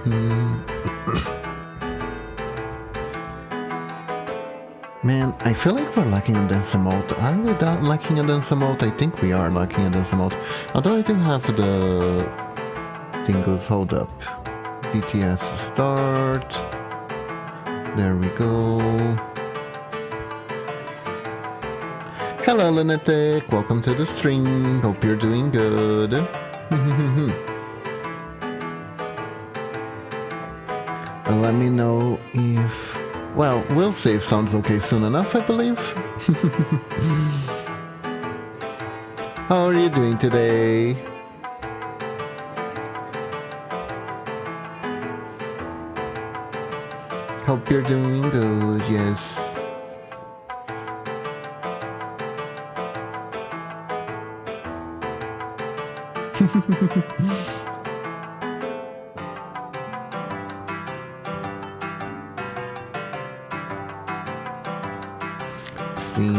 Man, I feel like we're lacking a dance mode. Are we lacking a dance mode? I think we are lacking a dance mode. Although I do have the dingoes. Hold up. VTS start. There we go. Hello, Lunatic. Welcome to the stream. Hope you're doing good. Let me know if... Well, we'll see if sounds okay soon enough, I believe. How are you doing today? Hope you're doing good, yes. See,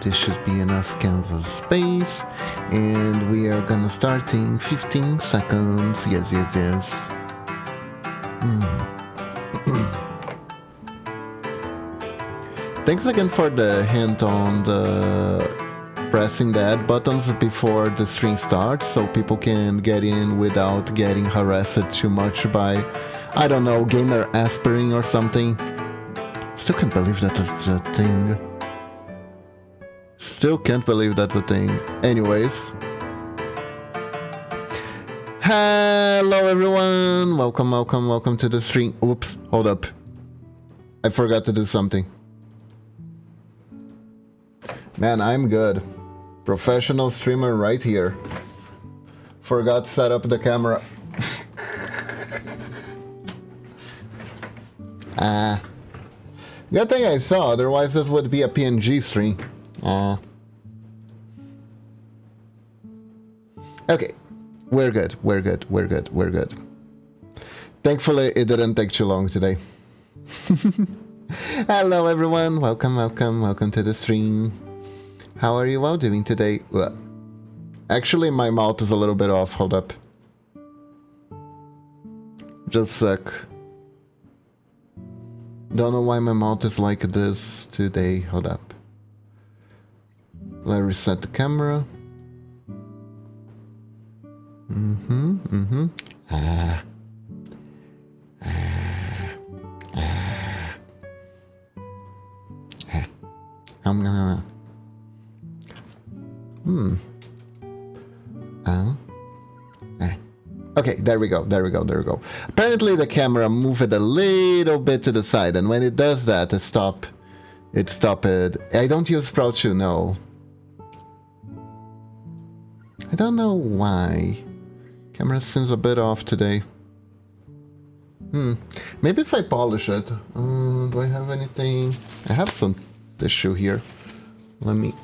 this should be enough canvas space, and we are gonna start in 15 seconds. Yes. Thanks again for the hint on the pressing the add buttons before the stream starts, so people can get in without getting harassed too much by, I don't know, gamer aspirin or something. Still can't believe that is a thing. Still can't believe that's a thing. Anyways. Hello everyone! Welcome to the stream. Oops, hold up. I forgot to do something. Man, I'm good. Professional streamer right here. Forgot to set up the camera. Good thing I saw, otherwise this would be a PNG stream. Okay, we're good. Thankfully, it didn't take too long today. Hello everyone, welcome to the stream. How are you all doing today? Well, actually, my mouth is a little bit off. Hold up. Just a sec. Don't know why my mouth is like this today. Hold up. Let's reset the camera. I'm gonna... Okay, there we go. Apparently the camera moved a little bit to the side, and when it does that, it stopped it. I don't use Pro 2, no. I don't know why. Camera seems a bit off today. Maybe if I polish it. Do I have anything? I have some tissue here. Let me...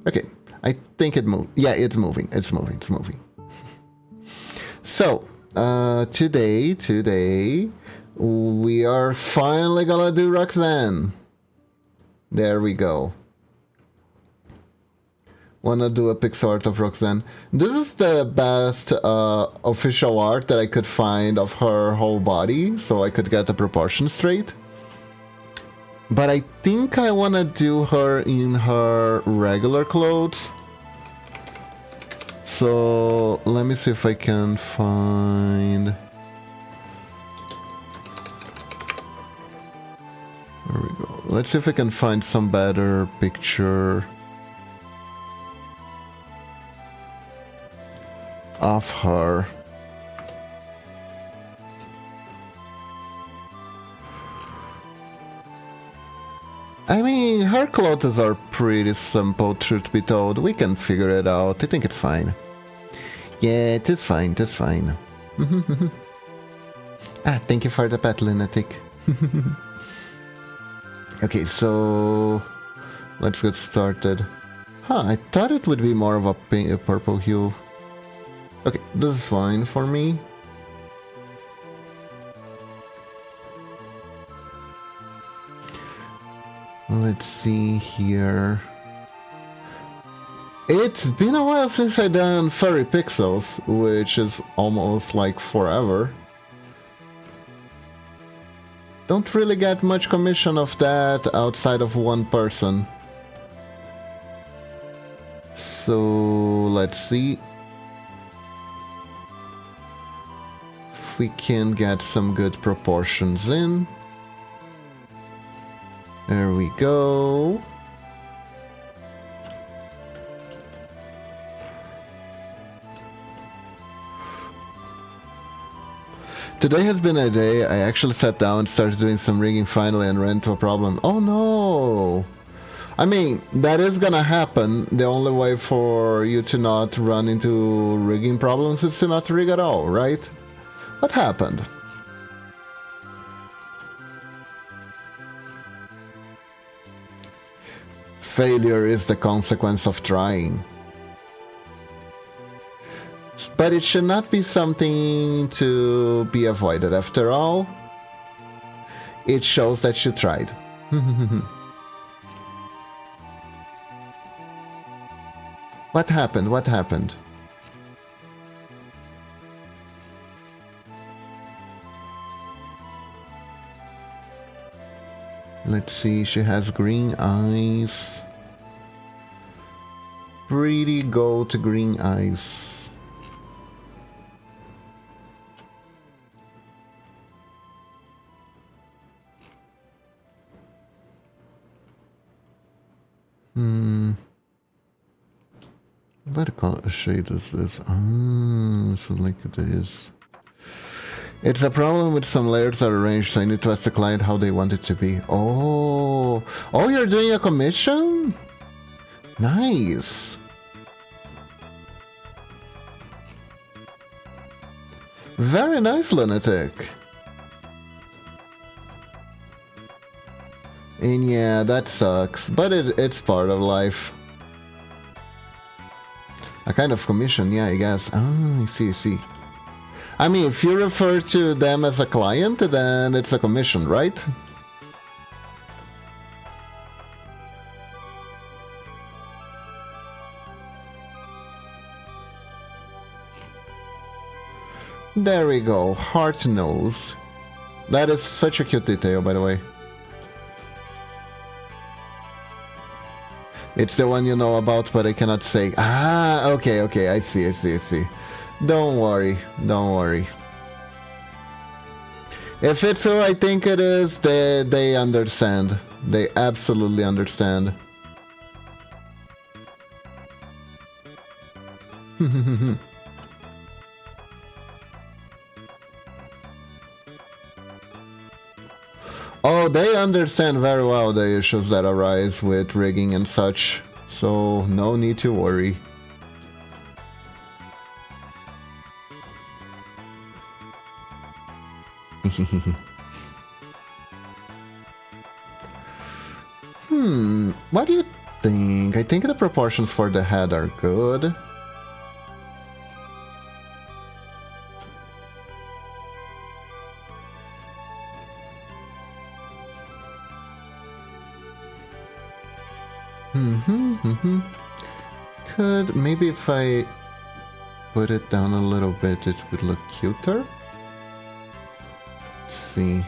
Okay, I think it moved. Yeah, it's moving. So, today, we are finally gonna do Roxanne. There we go. Wanna do a pixel art of Roxanne. This is the best official art that I could find of her whole body, so I could get the proportions straight. But I think I wanna do her in her regular clothes. So let me see if I can find... There we go. Let's see if I can find some better picture of her. I mean, her clothes are pretty simple, truth be told. We can figure it out. I think it's fine. Yeah, it is fine, thank you for the pet, Lunatic. Okay, so... let's get started. I thought it would be more of a purple hue. Okay, this is fine for me. Let's see here. It's been a while since I done Furry Pixels, which is almost like forever. Don't really get much commission of that outside of one person. So let's see if we can get some good proportions in. There we go. Today has been a day I actually sat down, started doing some rigging finally, and ran into a problem. Oh no! I mean, that is gonna happen. The only way for you to not run into rigging problems is to not rig at all, right? What happened? Failure is the consequence of trying. But it should not be something to be avoided. After all, it shows that you tried. What happened? What happened? Let's see, she has green eyes. Pretty gold green eyes. What color shade is this? Ah, so like this. It's a problem with some layers are arranged, so I need to ask the client how they want it to be. Oh, oh, you're doing a commission? Nice. Very nice, Lunatic. And yeah, that sucks, but it's part of life. A kind of commission, yeah, I guess. Ah, I see, I see. I mean, if you refer to them as a client, then it's a commission, right? There we go, heart nose. That is such a cute detail, by the way. It's the one you know about, but I cannot say. Ah, okay, okay, I see, I see, I see. Don't worry, don't worry. If it's who I think it is, they understand. They absolutely understand. Oh, they understand very well the issues that arise with rigging and such, so no need to worry. What do you think? I think the proportions for the head are good. Could maybe if I put it down a little bit, it would look cuter. Let's see.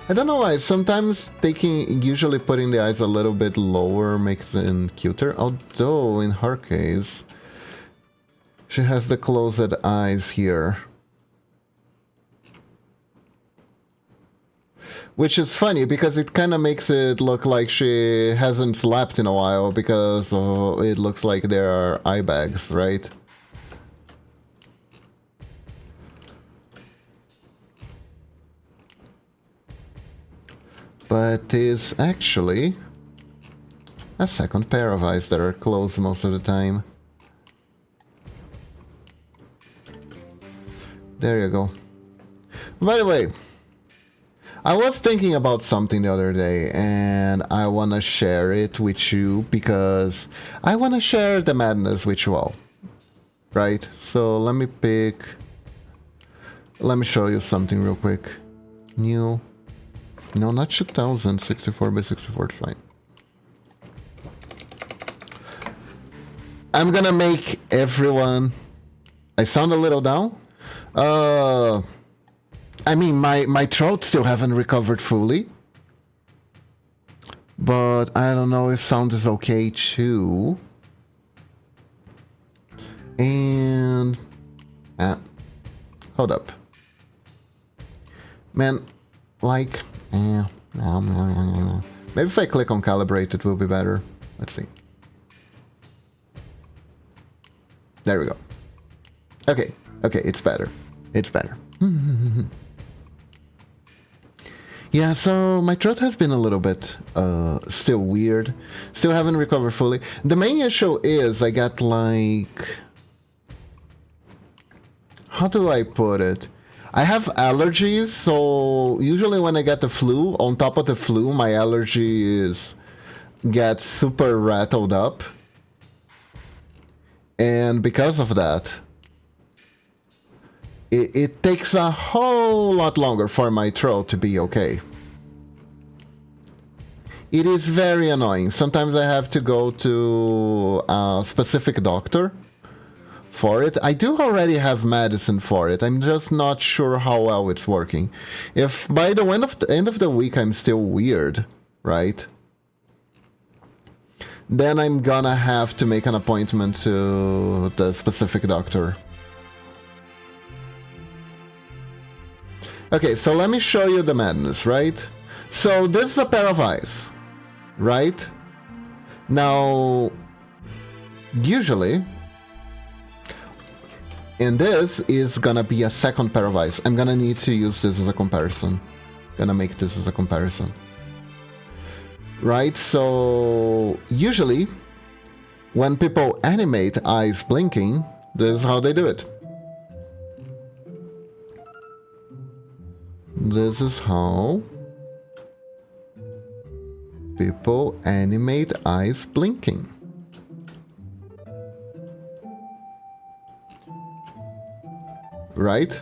I don't know why. Sometimes usually putting the eyes a little bit lower makes them cuter. Although in her case, she has the closed eyes here. Which is funny, because it kind of makes it look like she hasn't slept in a while, because it looks like there are eye bags, right? But is actually a second pair of eyes that are closed most of the time. There you go. By the way, I was thinking about something the other day, and I want to share it with you because I want to share the madness with you all. Right? So let me show you something real quick. New. No, not 2000. 64 by 64 is fine. I'm gonna make everyone... I sound a little down? I mean, my throat still haven't recovered fully. But I don't know if sound is okay too. And... hold up. Man, like... maybe if I click on calibrate it will be better. Let's see. There we go. Okay, it's better. It's better. Yeah, so my throat has been a little bit still weird. Still haven't recovered fully. The main issue is I got like... how do I put it? I have allergies, so usually when I get the flu, on top of the flu, my allergies get super rattled up. And because of that, it takes a whole lot longer for my throat to be okay. It is very annoying. Sometimes I have to go to a specific doctor for it. I do already have medicine for it. I'm just not sure how well it's working. If by the end of the week I'm still weird, right? Then I'm gonna have to make an appointment to the specific doctor. Okay, so let me show you the madness, right? So this is a pair of eyes, right? Now, usually, and this is gonna be a second pair of eyes. I'm gonna need to use this as a comparison. Gonna make this as a comparison. Right, so usually, when people animate eyes blinking, this is how they do it. This is how people animate eyes blinking. Right?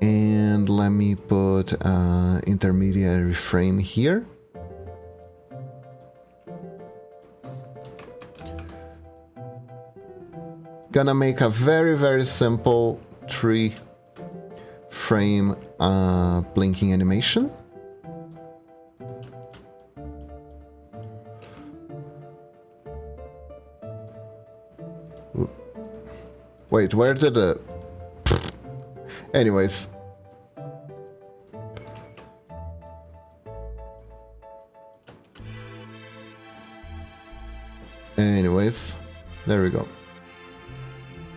And let me put intermediary frame here. Gonna make a very simple 3-frame blinking animation. Wait, where did the... Anyways. There we go.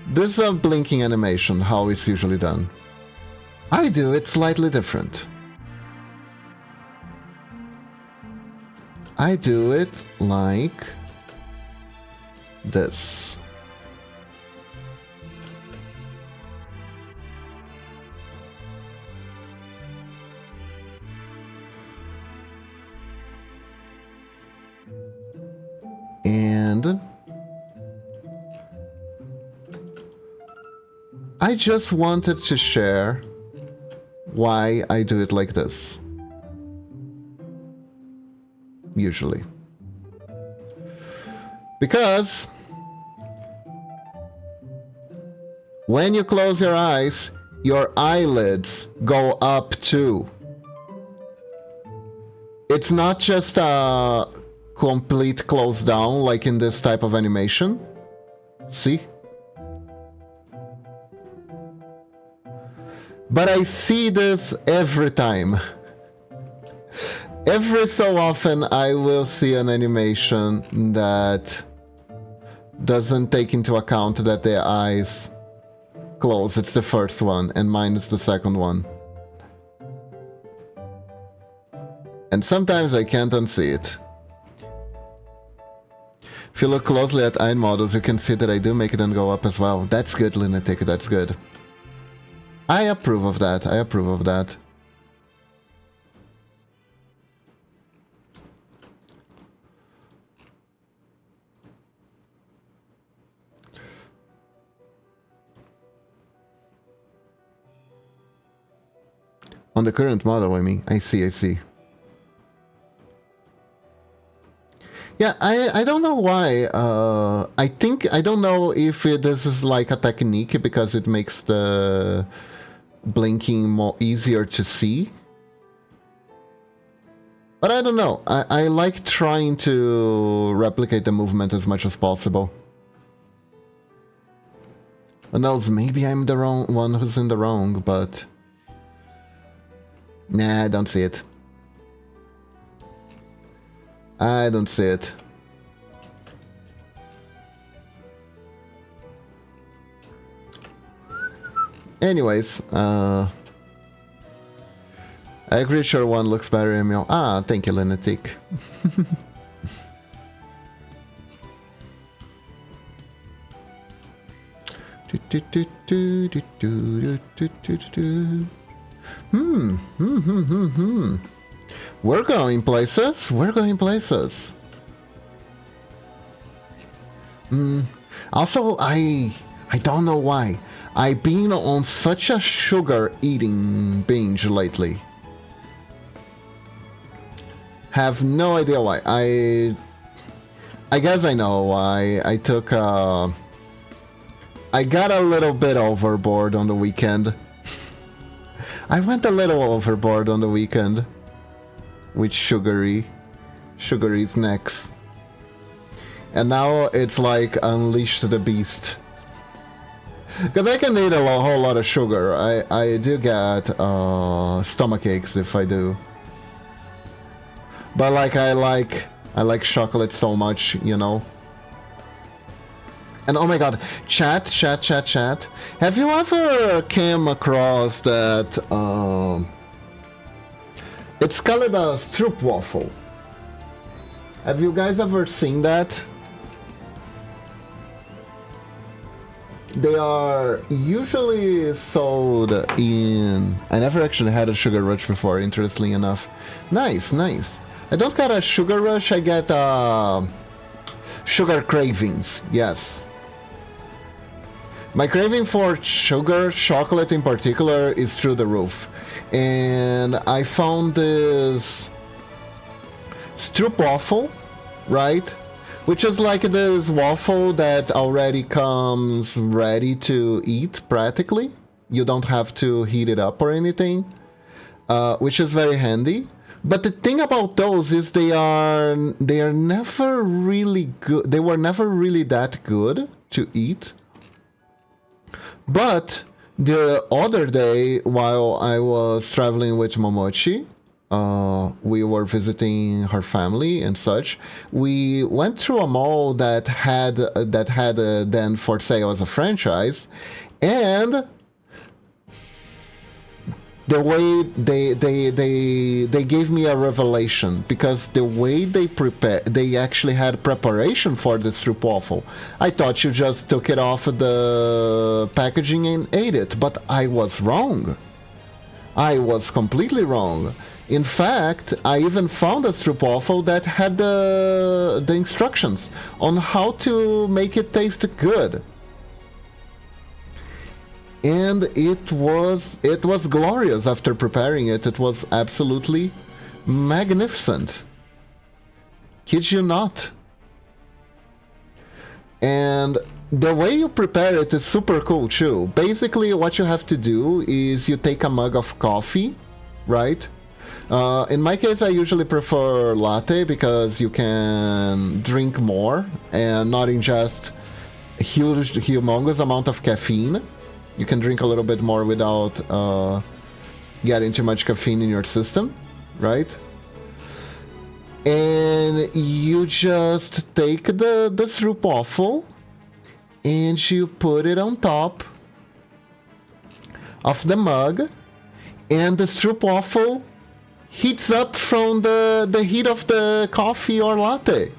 This is a blinking animation, how it's usually done. I do it slightly different. I do it like this. And I just wanted to share why I do it like this. Usually. Because when you close your eyes, your eyelids go up too. It's not just a complete close down like in this type of animation. See? But I see this every time. Every so often I will see an animation that doesn't take into account that their eyes close. It's the first one, and mine is the second one. And sometimes I can't unsee it. If you look closely at eye models, you can see that I do make it and go up as well. That's good, Lunatic, that's good. I approve of that, I approve of that. On the current model, I mean. I see. Yeah, I don't know why. I think I don't know if this is like a technique because it makes the blinking more easier to see. But I don't know. I like trying to replicate the movement as much as possible. Who knows? Maybe I'm the wrong one who's in the wrong, but nah, I don't see it. I don't see it. Anyways, I agree sure one looks better, Emil. Ah, thank you, Lunatic. We're going places. We're going places. Also, I don't know why. I've been on such a sugar eating binge lately. Have no idea why. I guess I know why. I took I got a little bit overboard on the weekend. I went a little overboard on the weekend with sugary snacks. And now it's like Unleash the Beast. Because I can eat a whole lot of sugar. I do get stomach aches if I do. But like I like chocolate so much, you know. And oh my god, chat. Have you ever came across that it's called a stroopwafel? Have you guys ever seen that? They are usually sold in... I never actually had a sugar rush before, interestingly enough. Nice. I don't get a sugar rush, I get sugar cravings, yes. My craving for sugar, chocolate in particular, is through the roof. And I found this stroopwafel, right? Which is like this waffle that already comes ready to eat, practically. You don't have to heat it up or anything, which is very handy. But the thing about those is they are never really good. They were never really that good to eat. But the other day, while I was traveling with Momochi, we were visiting her family and such. We went through a mall that had then for sale as a franchise, and the way they gave me a revelation, because the way they actually had preparation for the stroopwafel. I thought you just took it off the packaging and ate it, but I was wrong. I was completely wrong. In fact, I even found a stroopwafel that had the instructions on how to make it taste good. And it was glorious after preparing it. It was absolutely magnificent. Kid you not. And the way you prepare it is super cool too. Basically, what you have to do is you take a mug of coffee, right? In my case, I usually prefer latte because you can drink more and not ingest a humongous amount of caffeine. You can drink a little bit more without getting too much caffeine in your system, right? And you just take the stroopwafel and you put it on top of the mug, and the stroopwafel heats up from the heat of the coffee or latte,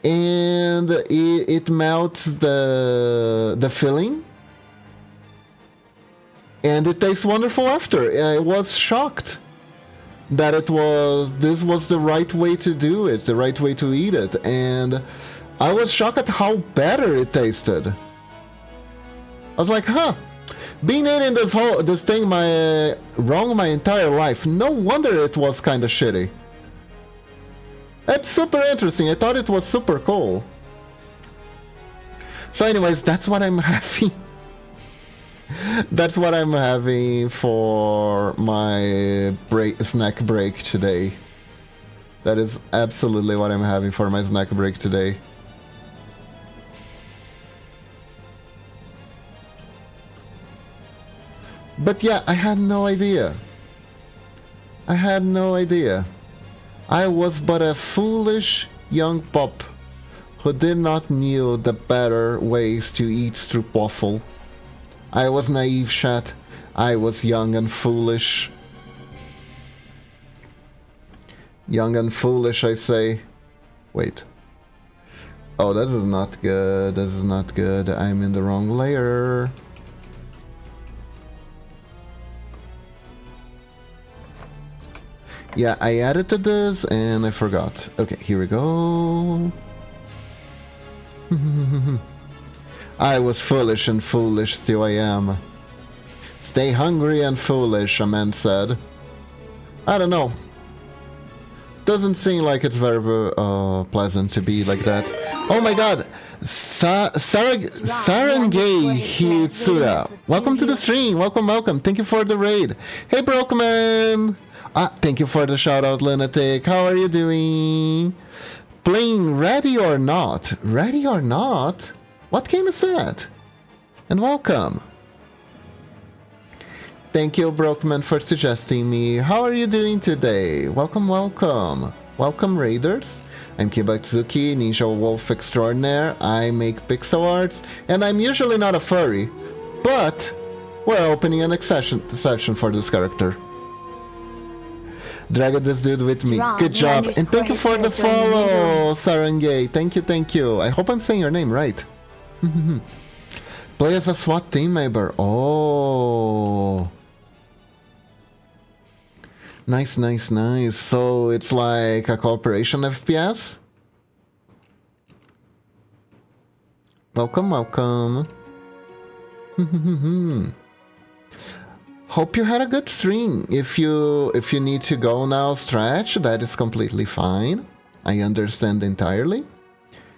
and it melts the filling. And it tastes wonderful after. I was shocked that this was the right way to do it, the right way to eat it. And I was shocked at how better it tasted. I was like, huh, been eating this thing wrong my entire life. No wonder it was kind of shitty. It's super interesting. I thought it was super cool. So anyways, that's what I'm having. That's what I'm having for my snack break today. That is absolutely what I'm having for my snack break today. But yeah, I had no idea. I had no idea. I was but a foolish young pup who did not knew the better ways to eat stroopwafel. I was naive, chat. I was young and foolish. Young and foolish, I say. Wait. Oh, this is not good. This is not good. I'm in the wrong layer. Yeah, I edited this and I forgot. Okay, here we go. I was foolish and foolish, still I am. Stay hungry and foolish, a man said. I don't know. Doesn't seem like it's very pleasant to be like that. Oh my god! Sarangay Hitsura. Welcome to the stream. Welcome, welcome. Thank you for the raid. Hey, Brokeman. Thank you for the shout out, Lunatic. How are you doing? Playing Ready or Not? Ready or Not? What game is that? And welcome. Thank you, Brokeman, for suggesting me. How are you doing today? Welcome, welcome. Welcome, Raiders. I'm Kibatsuki, Ninja Wolf Extraordinaire. I make pixel arts, and I'm usually not a furry, but we're opening an session for this character. Dragged this dude with me. Good job. And thank you for the follow, Sarangay. Thank you, thank you. I hope I'm saying your name right. Play as a SWAT team member. Oh. Nice, nice, nice. So it's like a cooperation FPS? Welcome, welcome. Hope you had a good stream. If you need to go now, stretch, that is completely fine. I understand entirely.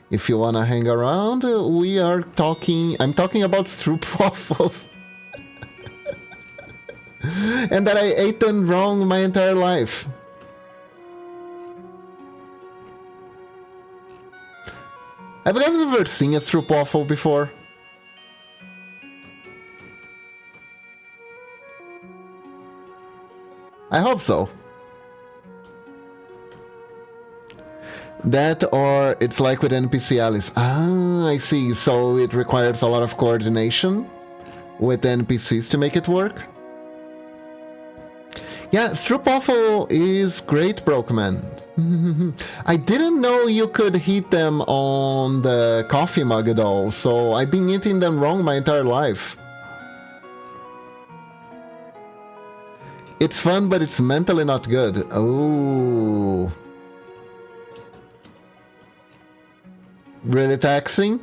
If you wanna hang around, I'm talking about stroopwafels. And that I ate them wrong my entire life. Have you guys ever seen a stroopwafel before? I hope so. That or it's like with NPC Alice. Ah, I see. So it requires a lot of coordination with NPCs to make it work. Yeah, stroopwafel is great, Brokeman. I didn't know you could heat them on the coffee mug though, so I've been eating them wrong my entire life. It's fun, but it's mentally not good. Oh. Really taxing?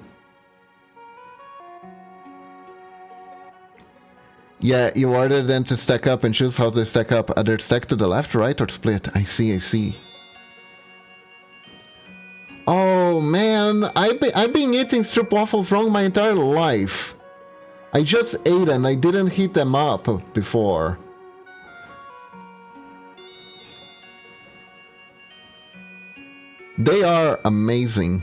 Yeah, you order them to stack up and choose how they stack up. Are they stacked to the left, right, or split? I see, I see. Oh man, I've been eating stroopwafels wrong my entire life. I just ate them, I didn't heat them up before. They are amazing.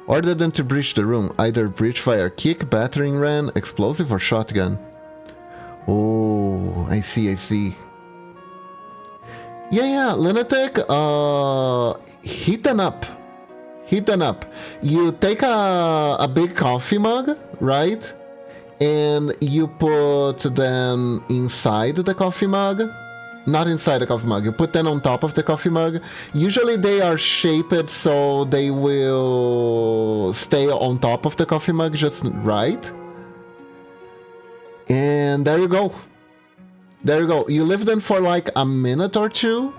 Order them to breach the room. Either breach via kick, battering ram, explosive, or shotgun. Oh, I see, I see. Yeah, Lunatic, heat them up. Heat them up. You take a big coffee mug, right? And you put them inside the coffee mug. Not inside the coffee mug, you put them on top of the coffee mug. Usually they are shaped so they will stay on top of the coffee mug just right. And there you go. There you go. You leave them for like a minute or two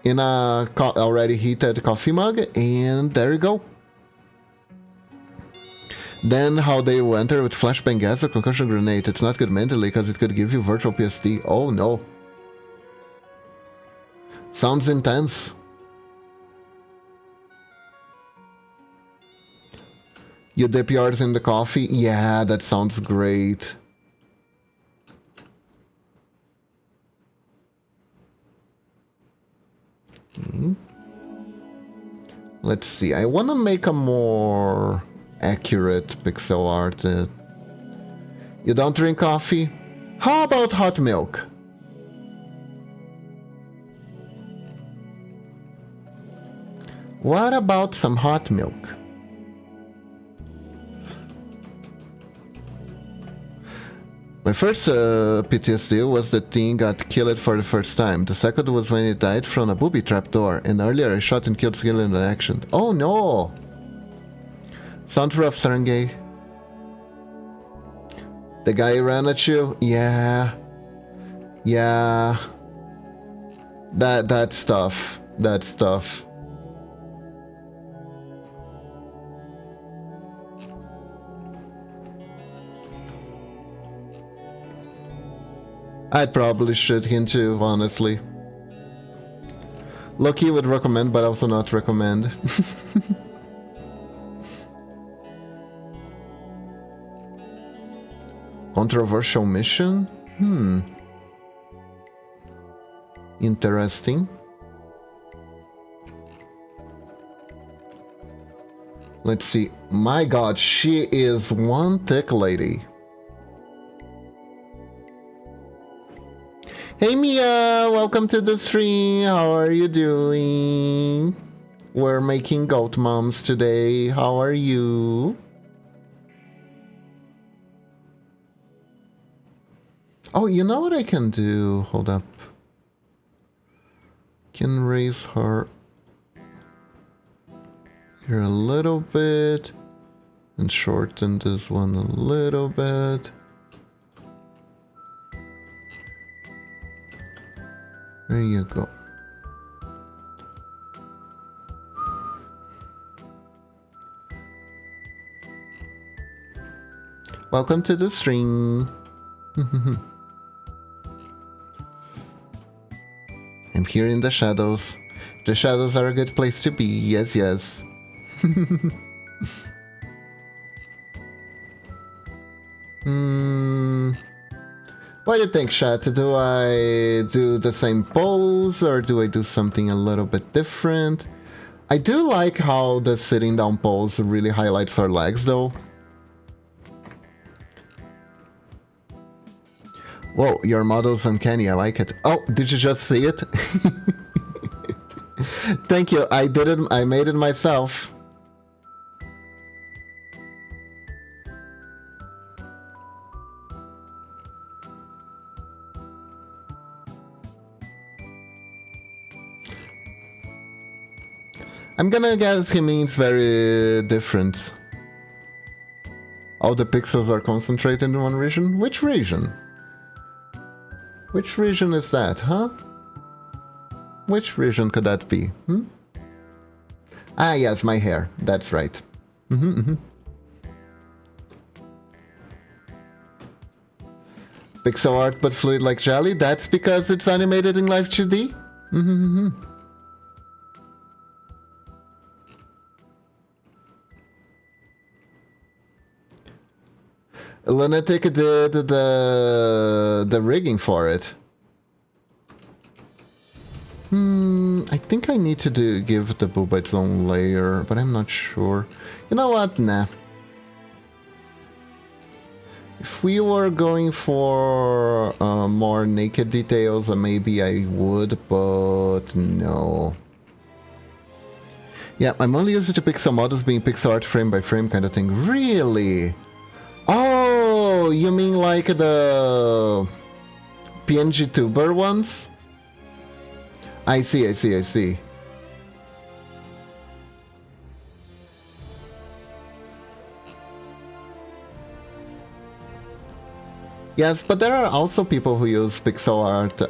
in a already heated coffee mug, and there you go. Then how they will enter with flashbang gas or concussion grenade. It's not good mentally because it could give you virtual PSD. Oh no. Sounds intense. You dip yours in the coffee? Yeah, that sounds great. Okay. Let's see. I want to make a more accurate pixel art. You don't drink coffee? How about hot milk? What about some hot milk? My first PTSD was that Teen got killed for the first time. The second was when he died from a booby trap door. And earlier I shot and killed Skill in action. Oh no! Sounds rough, Serengei. The guy ran at you? Yeah. Yeah. That stuff. That stuff. I'd probably shoot him too, honestly. Loki would recommend, but also not recommend. Controversial mission? Interesting. Let's see. My god, she is one thick lady. Hey Mia, welcome to the stream. How are you doing? We're making goat moms today. How are you? Oh, you know what I can do? Hold up. Can raise her here a little bit and shorten this one a little bit. There you go. Welcome to the stream. I'm here in the shadows. The shadows are a good place to be. Yes, yes. What do you think, chat? Do I do the same pose or do I do something a little bit different? I do like how the sitting down pose really highlights our legs though. Whoa, your model's uncanny, I like it. Oh, did you just see it? Thank you, I did it, I made it myself. I'm gonna guess he means very different. All the pixels are concentrated in one region? Which region? Which region is that, huh? Which region could that be? Ah, yes, my hair. That's right. Pixel art but fluid like jelly? That's because it's animated in Live 2D? Lunatic did the rigging for it. I think I need to give the boob its own layer, but I'm not sure. You know what? Nah. If we were going for more naked details, maybe I would, but no. Yeah, I'm only using the pixel models being pixel art frame by frame kind of thing. Really? Oh, you mean like the PNG tuber ones? I see, I see, I see. Yes, but there are also people who use pixel art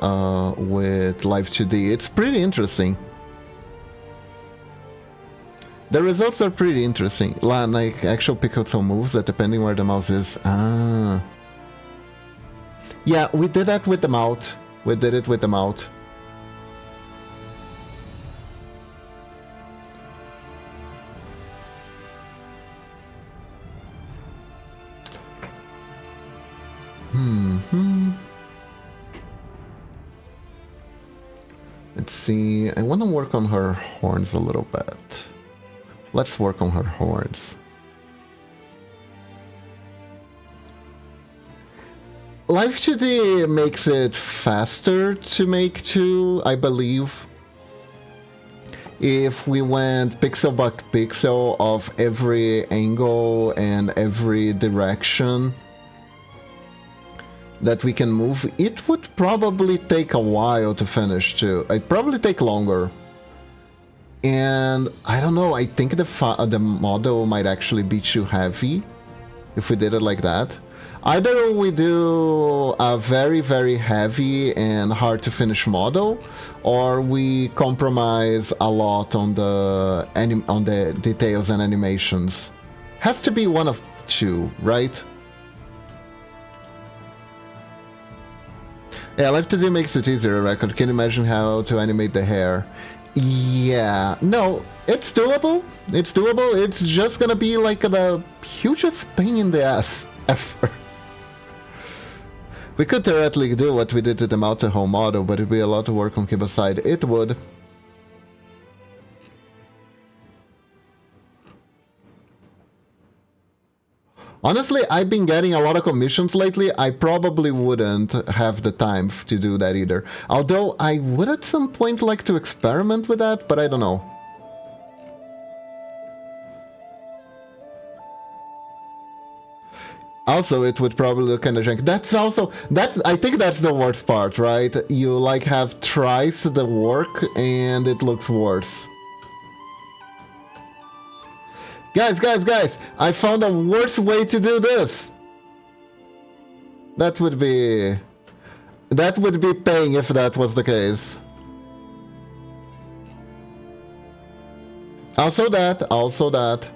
with Live 2D. It's pretty interesting. The results are pretty interesting. Like actual pixel moves that depending where the mouse is. Ah. Yeah, we did that with the mouth. We did it with the mouth. Let's see. I want to work on her horns a little bit. Let's work on her horns. Live 2D makes it faster to make too, I believe. If we went pixel by pixel of every angle and every direction that we can move, it would probably take a while to finish too. It'd probably take longer. And I don't know, I think the model might actually be too heavy if we did it like that. Either we do a very, very heavy and hard to finish model, or we compromise a lot on the details and animations. Has to be one of two, right? Yeah, Live 2D makes it easier, record. Can you imagine how to animate the hair? Yeah, no, it's doable. It's doable. It's just gonna be like the hugest pain in the ass ever. We could theoretically do what we did to the motorhome model, but it'd be a lot of work on Kiba's side. It would. Honestly, I've been getting a lot of commissions lately. I probably wouldn't have the time to do that either. Although I would at some point like to experiment with that, but I don't know. Also, it would probably look kind of janky. I think that's the worst part, right? You like have thrice the work and it looks worse. Guys, I found a worse way to do this. That would be paying if that was the case. Also that.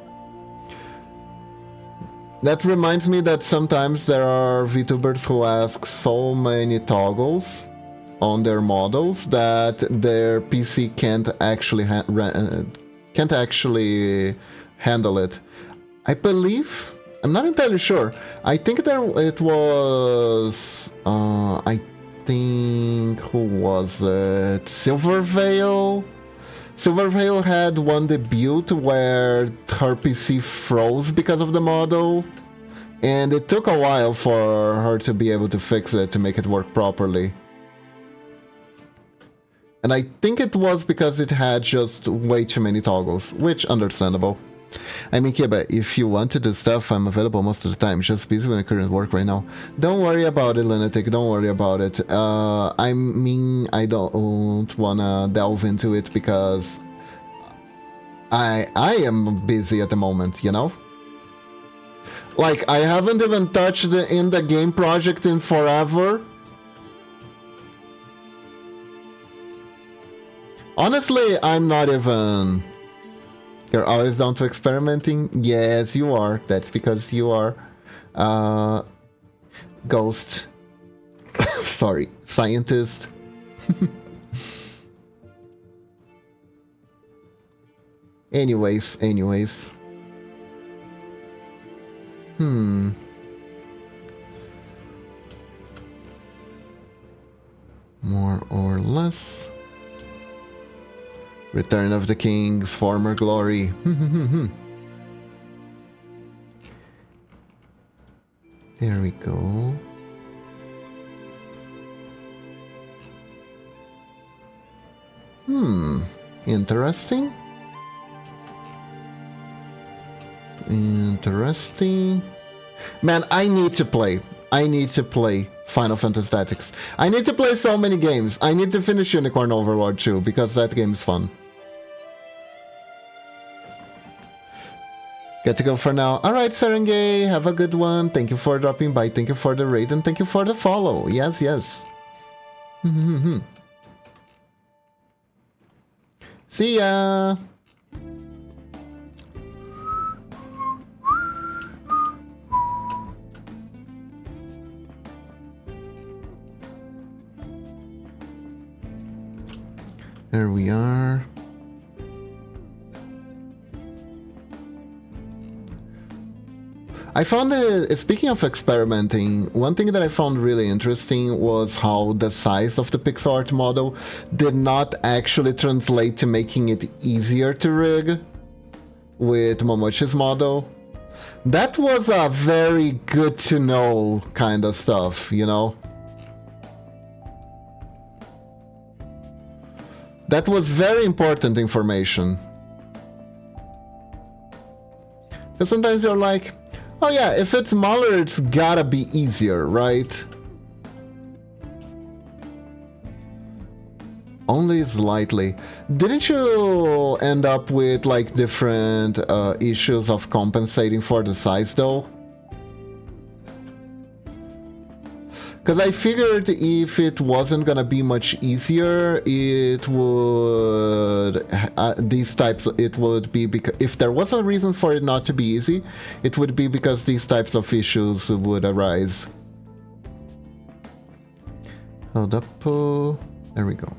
That reminds me that sometimes there are VTubers who ask so many toggles on their models that their PC can't actually handle it. I believe, I'm not entirely sure. I think it was, I think, who was it? Silverveil? Silverveil had one debut where her PC froze because of the model, and it took a while for her to be able to fix it to make it work properly. And I think it was because it had just way too many toggles, which understandable. I mean, Kiba, if you want to do stuff, I'm available most of the time. Just busy with the current work right now. Don't worry about it, Lunatic. Don't worry about it. I mean, I don't wanna delve into it because I am busy at the moment, you know? Like, I haven't even touched the in the game project in forever. Honestly, I'm not even... You're always down to experimenting? Yes, you are. That's because you are... Ghost. Sorry, scientist. Anyways. More or less. Return of the King's former glory. There we go. Interesting. Man, I need to play Final Fantasy Tactics. I need to play so many games. I need to finish Unicorn Overlord too, because that game is fun. Got to go for now. Alright, Serengei, have a good one. Thank you for dropping by. Thank you for the raid and thank you for the follow. Yes. See ya! There we are. I found speaking of experimenting, one thing that I found really interesting was how the size of the pixel art model did not actually translate to making it easier to rig with Momochi's model. That was a very good to know kind of stuff, you know? That was very important information. Because sometimes you're like, oh yeah, if it's smaller, it's gotta be easier, right? Only slightly. Didn't you end up with like different issues of compensating for the size though? Because I figured if it wasn't gonna be much easier, it would these types. It would be because if there was a reason for it not to be easy, it would be because these types of issues would arise. Hold up. There we go.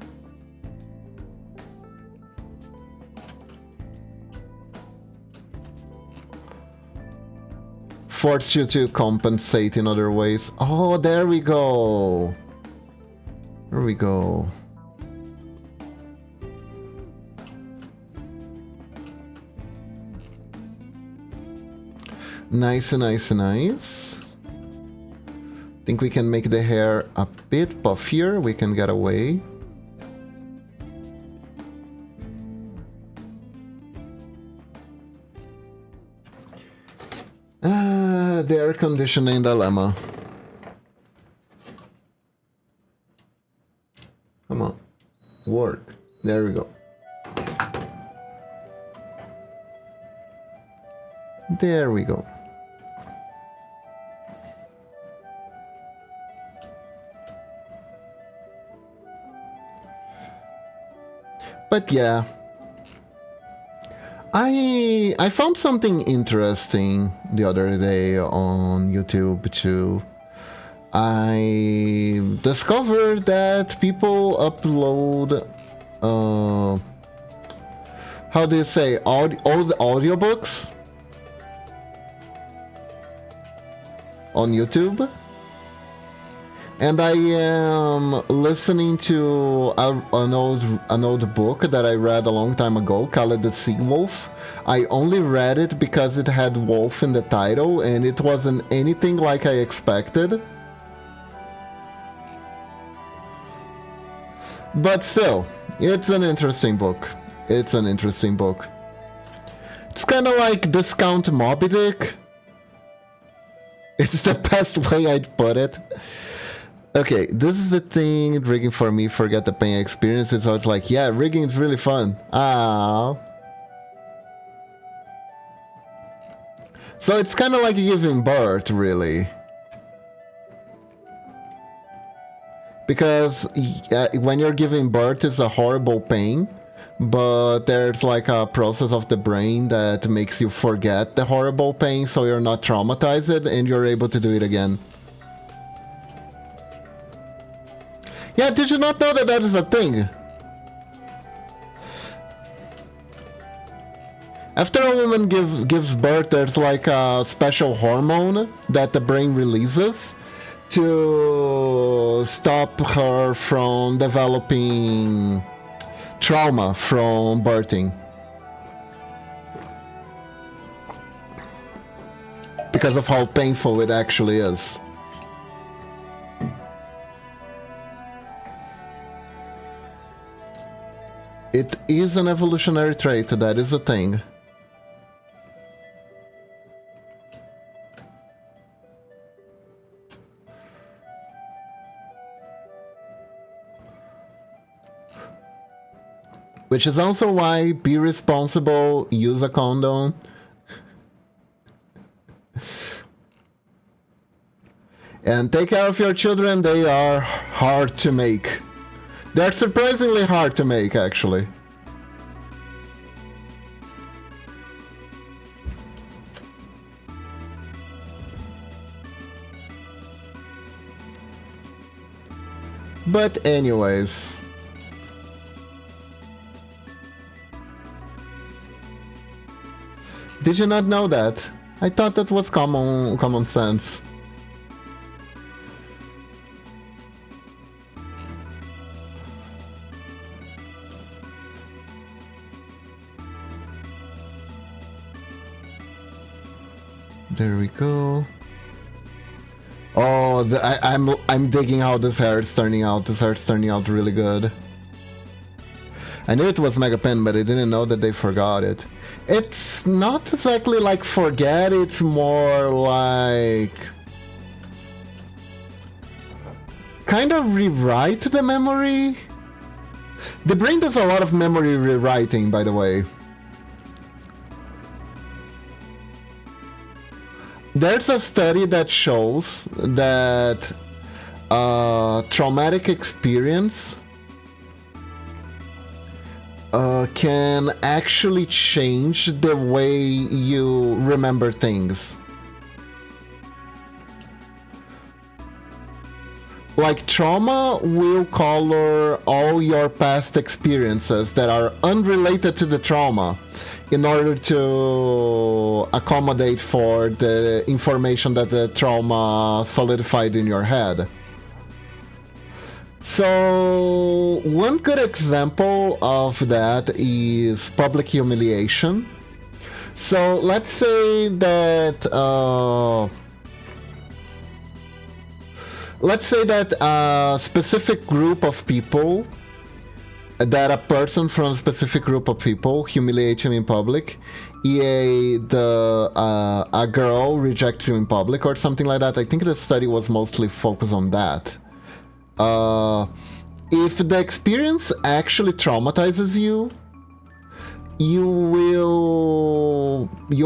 Forced you to compensate in other ways. Oh, there we go. There we go. Nice, nice, nice. Think we can make the hair a bit puffier. We can get away. The air conditioning dilemma. Come on. Work. There we go. There we go. But yeah. I found something interesting the other day on YouTube too. I discovered that people upload how do you say all the audiobooks on YouTube. And I am listening to an old book that I read a long time ago called The Sea Wolf. I only read it because it had wolf in the title and it wasn't anything like I expected. But still, it's an interesting book. It's an interesting book. It's kind of like Discount Moby Dick. It's the best way I'd put it. Okay, this is the thing, rigging for me, forget the pain experience. So it's like, yeah, rigging is really fun. Ah. So it's kind of like giving birth, really. Because when you're giving birth, it's a horrible pain. But there's like a process of the brain that makes you forget the horrible pain, so you're not traumatized and you're able to do it again. Yeah, did you not know that that is a thing? After a woman gives birth, there's like a special hormone that the brain releases to stop her from developing trauma from birthing. Because of how painful it actually is. It is an evolutionary trait, that is a thing. Which is also why be responsible, use a condom. And take care of your children, they are hard to make. They're surprisingly hard to make, actually. But anyways. Did you not know that? I thought that was common sense. There we go. Oh, I'm digging how this hair is turning out. This hair is turning out really good. I knew it was Mega Pen, but I didn't know that they forgot it. It's not exactly like forget, it's more like kind of rewrite the memory. The brain does a lot of memory rewriting, by the way. There's a study that shows that traumatic experience can actually change the way you remember things. Like, trauma will color all your past experiences that are unrelated to the trauma in order to accommodate for the information that the trauma solidified in your head. So one good example of that is public humiliation. So let's say that a specific group of people, that a person from a specific group of people humiliates you in public, a girl rejects you in public or something like that. I think the study was mostly focused on that. If the experience actually traumatizes you, you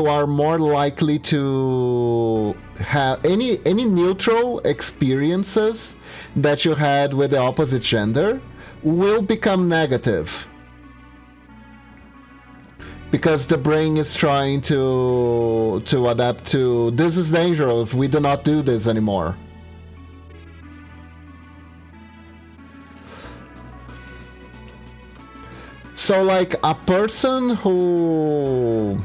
are more likely to have any neutral experiences that you had with the opposite gender will become negative, because the brain is trying to adapt to, this is dangerous, we do not do this anymore. So like a person who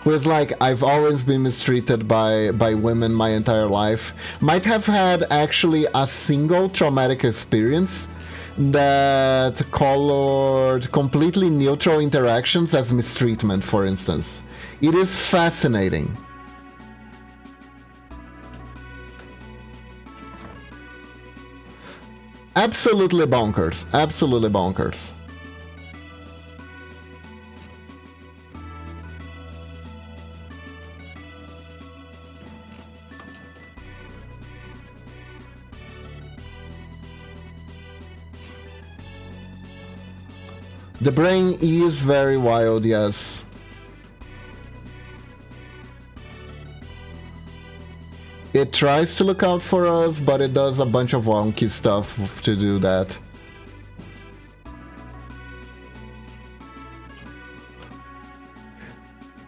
is like, I've always been mistreated by women my entire life, might have had actually a single traumatic experience that colored completely neutral interactions as mistreatment, for instance. It is fascinating. Absolutely bonkers. Absolutely bonkers. The brain is very wild, yes. It tries to look out for us, but it does a bunch of wonky stuff to do that.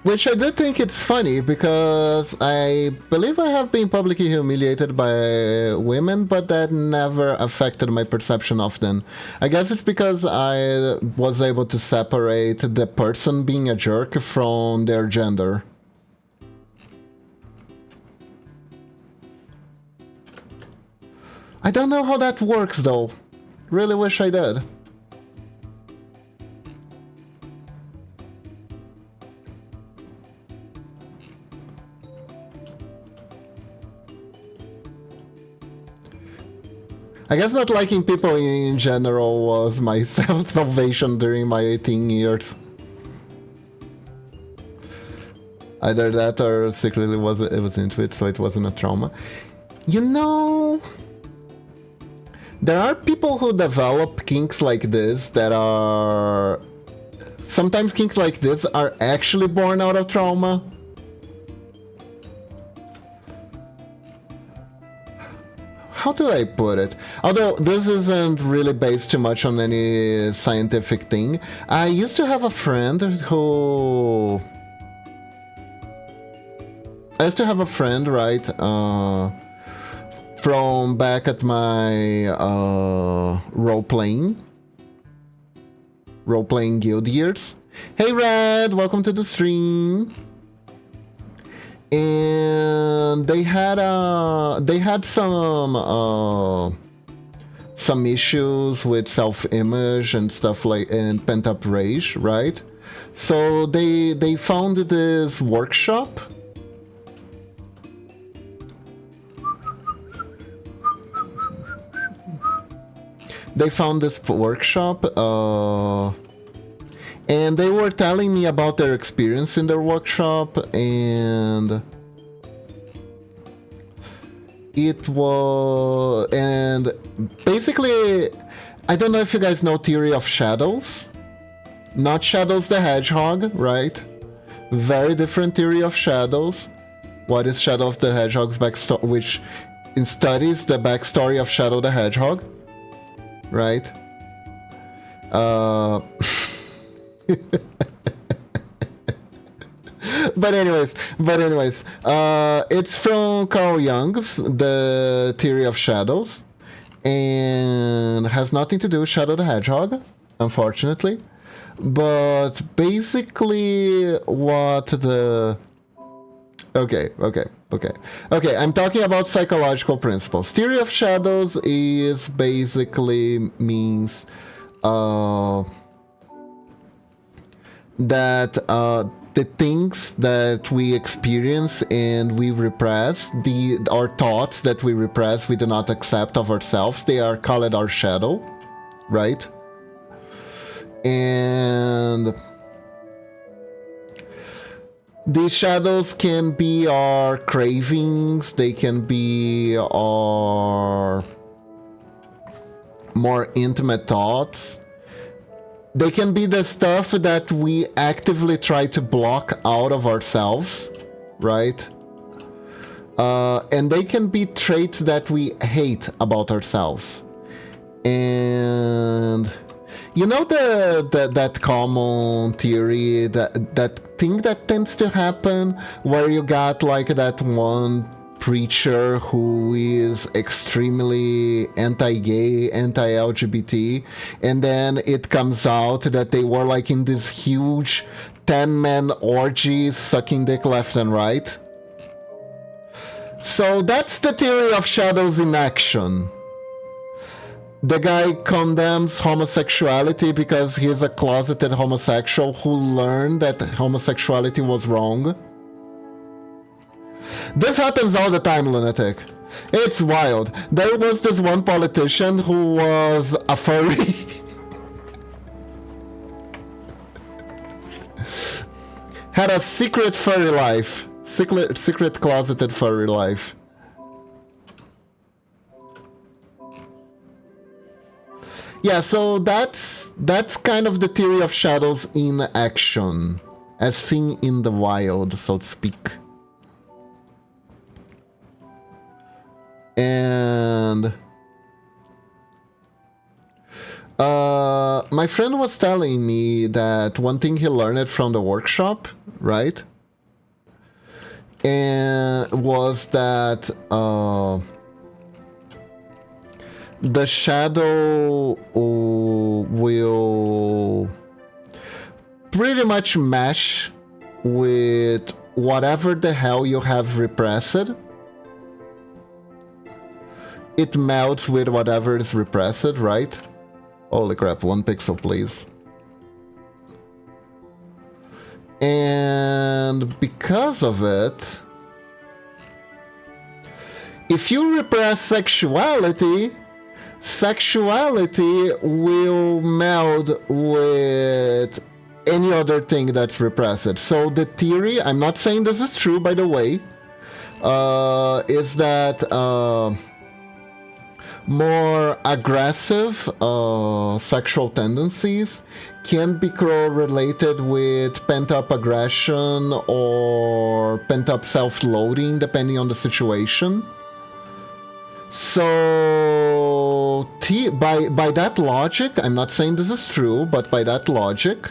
Which I do think it's funny, because I believe I have been publicly humiliated by women, but that never affected my perception of them. I guess it's because I was able to separate the person being a jerk from their gender. I don't know how that works though. Really wish I did. I guess not liking people in general was my salvation during my teen years. Either that or secretly it was into it, so it wasn't a trauma. You know, there are people who develop kinks like this that are... Sometimes kinks like this are actually born out of trauma. How do I put it? Although this isn't really based too much on any scientific thing. I used to have a friend who... right, from back at my role-playing guild years. Hey Red, welcome to the stream. and they had some issues with self-image and stuff like, and pent-up rage, right? So they founded this workshop. They found this workshop, and they were telling me about their experience in their workshop, and it was, and basically, I don't know if you guys know Theory of Shadows. Not Shadows the Hedgehog, right? Very different Theory of Shadows. What is Shadow of the Hedgehog's backstory, which studies the backstory of Shadow the Hedgehog, right? But anyways, it's from Carl Jung's The Theory of Shadows, and has nothing to do with Shadow the Hedgehog, unfortunately. But basically, what the... Okay, I'm talking about psychological principles. Theory of Shadows is basically means that the things that we experience and we repress, our thoughts that we repress, we do not accept of ourselves, they are called our shadow, right? And these shadows can be our cravings, they can be our more intimate thoughts. They can be the stuff that we actively try to block out of ourselves, right? And they can be traits that we hate about ourselves. And you know that common theory, that thing that tends to happen where you got like that one preacher who is extremely anti-gay, anti-LGBT, and then it comes out that they were like in this huge 10-man orgy sucking dick left and right. So that's the theory of shadows in action. The guy condemns homosexuality because he's a closeted homosexual who learned that homosexuality was wrong. This happens all the time, lunatic. It's wild. There was this one politician who was a furry. Had a secret furry life. Secret closeted furry life. Yeah, so that's kind of the theory of shadows in action, as seen in the wild, so to speak. And my friend was telling me that one thing he learned from the workshop, right? And was that the shadow will pretty much mesh with whatever the hell you have repressed. It melts with whatever is repressed, right? Holy crap, 1 pixel, please. And because of it, if you repress sexuality will meld with any other thing that's repressed. So the theory, I'm not saying this is true, by the way, is that more aggressive sexual tendencies can be correlated with pent-up aggression or pent-up self-loathing, depending on the situation. So by that logic, I'm not saying this is true, but by that logic,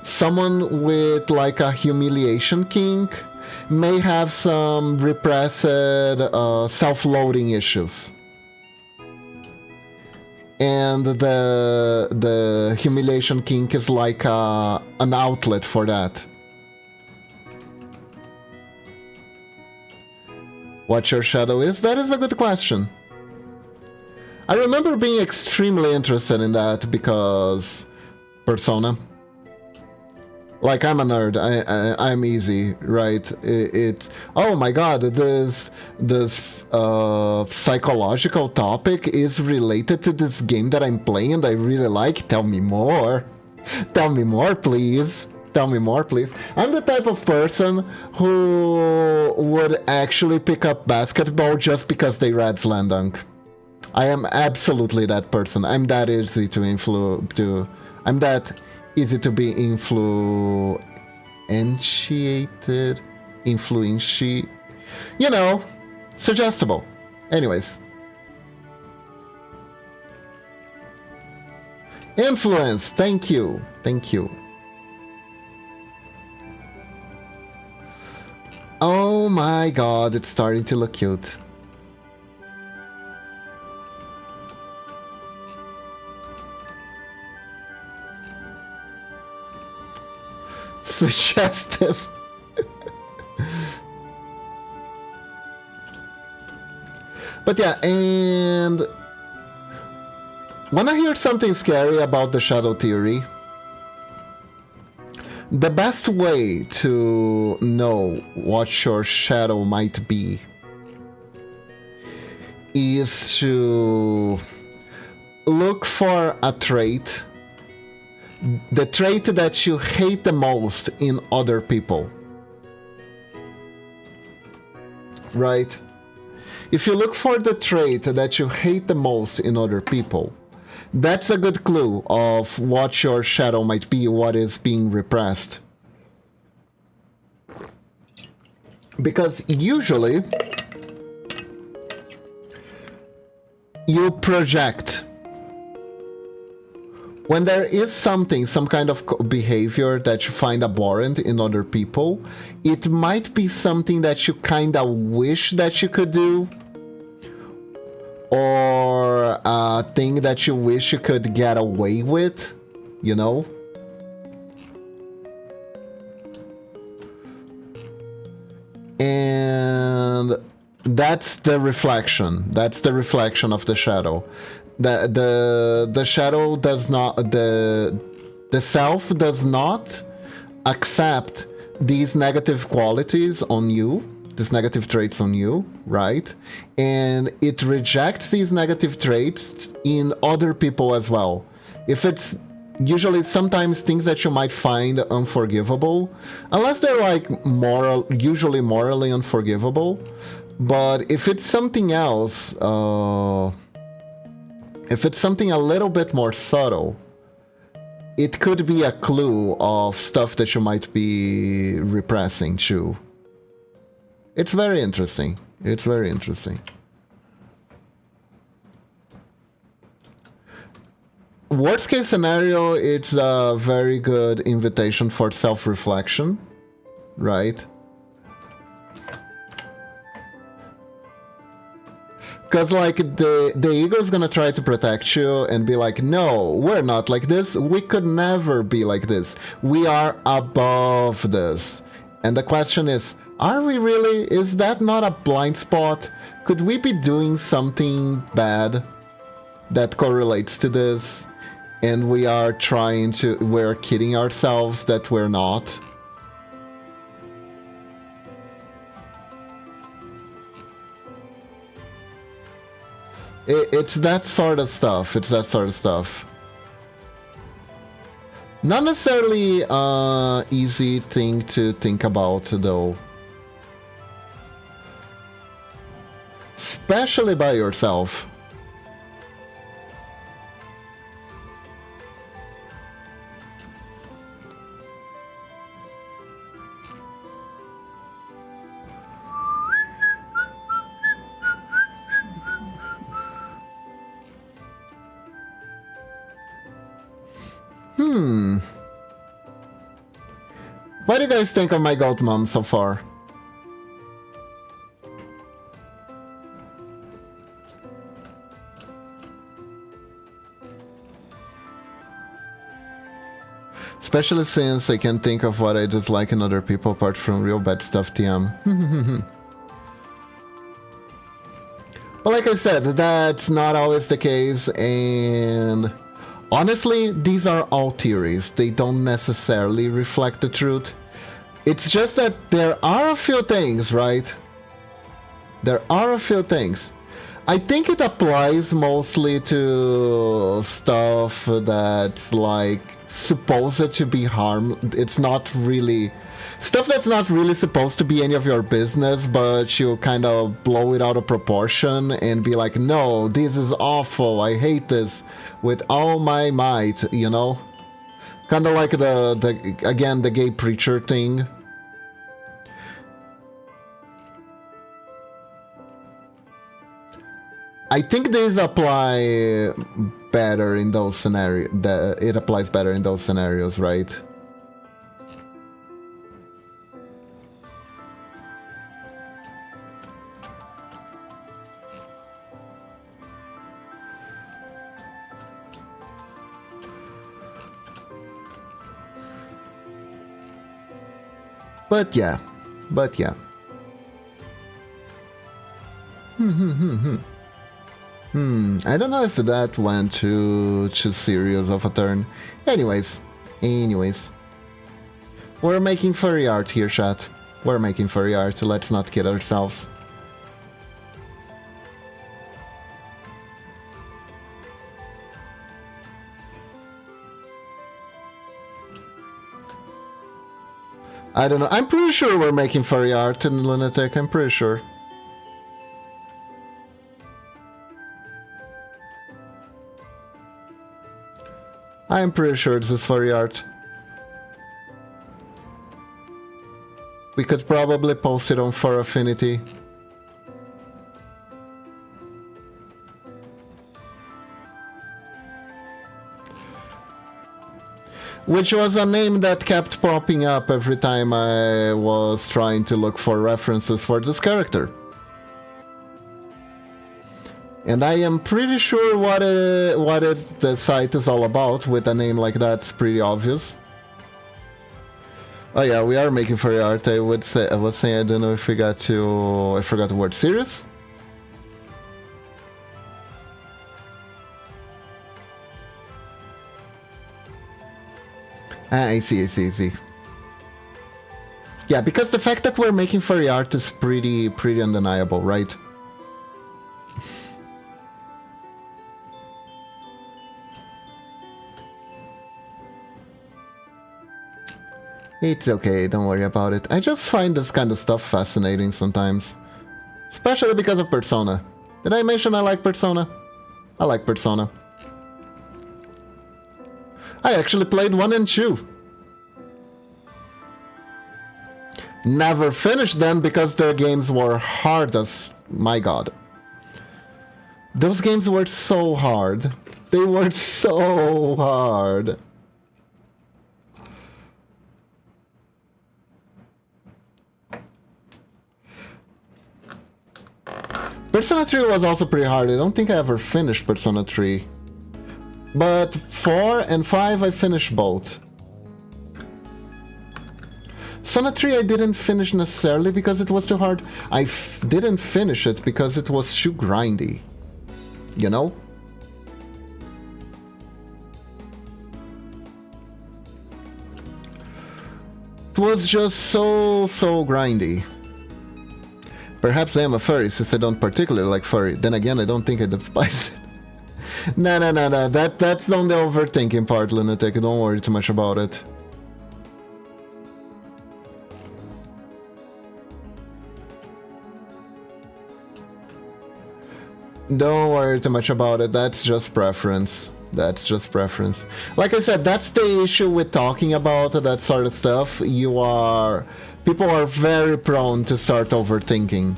someone with like a humiliation kink may have some repressed self-loathing issues. And the humiliation kink is like an outlet for that. what your shadow is? That is a good question. I remember being extremely interested in that because Persona. Like, I'm a nerd. I'm easy, right? Oh my god, this psychological topic is related to this game that I'm playing and I really like. Tell me more. Tell me more, please. Tell me more, please. I'm the type of person who would actually pick up basketball just because they read Slam Dunk. I am absolutely that person. I'm that easy to I'm that easy to be you know, suggestible. Anyways. Influence, thank you. Thank you. Oh my god, it's starting to look cute. Suggestive. But yeah, and when I hear something scary about the shadow theory, the best way to know what your shadow might be is to look for a trait, the trait that you hate the most in other people. Right? If you look for the trait that you hate the most in other people, that's a good clue of what your shadow might be, what is being repressed. Because usually you project. When there is something, some kind of behavior that you find abhorrent in other people, it might be something that you kind of wish that you could do, or a thing that you wish you could get away with, you know? And that's the reflection. That's the reflection of the shadow. The shadow does not, the self does not accept these negative qualities on you, these negative traits on you, right? And it rejects these negative traits in other people as well. If it's usually sometimes things that you might find unforgivable, unless they're like usually morally unforgivable. But if it's something else, if it's something a little bit more subtle, it could be a clue of stuff that you might be repressing too. It's very interesting. It's very interesting. Worst case scenario, it's a very good invitation for self-reflection, right? Because, like, the ego is gonna try to protect you and be like, no, we're not like this. We could never be like this. We are above this. And the question is, are we really? Is that not a blind spot? Could we be doing something bad that correlates to this? And we're kidding ourselves that we're not? It's that sort of stuff. It's that sort of stuff. Not necessarily easy thing to think about, though. Especially by yourself. What do you guys think of my goat mom so far? Especially since I can think of what I dislike in other people apart from real bad stuff, TM. But like I said, that's not always the case, and honestly, these are all theories. They don't necessarily reflect the truth. It's just that there are a few things, right? There are a few things. I think it applies mostly to stuff that's like supposed to be harm. It's not really stuff that's not really supposed to be any of your business, but you kind of blow it out of proportion and be like, no, this is awful, I hate this with all my might, you know? Kind of like the gay preacher thing. I think these apply better in those scenarios. It applies better in those scenarios, right? But yeah. I don't know if that went too serious of a turn. Anyways. We're making furry art here, chat. We're making furry art, let's not kid ourselves. I don't know, I'm pretty sure we're making furry art in Lunatic, I'm pretty sure. I'm pretty sure this is furry art. We could probably post it on Fur Affinity. Which was a name that kept popping up every time I was trying to look for references for this character. And I am pretty sure what the site is all about with a name like that. It's pretty obvious. Oh yeah, we are making furry art. I was saying I don't know if I forgot the word serious. I see. Yeah, because the fact that we're making furry art is pretty undeniable, right? It's okay, don't worry about it. I just find this kind of stuff fascinating sometimes. Especially because of Persona. Did I mention I like Persona? I like Persona. I actually played 1 and 2. Never finished them because their games were hard as... my god. Those games were so hard. They were so hard. Persona 3 was also pretty hard. I don't think I ever finished Persona 3. But 4 and 5 I finished both. Persona 3 I didn't finish necessarily because it was too hard. I didn't finish it because it was too grindy. You know? It was just so grindy. Perhaps I am a furry since I don't particularly like furry. Then again, I don't think I despise it. No. That's on the overthinking part, Lunatic. Don't worry too much about it. Don't worry too much about it. That's just preference. That's just preference. Like I said, that's the issue with talking about that sort of stuff. People are very prone to start overthinking.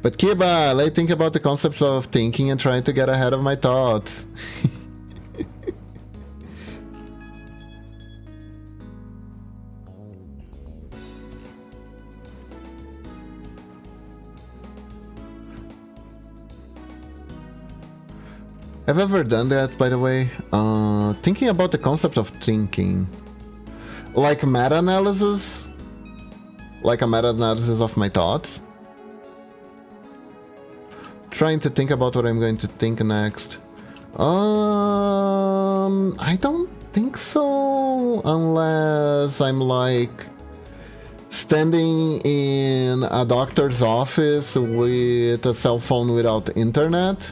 But Kiba, I think about the concepts of thinking and trying to get ahead of my thoughts. I've ever done that, by the way. Thinking about the concept of thinking. Like meta-analysis? like a meta-analysis of my thoughts. Trying to think about what I'm going to think next. I don't think so, unless I'm like standing in a doctor's office with a cell phone without internet.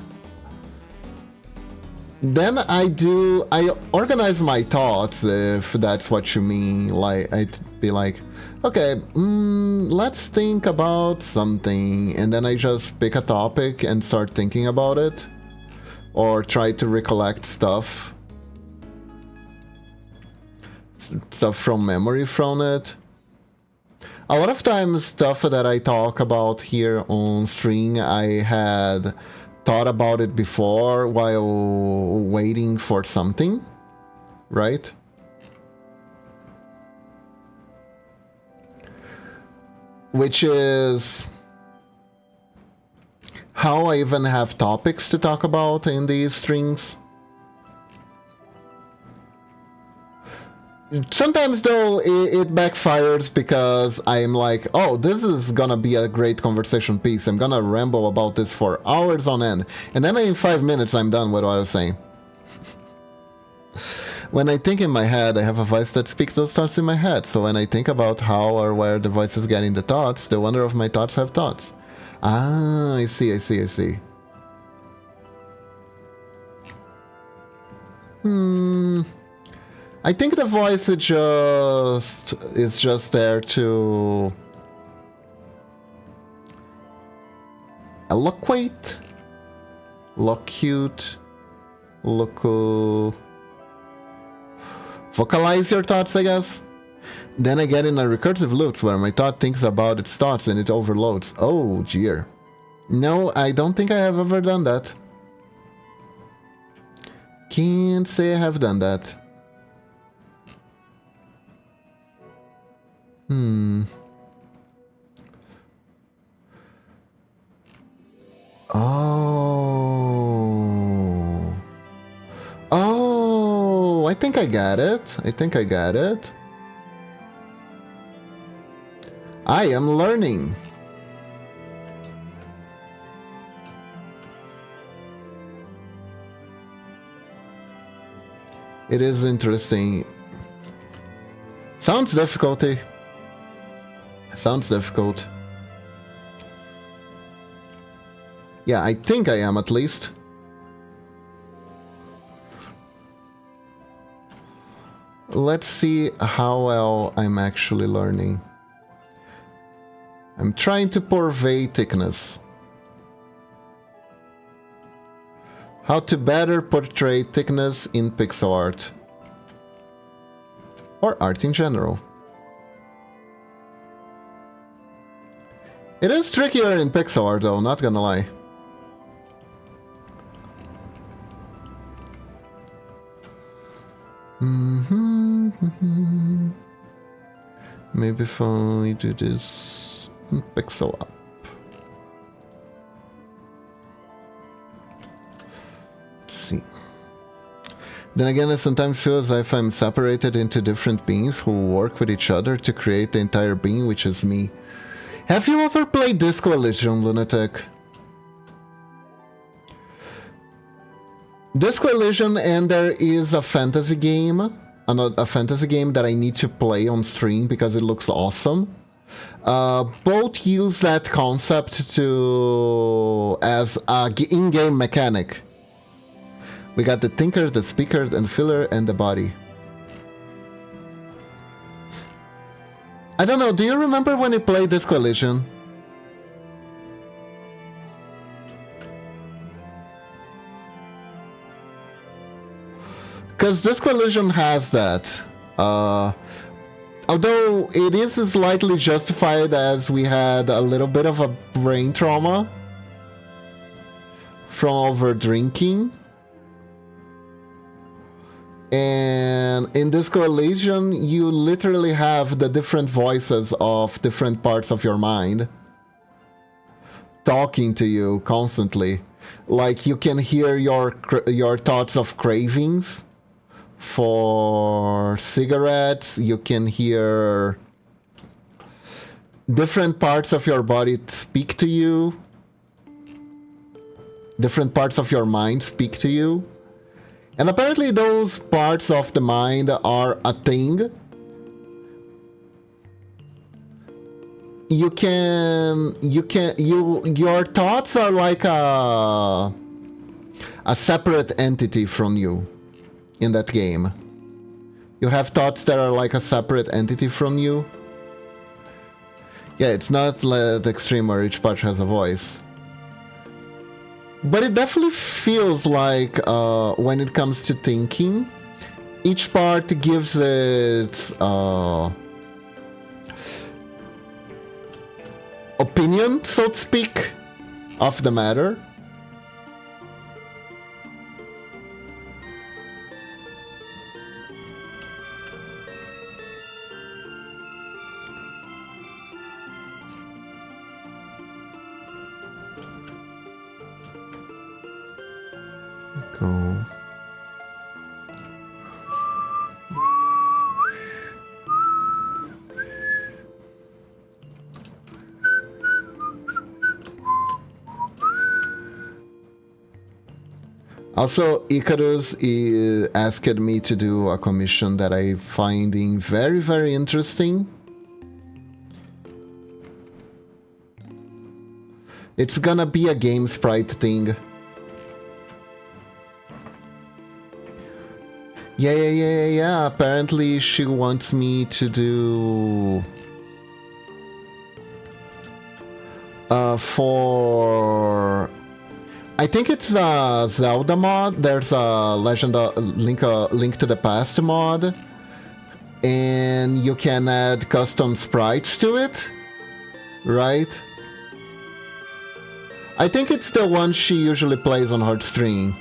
Then I organize my thoughts, if that's what you mean. Like, I'd be like, okay, let's think about something, and then I just pick a topic and start thinking about it, or try to recollect stuff from memory from it. A lot of times, stuff that I talk about here on stream, I had thought about it before while waiting for something, right? Which is how I even have topics to talk about in these streams. Sometimes though it backfires because I'm like, oh, this is gonna be a great conversation piece. I'm gonna ramble about this for hours on end, and then in 5 minutes I'm done with what I was saying. When I think in my head, I have a voice that speaks those thoughts in my head. So when I think about how or where the voice is getting the thoughts, the wonder of my thoughts have thoughts. Ah, I see. I think the voice is just there to eloquate, vocalize your thoughts, I guess. Then I get in a recursive loop where my thought thinks about its thoughts and it overloads. Oh, dear. No, I don't think I have ever done that. Can't say I have done that. Oh, I think I got it. I am learning. It is interesting. Sounds difficult. Yeah, I think I am at least. Let's see how well I'm actually learning. I'm trying to purvey thickness. How to better portray thickness in pixel art. Or art in general. It is trickier in pixel art though, not gonna lie. Maybe if I do this in pixel up. Let's see. Then again, I sometimes feel as if I'm separated into different beings who work with each other to create the entire being, which is me. Have you ever played Disco Elysium, Lunatic? Disco Elysium, and there is a fantasy game, a fantasy game that I need to play on stream because it looks awesome. Both use that concept as a in-game mechanic. We got the thinker, the speaker, and filler, and the body. I don't know, do you remember when you played Disco Elysium? Because Disco Elysium has that. Although it is slightly justified as we had a little bit of a brain trauma from over drinking. And in Disco Elysium, you literally have the different voices of different parts of your mind talking to you constantly. Like you can hear your thoughts of cravings for cigarettes. You can hear different parts of your body speak to you. Different parts of your mind speak to you. And apparently those parts of the mind are a thing. Your thoughts are like a separate entity from you in that game. You have thoughts that are like a separate entity from you. Yeah, it's not like the extreme where each part has a voice. But it definitely feels like when it comes to thinking, each part gives its opinion, so to speak, of the matter. Go. Also, Icarus asked me to do a commission that I finding very, very interesting. It's gonna be a game sprite thing. Yeah. Apparently she wants me to do... for... I think it's a Zelda mod. There's a Legend of Link to the Past mod. And you can add custom sprites to it. Right? I think it's the one she usually plays on her stream.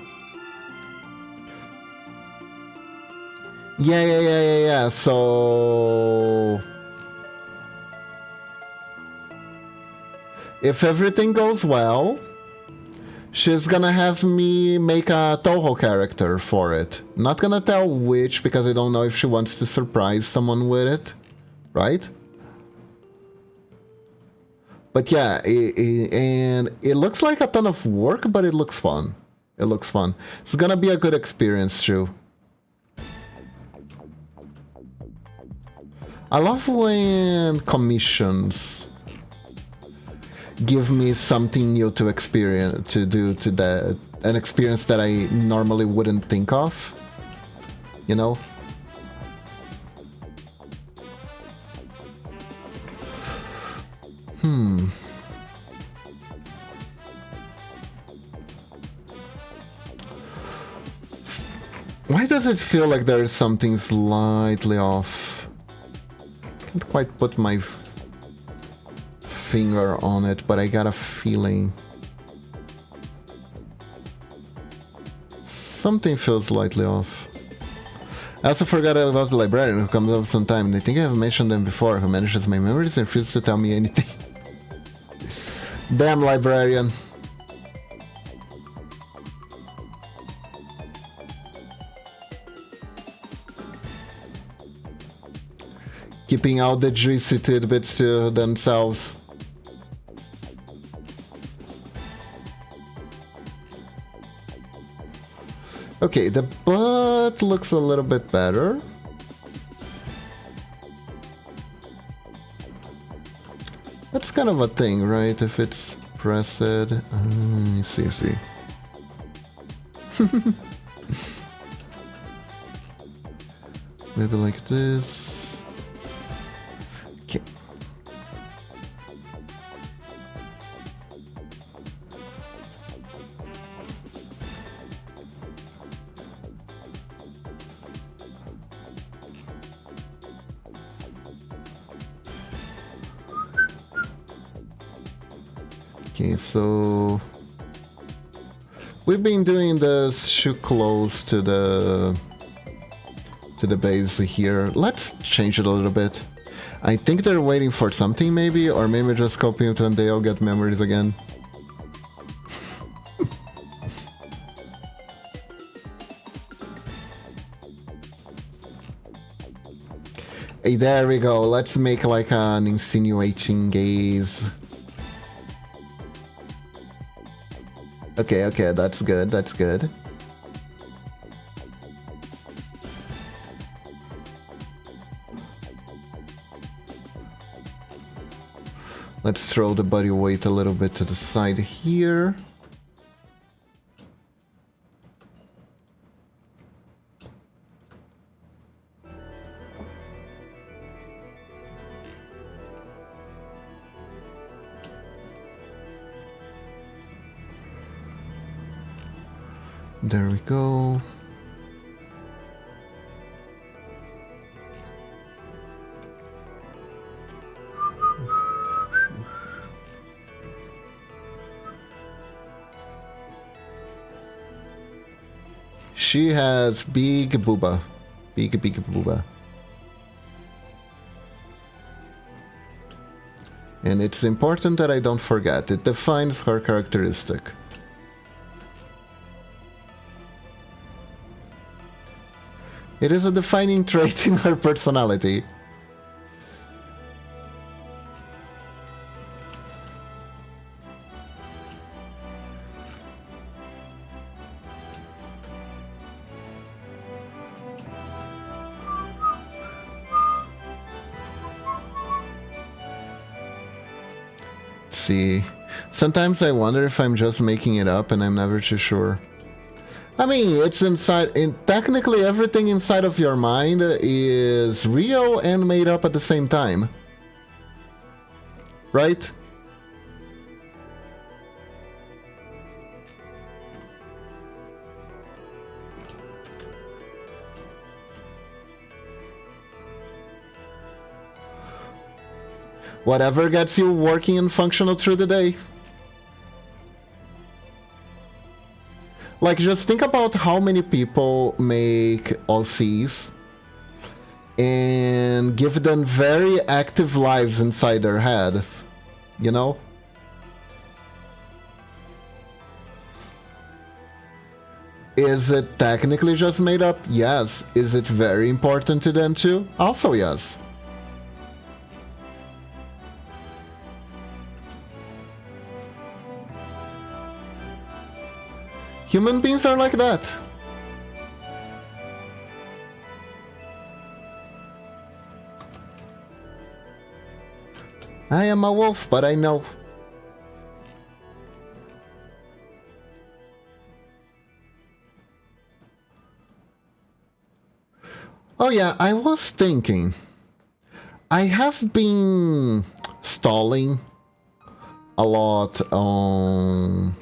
Yeah. So... if everything goes well, she's gonna have me make a Toho character for it. Not gonna tell which, because I don't know if she wants to surprise someone with it. Right? But yeah, and it looks like a ton of work, but it looks fun. It looks fun. It's gonna be a good experience too. I love when commissions give me something new to experience, to do, to that, an experience that I normally wouldn't think of, you know? Why does it feel like there is something slightly off? Can't quite put my finger on it, but I got a feeling something feels slightly off. I also forgot about the librarian who comes up sometime. I think I have mentioned them before, who manages my memories and refuses to tell me anything. Damn librarian. Keeping all the juicy tidbits to themselves. Okay, the butt looks a little bit better. That's kind of a thing, right? If it's pressed... see. Maybe like this. Okay. Okay, so we've been doing this shoe close to the base here. Let's change it a little bit. I think they're waiting for something maybe, or maybe just copying it and they'll get memories again. Hey, there we go. Let's make like an insinuating gaze. Okay, okay, that's good, that's good. Let's throw the body weight a little bit to the side here. There we go. She has big booba. Big booba. And it's important that I don't forget. It defines her characteristic. It is a defining trait in her personality. See, sometimes I wonder if I'm just making it up and I'm never too sure. I mean, it's inside, technically everything inside of your mind is real and made up at the same time. Right? Whatever gets you working and functional through the day. Like, just think about how many people make OCs and give them very active lives inside their head, you know? Is it technically just made up? Yes. Is it very important to them too? Also yes. Human beings are like that. I am a wolf, but I know. Oh yeah, I was thinking. I have been stalling a lot on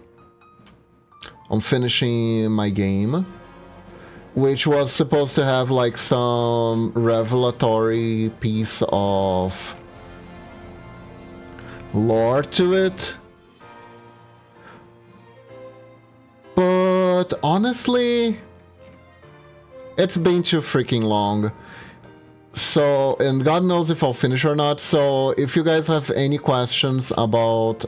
finishing my game, which was supposed to have like some revelatory piece of lore to it. But honestly, it's been too freaking long. So, and God knows if I'll finish or not. So, if you guys have any questions about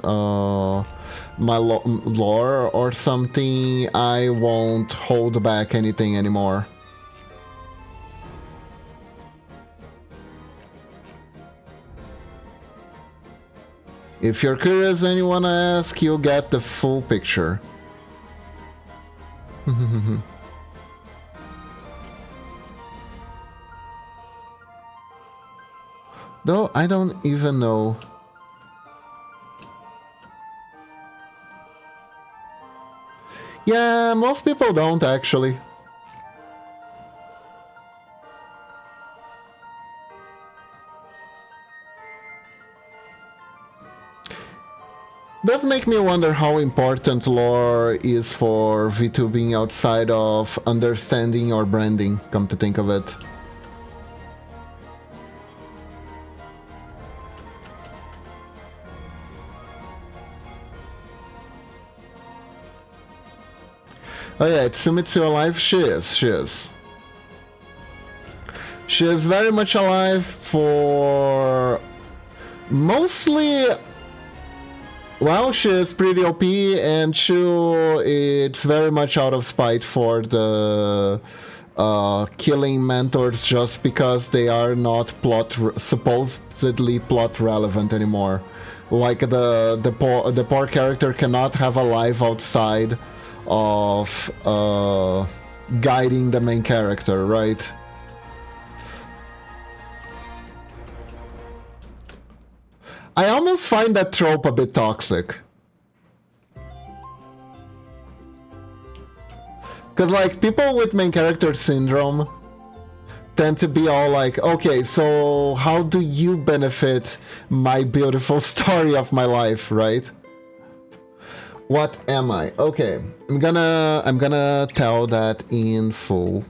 my lore or something, I won't hold back anything anymore. If you're curious and you wanna ask, you'll get the full picture. Though I don't even know. Yeah, most people don't actually. Does make me wonder how important lore is for VTubing outside of understanding or branding, come to think of it. Oh yeah, it's Sumitsu alive? She is, she is. She is very much alive for... mostly... well, she is pretty OP, and it's very much out of spite for the killing mentors just because they are not supposedly plot relevant anymore. Like the poor character cannot have a life outside of guiding the main character, right? I almost find that trope a bit toxic. Because, like, people with main character syndrome tend to be all like, okay, so how do you benefit my beautiful story of my life, right? What am I? Okay, I'm gonna tell that in full.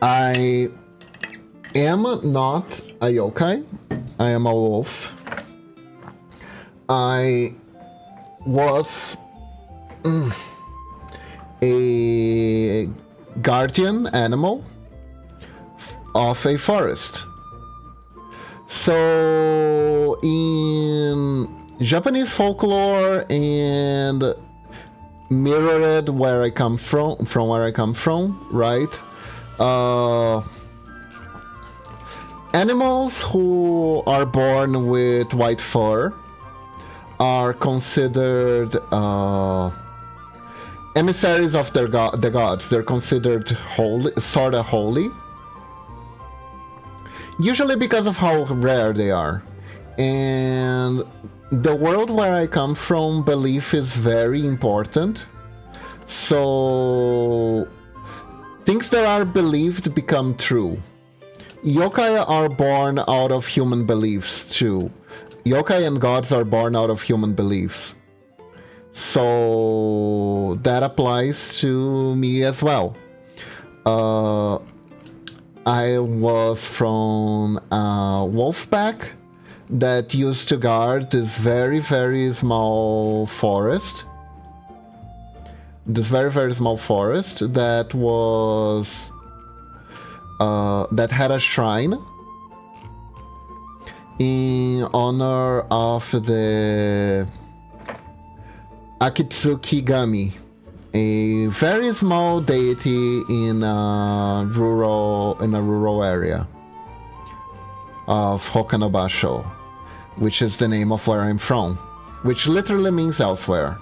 I am not a yokai. I am a wolf. I was a guardian animal of a forest. So in Japanese folklore and mirrored where I come from where I come from, right? Animals who are born with white fur are considered emissaries of the gods. They're considered holy, sort of holy. Usually because of how rare they are. And the world where I come from, belief is very important. So things that are believed become true. Yokai are born out of human beliefs too. Yokai and gods are born out of human beliefs. So that applies to me as well. I was from a wolf pack that used to guard this very, very small forest. This very, very small forest that was... that had a shrine in honor of the Akitsuki Gami, a very small deity in a rural area of Hokanobasho, which is the name of where I'm from, which literally means elsewhere.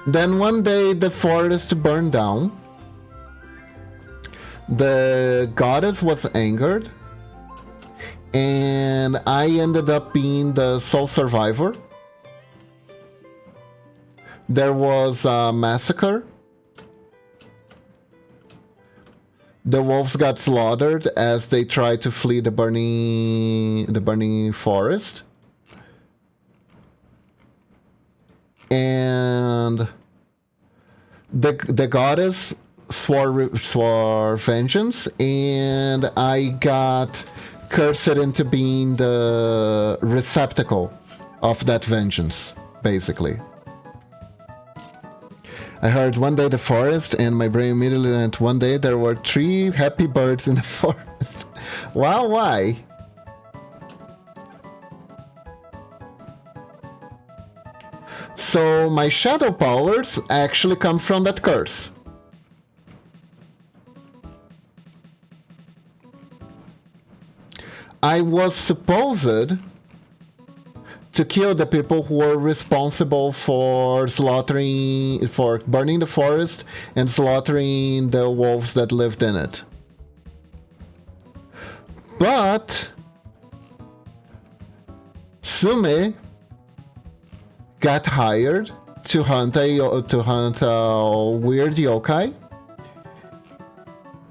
Then one day the forest burned down. The goddess was angered, and I ended up being the sole survivor. There was a massacre. The wolves got slaughtered as they tried to flee the burning forest. And the goddess swore vengeance, and I got cursed into being the receptacle of that vengeance, basically. I heard one day the forest, and my brain immediately went, one day there were 3 happy birds in the forest. Wow, why? So my shadow powers actually come from that curse. I was supposed to kill the people who were responsible for burning the forest and slaughtering the wolves that lived in it. But Sume got hired to hunt a weird yokai,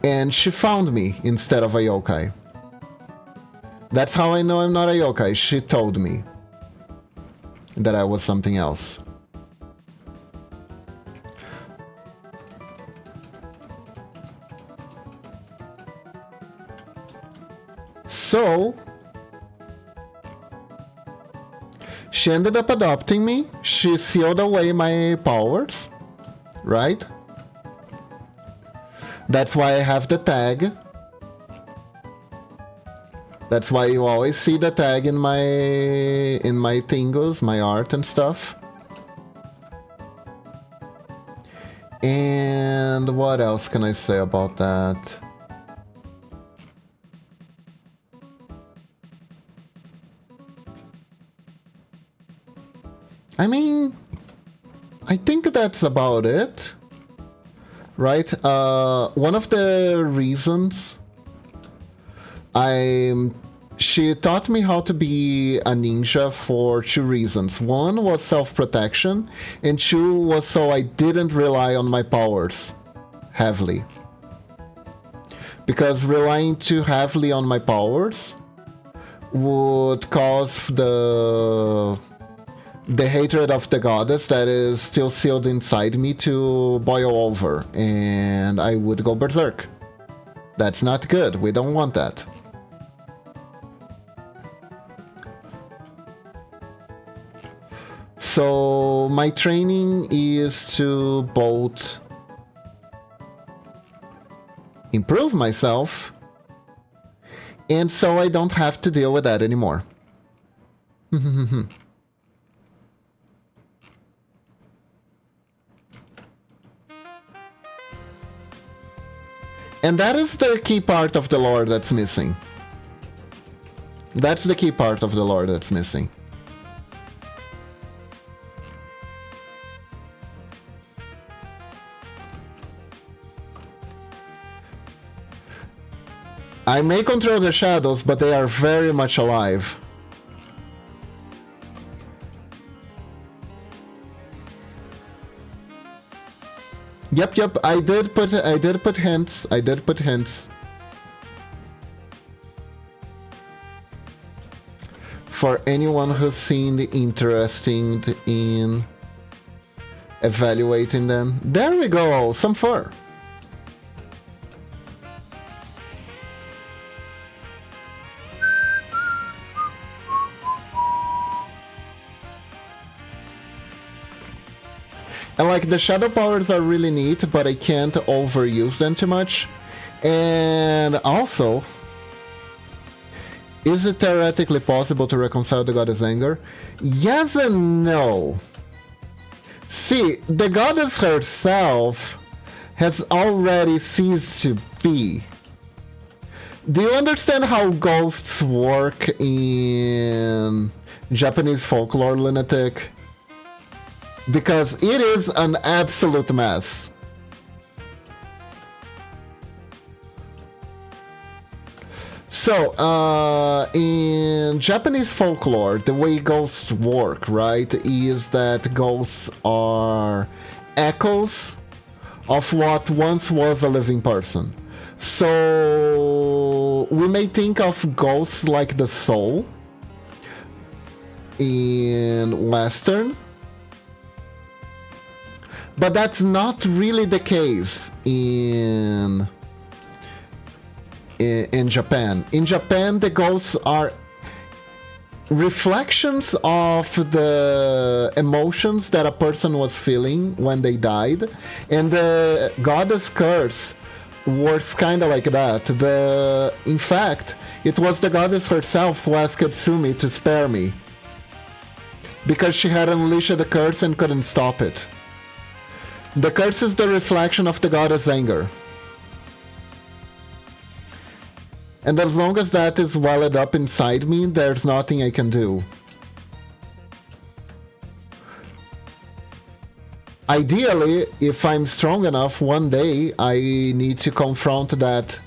and she found me instead of a yokai. That's how I know I'm not a yokai. She told me that I was something else. So she ended up adopting me. She sealed away my powers, right? That's why I have the tag. That's why you always see the tag in my thingos, my art and stuff. And what else can I say about that? I mean, I think that's about it, right? One of the reasons she taught me how to be a ninja for two reasons. One was self-protection, and two was so I didn't rely on my powers heavily. Because relying too heavily on my powers would cause the hatred of the goddess that is still sealed inside me to boil over, and I would go berserk. That's not good. We don't want that. So my training is to both improve myself, and so I don't have to deal with that anymore. And that is the key part of the lore that's missing. That's the key part of the lore that's missing. I may control the shadows, but they are very much alive. Yep, I did put hints. I did put hints. For anyone who's seen the interesting in evaluating them. There we go, some fur. And like the shadow powers are really neat, but I can't overuse them too much. And also, is it theoretically possible to reconcile the goddess' anger? Yes and no. See, the goddess herself has already ceased to be. Do you understand how ghosts work in Japanese folklore, Lunatic? Because it is an absolute mess. So, in Japanese folklore, the way ghosts work, right, is that ghosts are echoes of what once was a living person. So, we may think of ghosts like the soul in Western, but that's not really the case in Japan. In Japan, the ghosts are reflections of the emotions that a person was feeling when they died, and the goddess curse works kind of like that. In fact, it was the goddess herself who asked Sumi to spare me, because she had unleashed the curse and couldn't stop it. The curse is the reflection of the goddess' anger. And as long as that is welled up inside me, there's nothing I can do. Ideally, if I'm strong enough, one day I need to confront that.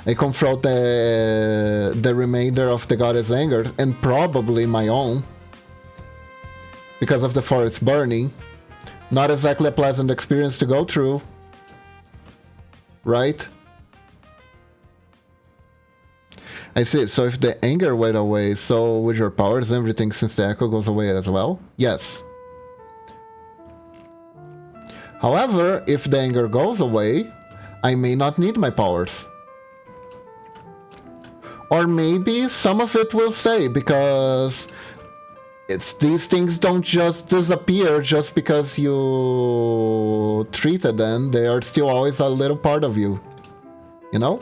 I confront the remainder of the goddess' anger, and probably my own, because of the forest burning. Not exactly a pleasant experience to go through, right? I see. So if the anger went away, so with your powers, everything since the echo goes away as well? Yes. However, if the anger goes away, I may not need my powers. Or maybe some of it will stay, because these things don't just disappear just because you treated them. They are still always a little part of you. You know?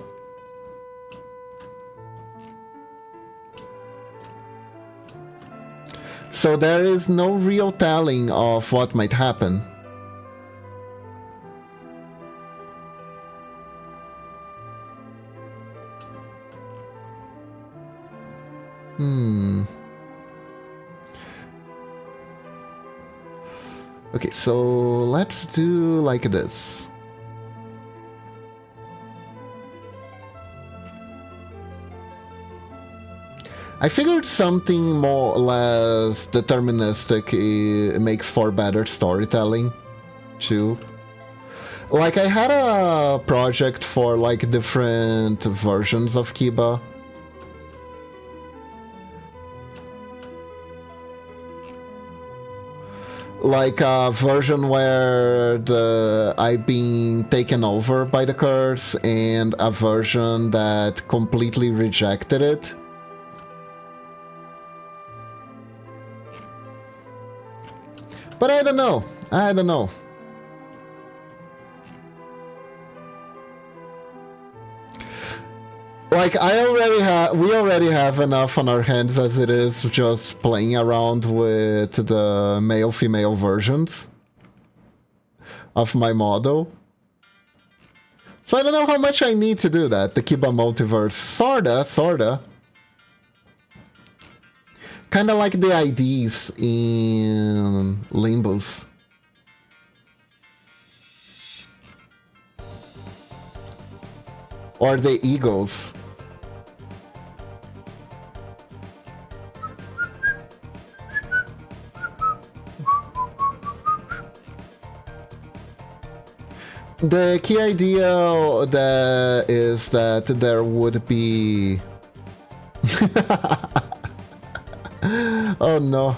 So there is no real telling of what might happen. Okay, so let's do like this. I figured something more or less deterministic makes for better storytelling, too. Like, I had a project for, like, different versions of Kiba. Like a version where I've been taken over by the curse, and a version that completely rejected it. But I don't know. I don't know. Like, we already have enough on our hands as it is just playing around with the male-female versions of my model. So I don't know how much I need to do that. The Kiba multiverse. Sorta. Kinda like the IDs in Limbus. Or the Eagles. The key idea is that there would be... Oh no.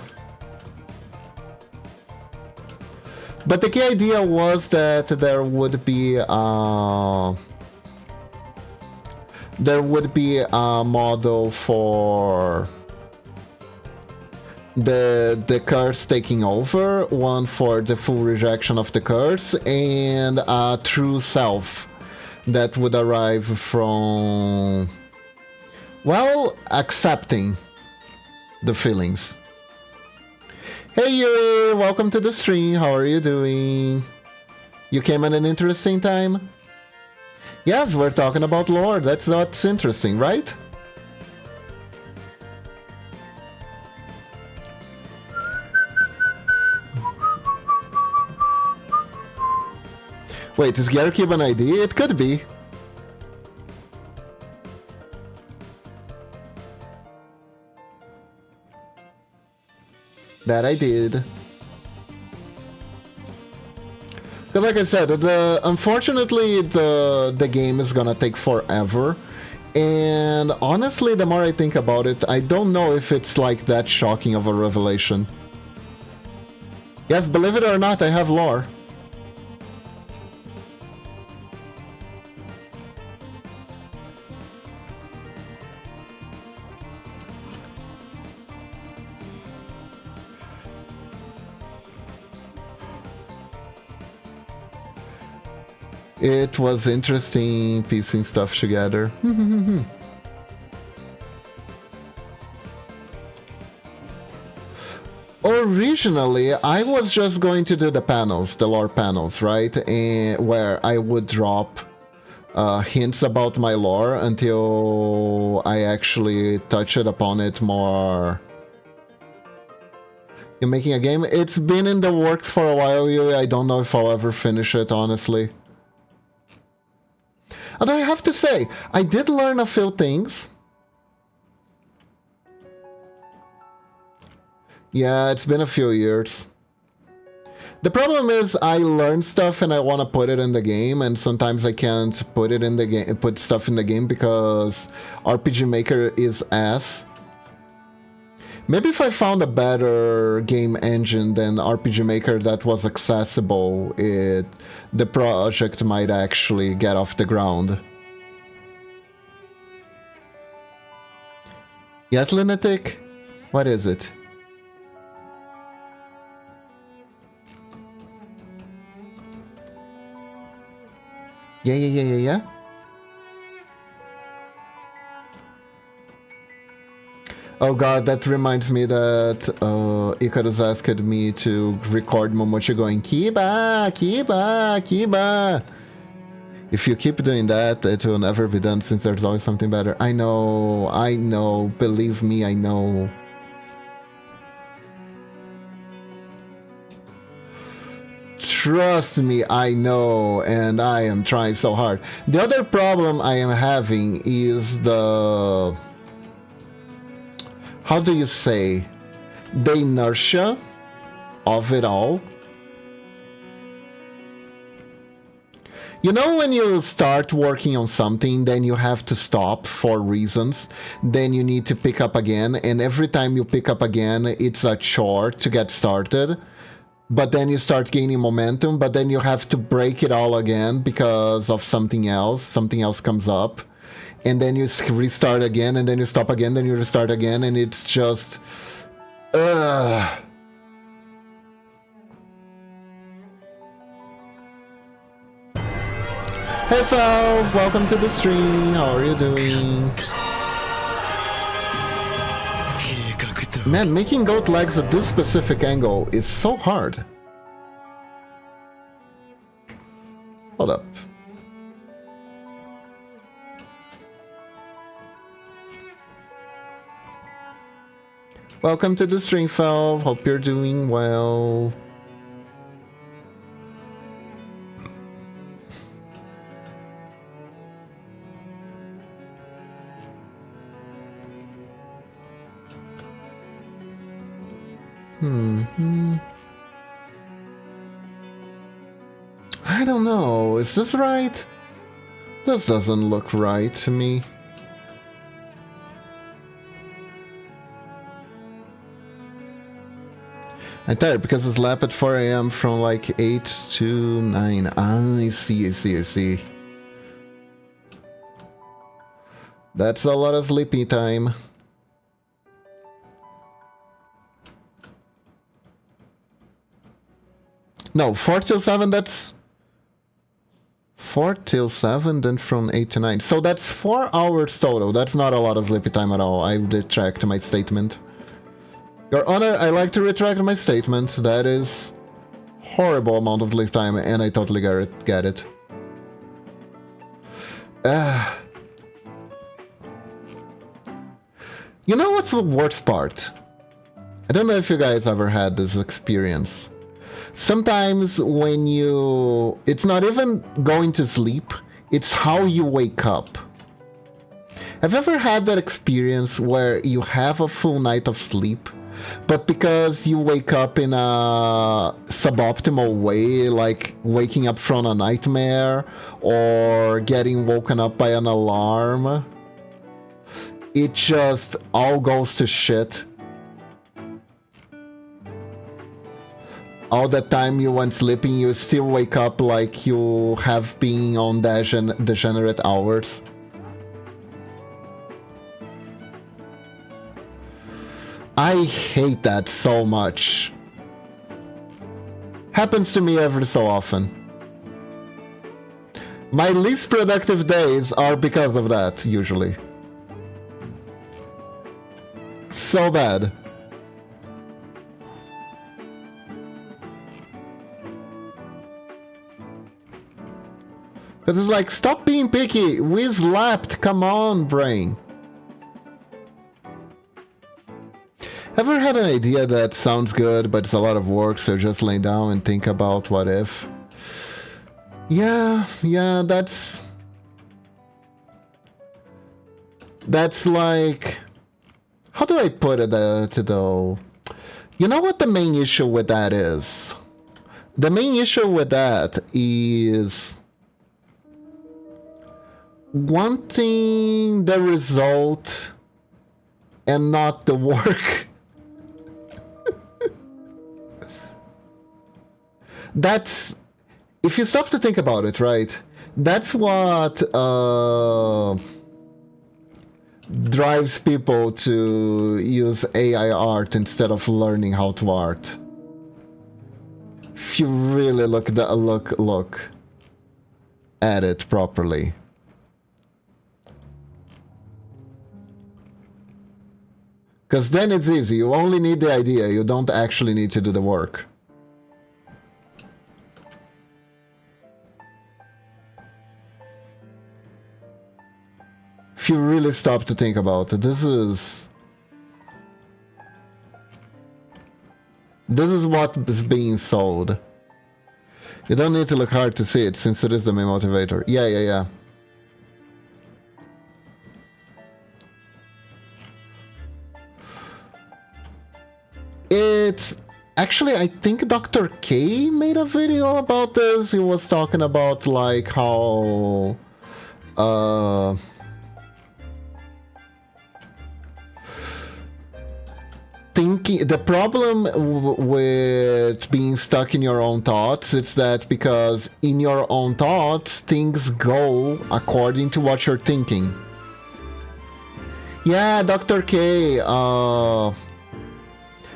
But the key idea was that there would be a model for the curse taking over, one for the full rejection of the curse, and a true self that would arrive from, well, accepting the feelings. Hey Yuri, welcome to the stream. How are you doing? You came at an interesting time? Yes, we're talking about lore. That's what's interesting, right? Wait, is Gyarcube an ID? It could be. That I did. But like I said, unfortunately the game is gonna take forever. And honestly, the more I think about it, I don't know if it's like that shocking of a revelation. Yes, believe it or not, I have lore. It was interesting piecing stuff together. Originally, I was just going to do the panels, the lore panels, right? And where I would drop hints about my lore until I actually touched upon it more. You're making a game? It's been in the works for a while, Yui. I don't know if I'll ever finish it, honestly. And I have to say, I did learn a few things. Yeah, it's been a few years. The problem is I learn stuff and I want to put it in the game, and sometimes I can't put it in the game, put stuff in the game because RPG Maker is ass. Maybe if I found a better game engine than RPG Maker that was accessible, the project might actually get off the ground. Yes, Lunatic? What is it? Yeah. Oh god, that reminds me that Icarus asked me to record Momochi going, Kiba, Kiba, Kiba. If you keep doing that, it will never be done since there's always something better. I know, believe me, I know. Trust me, I know, and I am trying so hard. The other problem I am having is the... How do you say? The inertia of it all. You know when you start working on something, then you have to stop for reasons, then you need to pick up again, and every time you pick up again, it's a chore to get started. But then you start gaining momentum, but then you have to break it all again because of something else comes up. And then you restart again, and then you stop again, then you restart again, and it's just... Ugh. Hey Falv, welcome to the stream, how are you doing? Man, making goat legs at this specific angle is so hard. Hold up. Welcome to the stream, Falv. Hope you're doing well. I don't know, is this right? This doesn't look right to me. I'm tired because it's lap at 4 AM from like 8 to 9. I see. That's a lot of sleeping time. No, 4 till 7, that's... 4 till 7, then from 8 to 9. So that's 4 hours total. That's not a lot of sleepy time at all. I retract my statement. Your Honor, I like to retract my statement. That is horrible amount of sleep time, and I totally get it. You know what's the worst part? I don't know if you guys ever had this experience. Sometimes when you... It's not even going to sleep, it's how you wake up. Have you ever had that experience where you have a full night of sleep, but because you wake up in a suboptimal way, like waking up from a nightmare or getting woken up by an alarm, it just all goes to shit? All the time you went sleeping, you still wake up like you have been on degenerate hours. I hate that so much. Happens to me every so often. My least productive days are because of that, usually. So bad. Because it's like, stop being picky, we slapped, come on, brain. Ever had an idea that sounds good, but it's a lot of work, so just lay down and think about what if? Yeah, that's like... How do I put it though? You know what the main issue with that is? The main issue with that is... wanting the result and not the work. That's, if you stop to think about it, right? That's what drives people to use AI art instead of learning how to art. If you really look at it properly. Because then it's easy. You only need the idea. You don't actually need to do the work. If you really stop to think about it, this is what is being sold. You don't need to look hard to see it, since it is the main motivator. Yeah. It's actually, I think Dr. K made a video about this. He was talking about like how thinking, the problem with being stuck in your own thoughts, it's that because in your own thoughts things go according to what you're thinking. Yeah, Dr. K,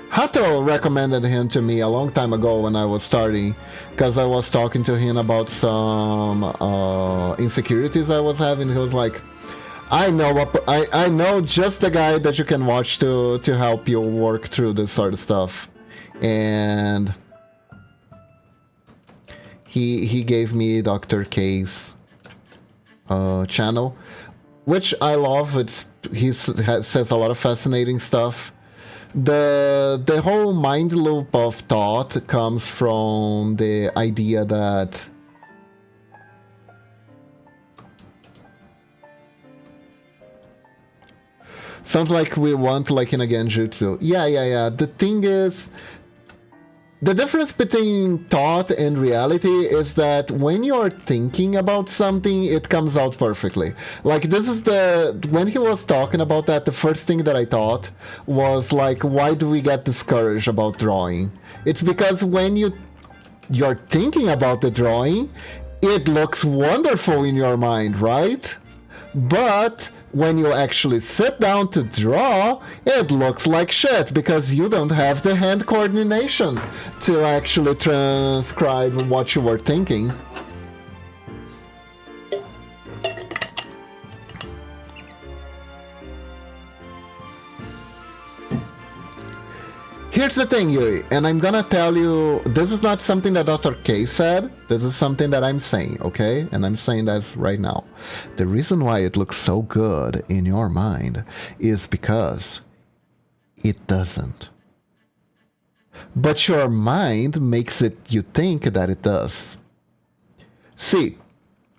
Hato recommended him to me a long time ago when I was starting, because I was talking to him about some insecurities I was having. He was like, I know just the guy that you can watch to help you work through this sort of stuff. And he gave me Dr. K's channel, which I love. He says a lot of fascinating stuff. The whole mind loop of thought comes from the idea that sounds like we want like in a genjutsu. Yeah. The thing is, the difference between thought and reality is that when you're thinking about something, it comes out perfectly. Like this is when he was talking about that, the first thing that I thought was like, why do we get discouraged about drawing? It's because when you're thinking about the drawing, it looks wonderful in your mind, right? But when you actually sit down to draw, it looks like shit because you don't have the hand coordination to actually transcribe what you were thinking. Here's the thing, Yui, and I'm gonna tell you, this is not something that Dr. K said, this is something that I'm saying, okay? And I'm saying that right now. The reason why it looks so good in your mind is because it doesn't. But your mind makes you think that it does. See,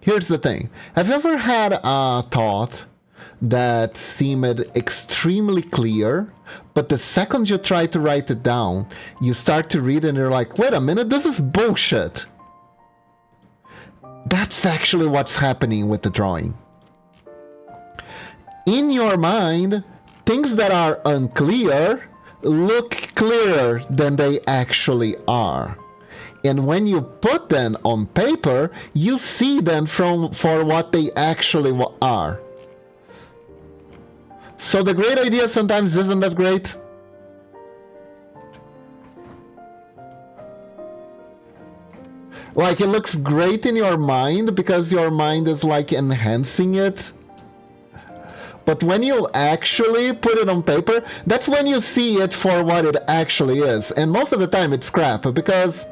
here's the thing. Have you ever had a thought that seemed extremely clear, but the second you try to write it down, you start to read and you're like, wait a minute, this is bullshit? That's actually what's happening with the drawing. In your mind, things that are unclear look clearer than they actually are. And when you put them on paper, you see them for what they actually are. So the great idea sometimes isn't that great. Like, it looks great in your mind because your mind is like enhancing it. But when you actually put it on paper, that's when you see it for what it actually is. And most of the time it's crap because,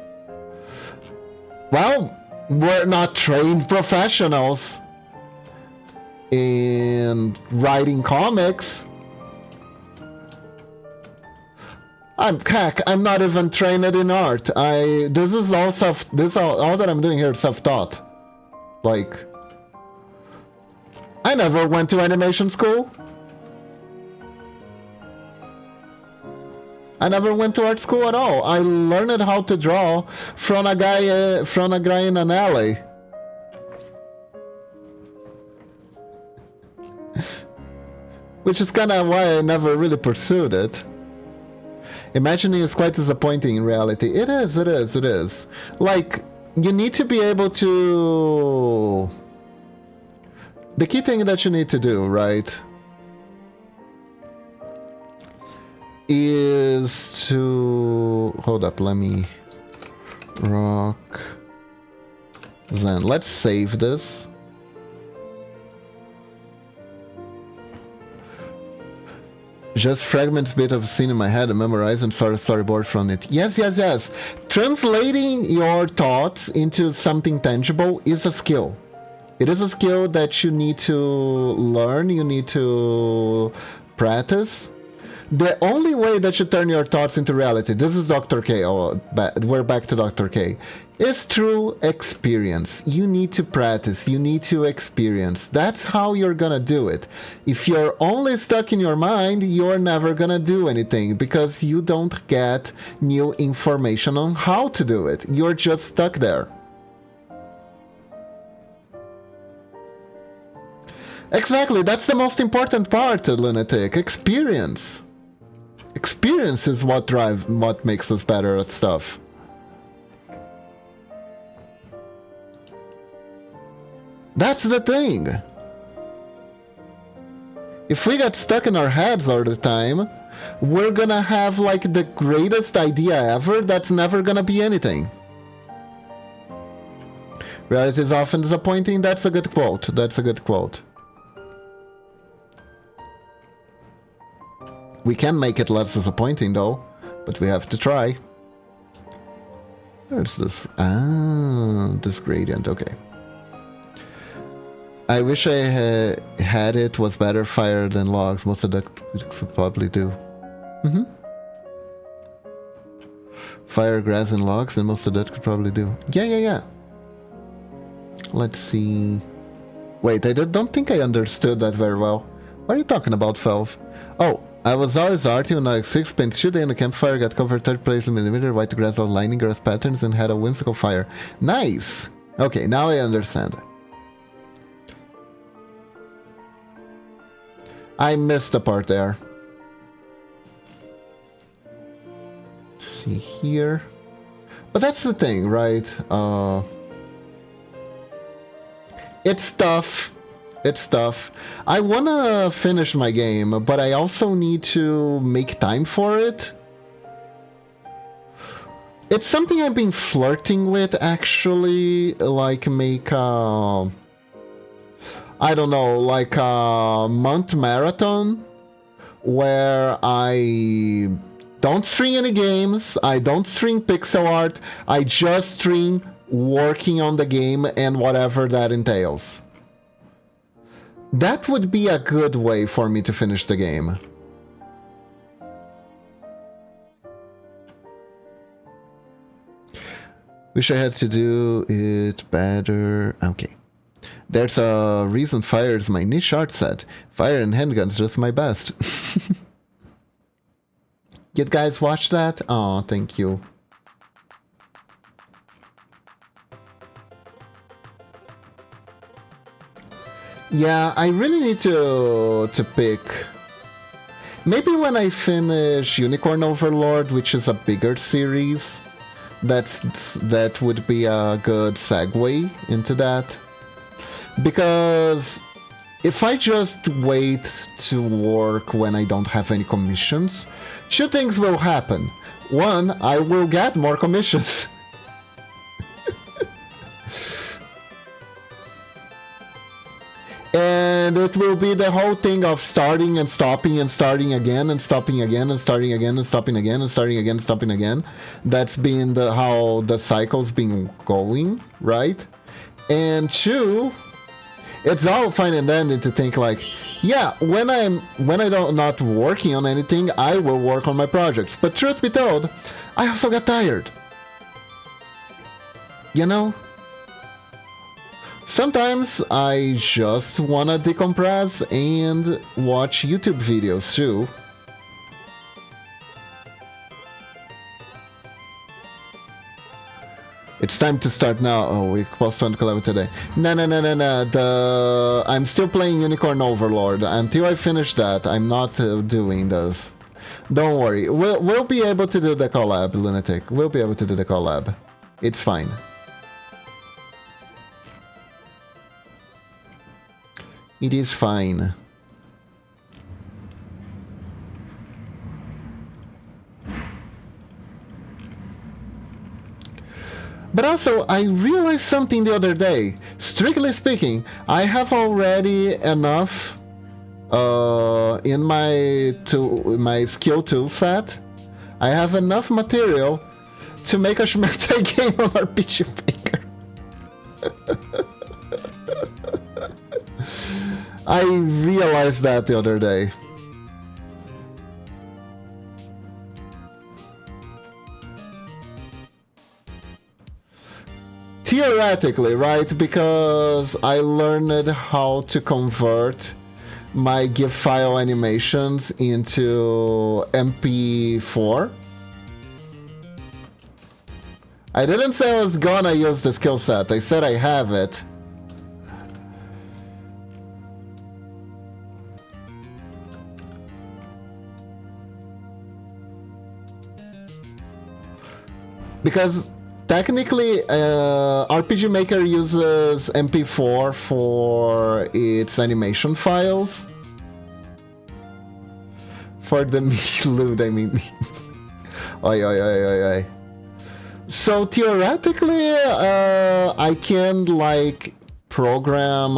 well, we're not trained professionals in writing comics. I'm not even trained in art. This is all all that I'm doing here is self-taught. Like, I never went to animation school. I never went to art school at all. I learned how to draw from a guy in an alley. Which is kind of why I never really pursued it. Imagining is quite disappointing in reality. It is. Like, you need to be able to... The key thing that you need to do, right, is to... Hold up, let me... Rock... Zen. Let's save this. Just fragments bit of a scene in my head and memorize and sort of storyboard from it. Yes, yes, yes. Translating your thoughts into something tangible is a skill. It is a skill that you need to learn, you need to practice. The only way that you turn your thoughts into reality, this is Dr. K, we're back to Dr. K, is through experience. You need to practice, you need to experience. That's how you're gonna do it. If you're only stuck in your mind, you're never gonna do anything because you don't get new information on how to do it. You're just stuck there. Exactly, that's the most important part, Lunatic. Experience. Experience is what makes us better at stuff. That's the thing. If we get stuck in our heads all the time, we're gonna have like the greatest idea ever that's never gonna be anything. Reality is often disappointing. That's a good quote. That's a good quote. We can make it less disappointing though, but we have to try. Where's this? Ah, this gradient, okay. I wish I had it was better fire than logs. Most of that could probably do. Fire, grass, and logs, and most of that could probably do. Yeah. Let's see. Wait, I don't think I understood that very well. What are you talking about, Felv? Oh, I was always arty when I 6 paint 2 day in a campfire, got covered 30 places millimeter, white grass outlining grass patterns, and had a whimsical fire. Nice! Okay, now I understand. I missed a part there. Let's see here. But that's the thing, right? It's tough. It's tough. I wanna finish my game, but I also need to make time for it. It's something I've been flirting with, actually, like make a... I don't know, like a month marathon where I don't stream any games, I don't stream pixel art, I just stream working on the game and whatever that entails. That would be a good way for me to finish the game. Wish I had to do it better. Okay. There's a reason fire is my niche art set. Fire and handguns just my best. You guys watch that? Oh, thank you. Yeah, I really need to pick. Maybe when I finish Unicorn Overlord, which is a bigger series, that would be a good segue into that. Because if I just wait to work when I don't have any commissions, two things will happen. One, I will get more commissions. And it will be the whole thing of starting and stopping and starting again and stopping again and starting again and stopping again and starting again and stopping again. That's been how the cycle's been going, right? And two, it's all fine and dandy to think like, yeah, when I'm not working on anything, I will work on my projects. But truth be told, I also got tired. You know? Sometimes I just wanna decompress and watch YouTube videos too. It's time to start now. Oh, we postponed collab today. No. I'm still playing Unicorn Overlord. Until I finish that, I'm not doing this. Don't worry. We'll be able to do the collab, Lunatic. We'll be able to do the collab. It's fine. It is fine. But also, I realized something the other day. Strictly speaking, I have already enough In my skill tool set, I have enough material to make a Shmenta game on RPG Maker. I realized that the other day. Theoretically, right? Because I learned how to convert my GIF file animations into MP4. I didn't say I was gonna use the skill set, I said I have it. Because technically, RPG Maker uses MP4 for its animation files. For the loot, I mean. Oi, oi, oi, oi, oi. So theoretically, I can like program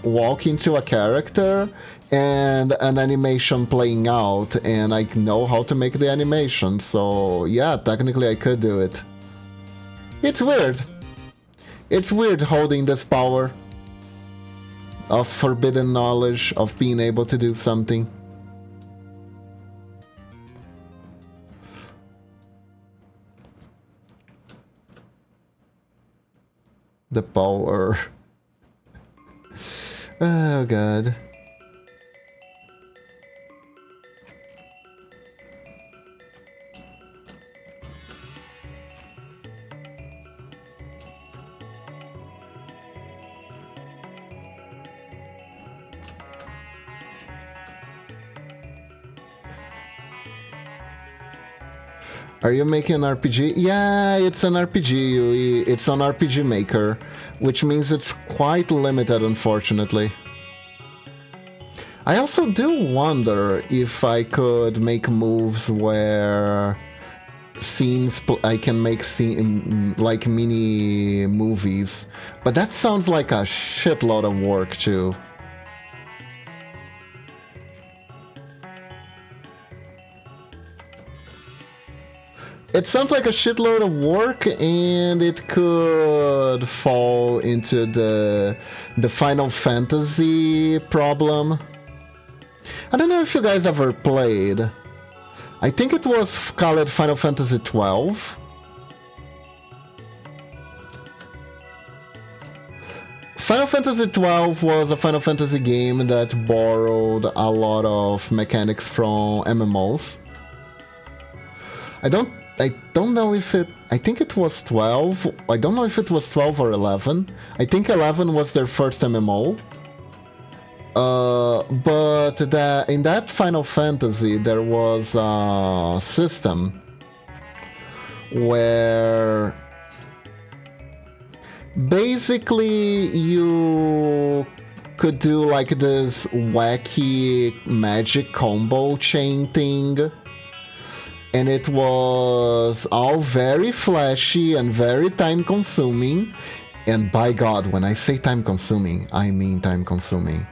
walk into a character and an animation playing out, and I know how to make the animation. So yeah, technically I could do it. It's weird. It's weird holding this power of forbidden knowledge, of being able to do something. The power. Oh god. Are you making an RPG? Yeah, it's an RPG, Yui. It's on RPG Maker, which means it's quite limited, unfortunately. I also do wonder if I could make moves where scenes I can make like mini movies, but that sounds like a shitload of work too. It sounds like a shitload of work, and it could fall into the Final Fantasy problem. I don't know if you guys ever played. I think it was called Final Fantasy XII. Final Fantasy XII was a Final Fantasy game that borrowed a lot of mechanics from MMOs. I don't know if it... I think it was 12. I don't know if it was 12 or 11. I think 11 was their first MMO. But in that Final Fantasy, there was a system where basically you could do like this wacky magic combo chain thing. And it was all very flashy and very time-consuming. And by God, when I say time-consuming, I mean time-consuming.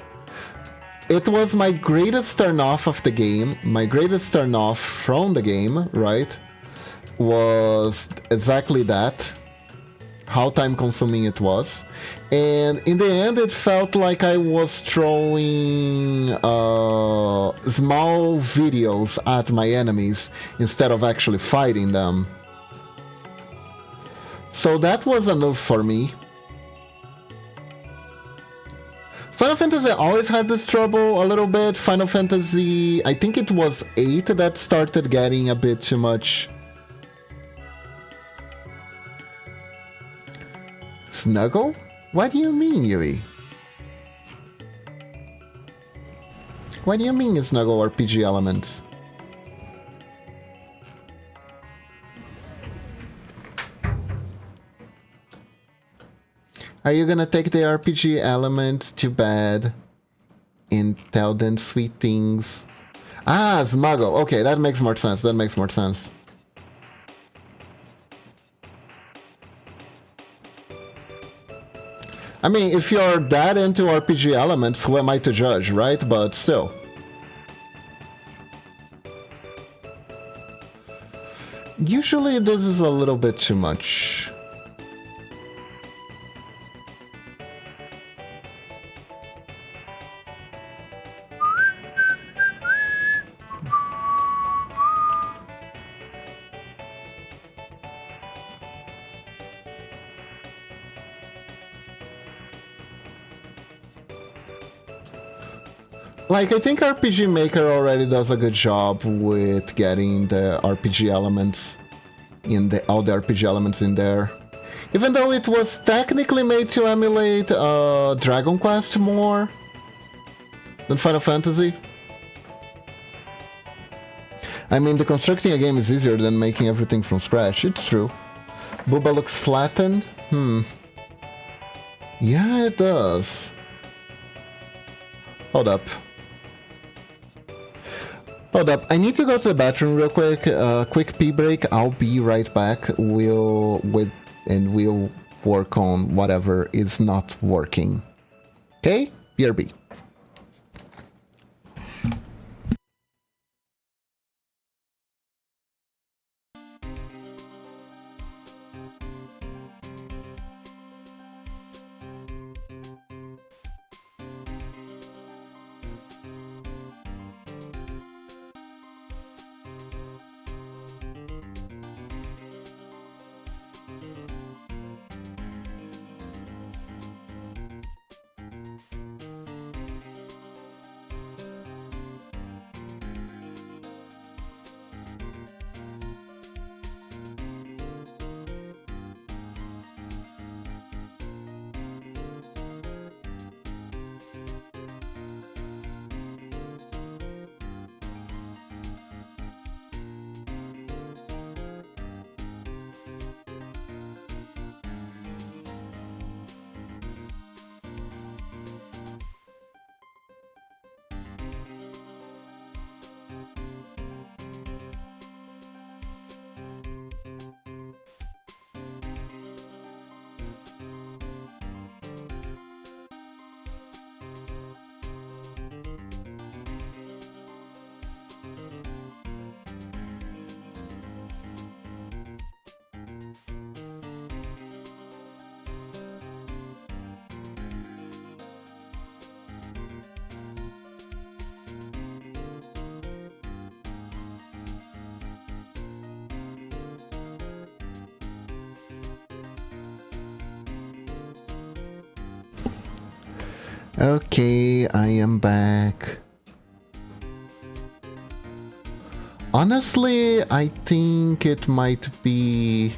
It was my greatest turn-off of the game. My greatest turn-off from the game, right? Was exactly that. How time-consuming it was. And in the end, it felt like I was throwing small videos at my enemies instead of actually fighting them. So that was enough for me. Final Fantasy always had this trouble a little bit. Final Fantasy, I think it was 8 that started getting a bit too much. Snuggle? What do you mean, Yui? What do you mean Snuggle RPG elements? Are you gonna take the RPG elements to bed and tell them sweet things? Ah, Smuggle. Okay, that makes more sense. That makes more sense. I mean, if you're that into RPG elements, who am I to judge, right? But still. Usually this is a little bit too much. Like, I think RPG Maker already does a good job with getting the RPG elements in all the RPG elements in there. Even though it was technically made to emulate Dragon Quest more than Final Fantasy. I mean, deconstructing a game is easier than making everything from scratch, it's true. Booba looks flattened? Yeah, it does. Hold up. Hold up, I need to go to the bathroom real quick. Quick pee break. I'll be right back. We'll work on whatever is not working. Okay? BRB. Okay, I am back. Honestly, I think it might be...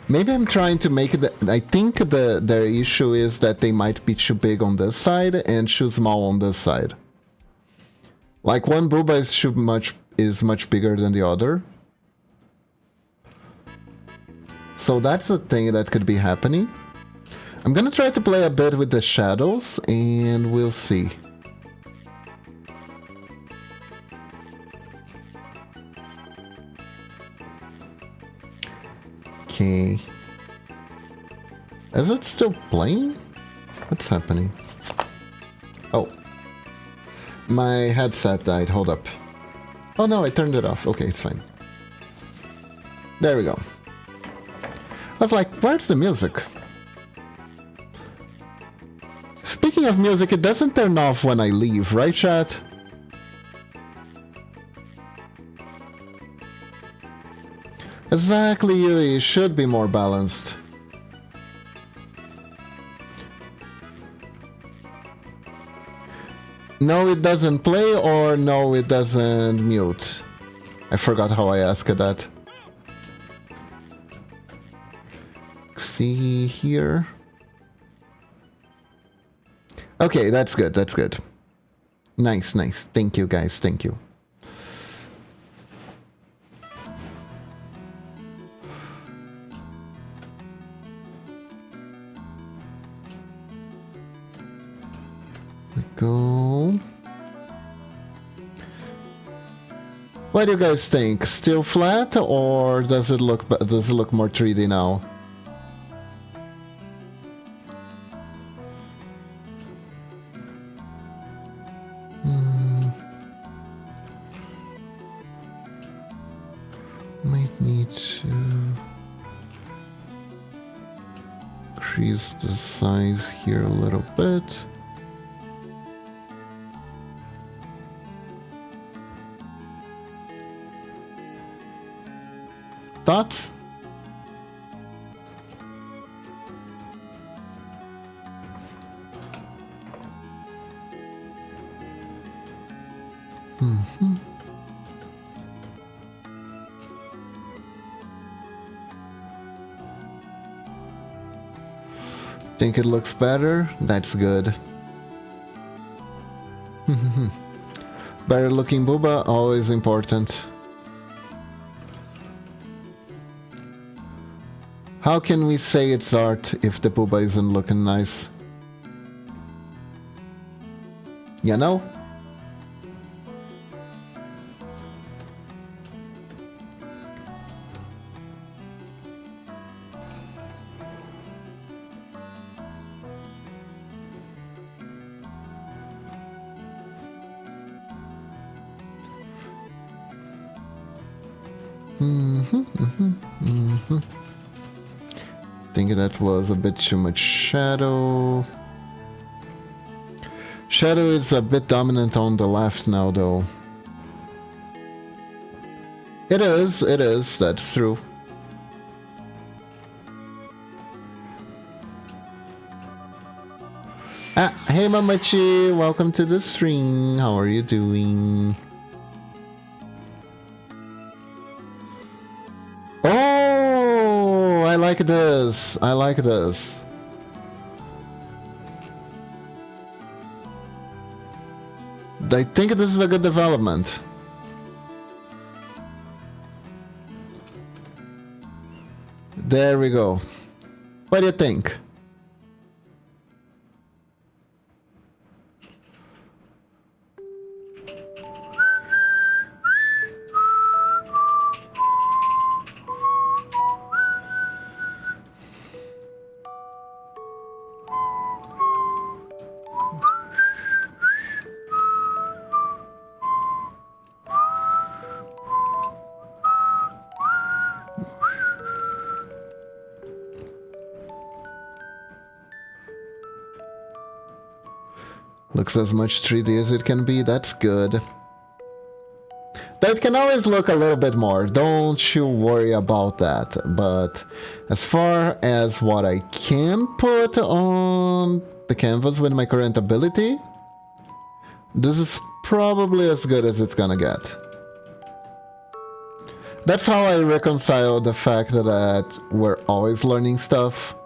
Maybe I'm trying to make it... I think their issue is that they might be too big on this side and too small on this side. Like, one Booba is much bigger than the other. So that's a thing that could be happening. I'm gonna try to play a bit with the shadows, and we'll see. Okay. Is it still playing? What's happening? Oh. My headset died, hold up. Oh no, I turned it off. Okay, it's fine. There we go. I was like, where's the music? Speaking of music, it doesn't turn off when I leave, right, chat? Exactly, Yui. It should be more balanced. No, it doesn't play, or no, it doesn't mute. I forgot how I asked that. See here. Okay, that's good, that's good. Nice, nice. Thank you, guys, thank you. There we go. What do you guys think? Still flat, or does it look more 3D now? to increase the size here a little bit. Thoughts? Mm-hmm. Think it looks better? That's good. Better looking booba, always important. How can we say it's art if the booba isn't looking nice? You know? Think that was a bit too much shadow. Shadow is a bit dominant on the left now, though. It is, that's true. Ah, hey Mamachi, welcome to the stream. How are you doing? Oh, I like this. I like this. I think this is a good development. There we go. What do you think? Looks as much 3D as it can be, that's good. That can always look a little bit more, don't you worry about that. But as far as what I can put on the canvas with my current ability, this is probably as good as it's gonna get. That's how I reconcile the fact that we're always learning stuff.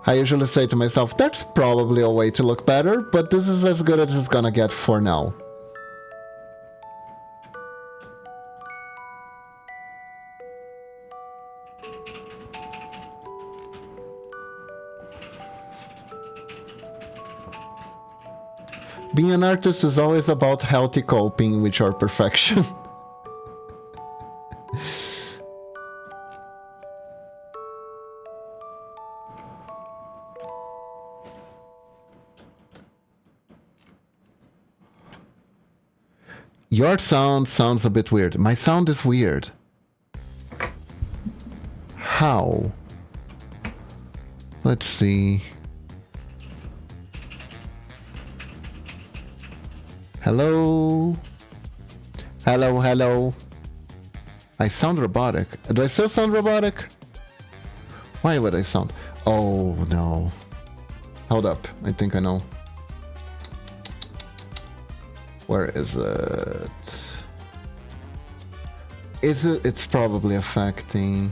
I usually say to myself, that's probably a way to look better, but this is as good as it's gonna get for now. Being an artist is always about healthy coping with your perfection. Your sound sounds a bit weird. My sound is weird. How? Let's see. Hello? Hello, hello. I sound robotic. Do I still sound robotic? Why would I sound... Oh, no. Hold up. I think I know. Where is it? Is it? It's probably affecting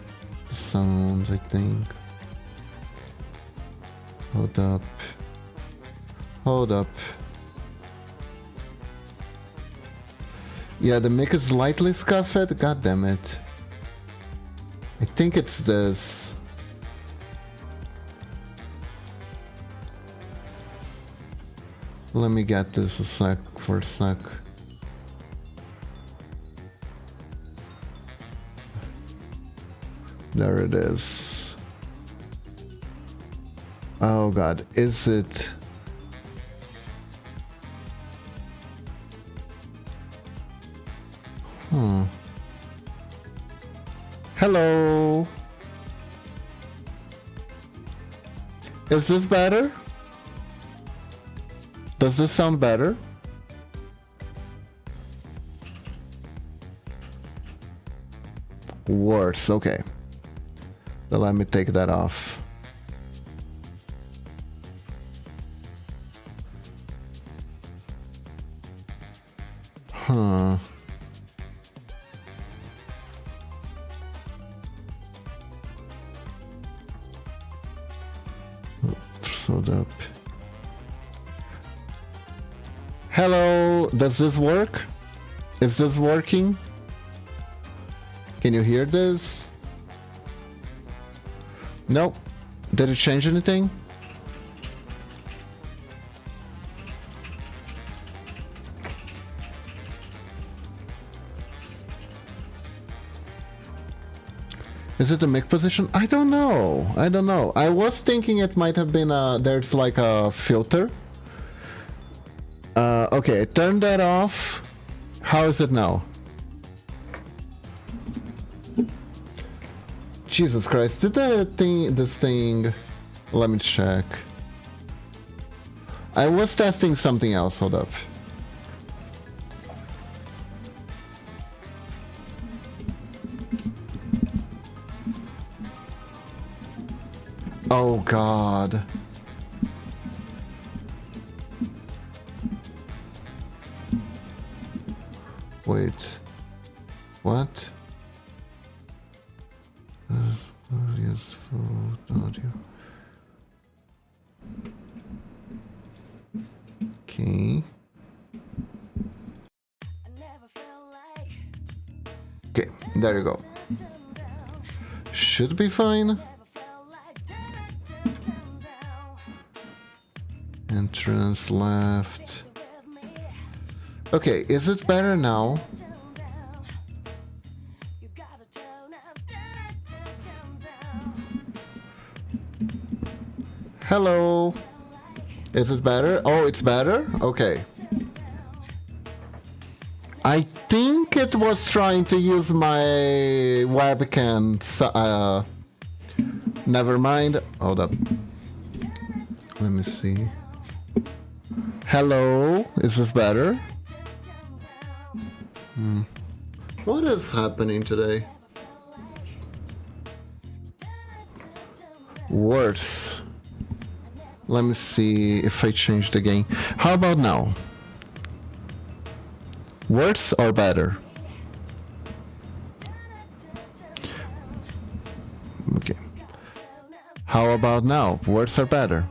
the sounds, I think. Hold up. Hold up. Yeah, the mic is slightly scuffed. God damn it. I think it's this. Let me get this a sec for a sec. There it is. Oh god, is it? Hello. Is this better? Does this sound better? Worse, okay. Then let me take that off. Huh. Sold up. Hello, does this work? Is this working? Can you hear this? Nope. Did it change anything? Is it the mic position? I don't know. I don't know. I was thinking it might have been there's like a filter. Okay, turn that off. How is it now? Jesus Christ, did this thing... Let me check. I was testing something else, hold up. Oh God. Wait. What? Audio. Okay. Okay, there you go. Should be fine. Entrance left. Okay, is it better now? Hello. Is it better? Oh, it's better? Okay. I think it was trying to use my webcam. Never mind. Hold up. Let me see. Hello. Is this better? What is happening today? Worse. Let me see if I change the game. How about now? Worse or better? Okay. How about now? Worse or better?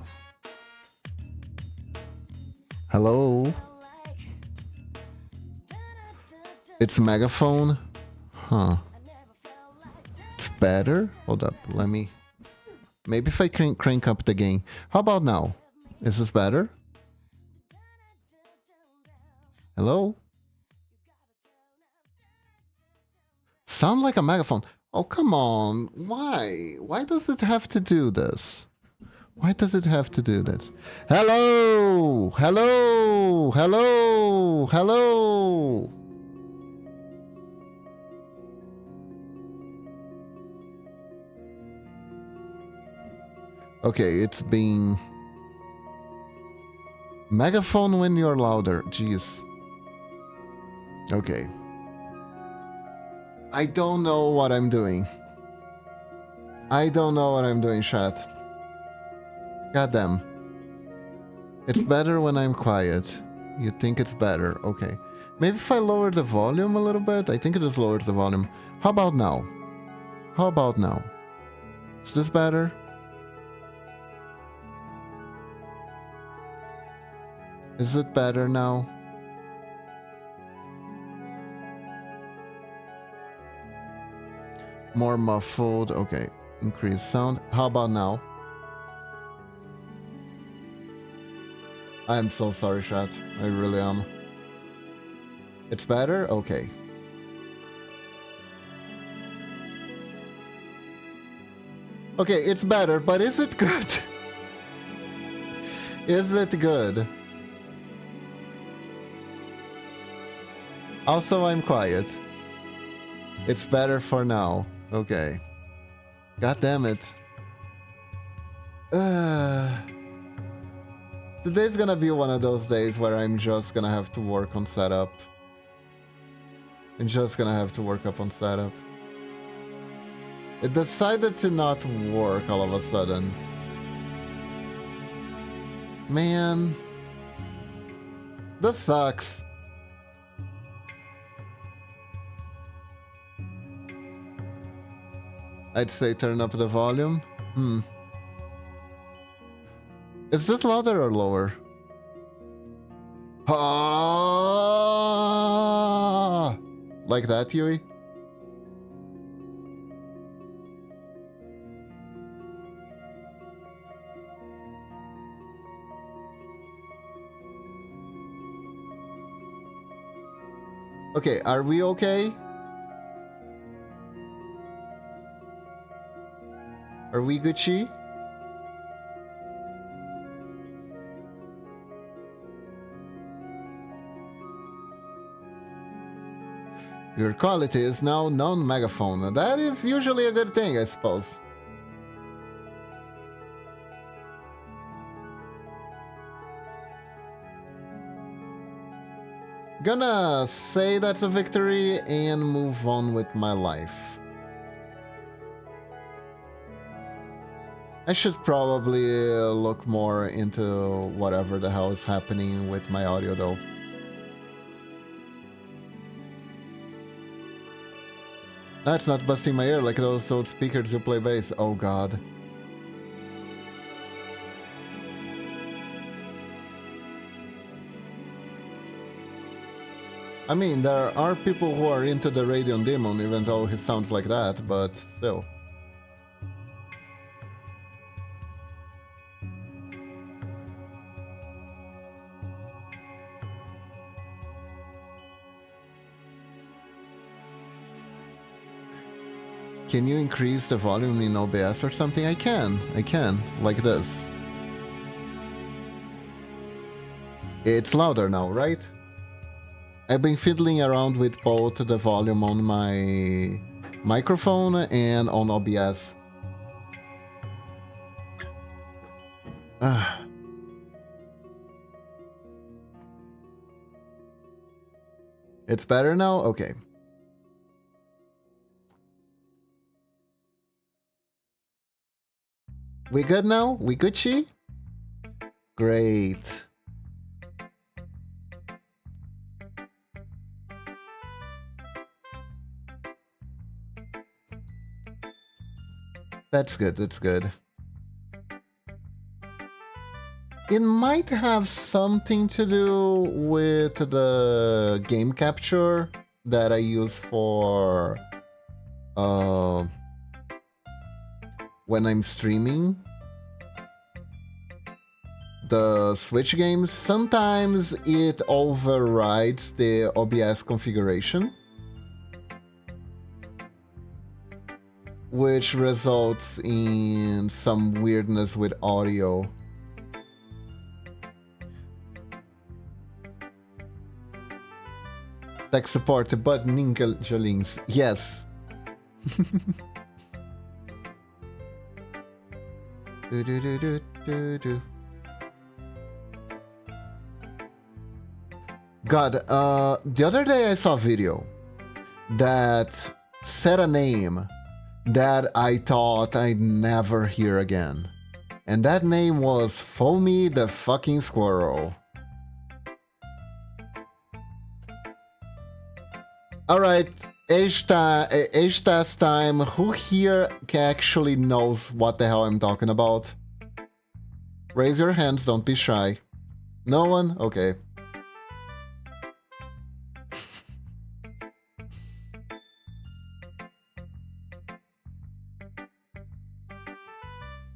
Hello? It's megaphone? Huh. It's better? Hold up, let me... Maybe if I can crank up the gain. How about now? Is this better? Hello? Sound like a megaphone. Oh, come on. Why? Why does it have to do this? Why does it have to do this? Hello! Hello! Hello! Hello! Okay, it's being... Megaphone when you're louder. Jeez. Okay. I don't know what I'm doing. I don't know what I'm doing, chat. Goddamn. It's better when I'm quiet. You think it's better. Okay. Maybe if I lower the volume a little bit. I think it just lowers the volume. How about now? How about now? Is this better? Is it better now? More muffled. Okay. Increase sound. How about now? I am so sorry, chat. I really am. It's better? Okay. Okay, it's better, but is it good? Is it good? Also, I'm quiet. It's better for now. Okay. God damn it. Today's gonna be one of those days where I'm just gonna have to work on setup. I'm just gonna have to work up on setup. It decided to not work all of a sudden. Man. This sucks. I'd say turn up the volume. Is this louder or lower? Ah! Like that, Yui? Okay, are we okay? Are we Gucci? Your quality is now non-megaphone. That is usually a good thing, I suppose. Gonna say that's a victory and move on with my life. I should probably look more into whatever the hell is happening with my audio though. That's not busting my ear like those old speakers who play bass. Oh god. I mean, there are people who are into the Radeon Demon even though he sounds like that, but still. Can you increase the volume in OBS or something? I can, like this. It's louder now, right? I've been fiddling around with both the volume on my microphone and on OBS. It's better now? Okay. We good now? We Gucci? Great. That's good, that's good. It might have something to do with the game capture that I use for when I'm streaming the Switch games. Sometimes it overrides the OBS configuration, which results in some weirdness with audio. Tech support, but ninjalings. Yes. God, the other day I saw a video that said a name that I thought I'd never hear again. And that name was Foamy the fucking Squirrel. Alright, age test time. Who here actually knows what the hell I'm talking about? Raise your hands, don't be shy. No one? Okay.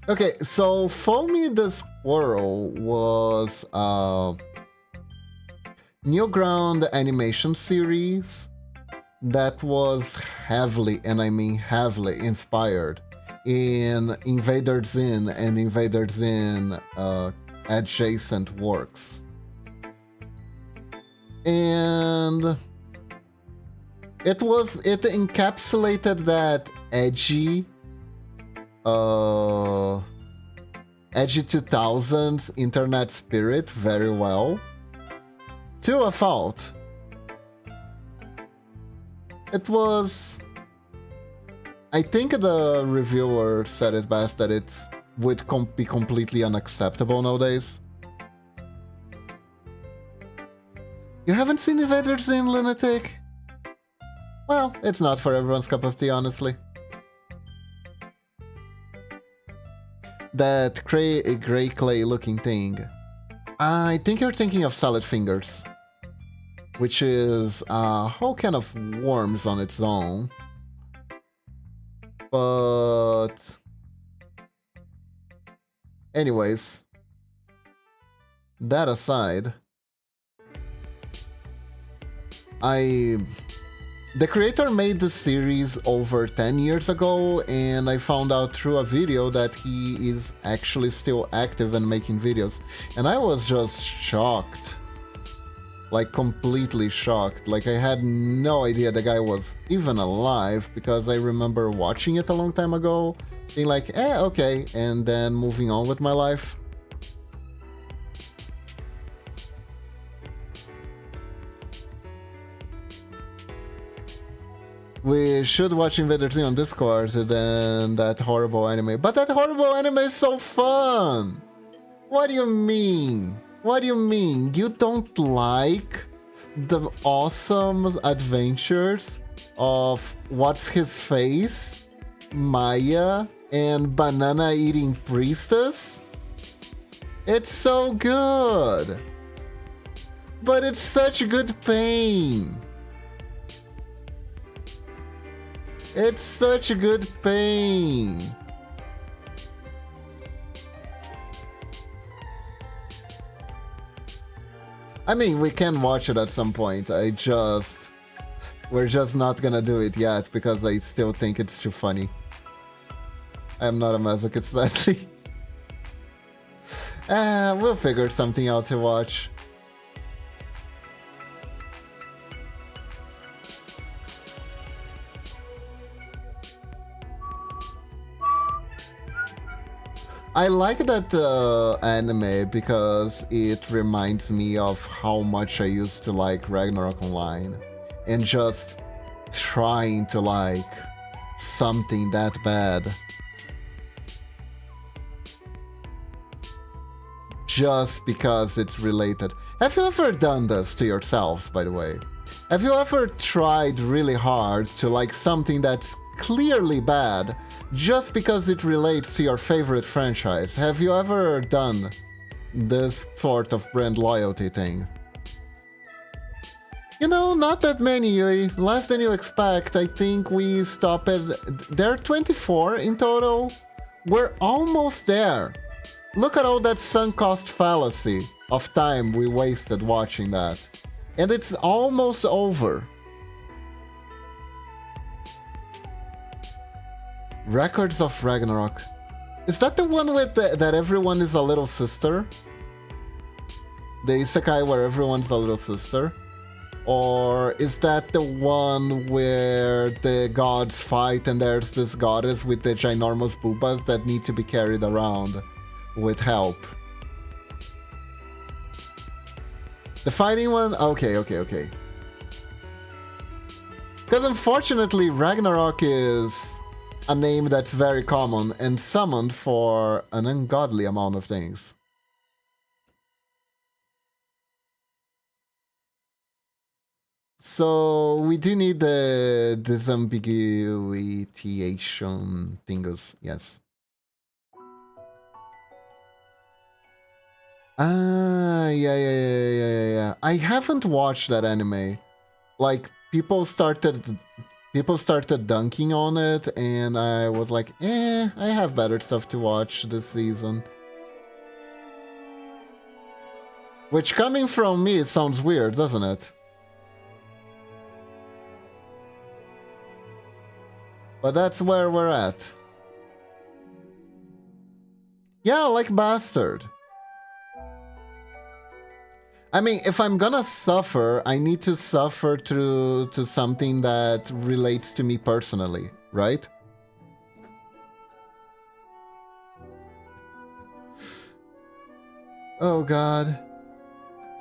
Okay, so Foamy the Squirrel was a Newground animation series that was heavily, and I mean heavily, inspired in Invader Zim and Invader Zim adjacent works. And It encapsulated that edgy, edgy 2000s internet spirit very well. To a fault. It was... I think the reviewer said it best that it would be completely unacceptable nowadays. You haven't seen Invader Zim, Lunatic? Well, it's not for everyone's cup of tea, honestly. That gray clay looking thing. I think you're thinking of Salad Fingers, which is a whole can of worms on its own. But anyways, that aside, the creator made the series over 10 years ago, and I found out through a video that he is actually still active and making videos. And I was just shocked. Like, completely shocked. Like, I had no idea the guy was even alive, because I remember watching it a long time ago, being like, okay, and then moving on with my life. We should watch Invader Zim on Discord than that horrible anime. But that horrible anime is so fun! What do you mean? What do you mean? You don't like the awesome adventures of What's His Face, Maya, and Banana Eating Priestess? It's so good! But it's such good pain! It's such a good pain. I mean, we can watch it at some point. We're just not gonna do it yet because I still think it's too funny. I'm not a masochist, sadly. We'll figure something out to watch. I like that anime because it reminds me of how much I used to like Ragnarok Online and just trying to like something that bad. Just because it's related. Have you ever done this to yourselves, by the way? Have you ever tried really hard to like something that's clearly bad just because it relates to your favorite franchise? Have you ever done this sort of brand loyalty thing? You know, not that many, Yui. Less than you expect. I think we stopped at... There are 24 in total. We're almost there. Look at all that sunk cost fallacy of time we wasted watching that. And it's almost over. Records of Ragnarok. Is that the one with that everyone is a little sister? The isekai where everyone's a little sister? Or is that the one where the gods fight and there's this goddess with the ginormous boobas that need to be carried around with help? The fighting one? Okay. Because unfortunately Ragnarok is a name that's very common and summoned for an ungodly amount of things. So we do need the disambiguation thingus, yes. Ah, yeah. I haven't watched that anime. Like, people started dunking on it, and I was like, I have better stuff to watch this season. Which, coming from me, sounds weird, doesn't it? But that's where we're at. Yeah, like Bastard. I mean, if I'm gonna suffer, I need to suffer through to something that relates to me personally, right? Oh god.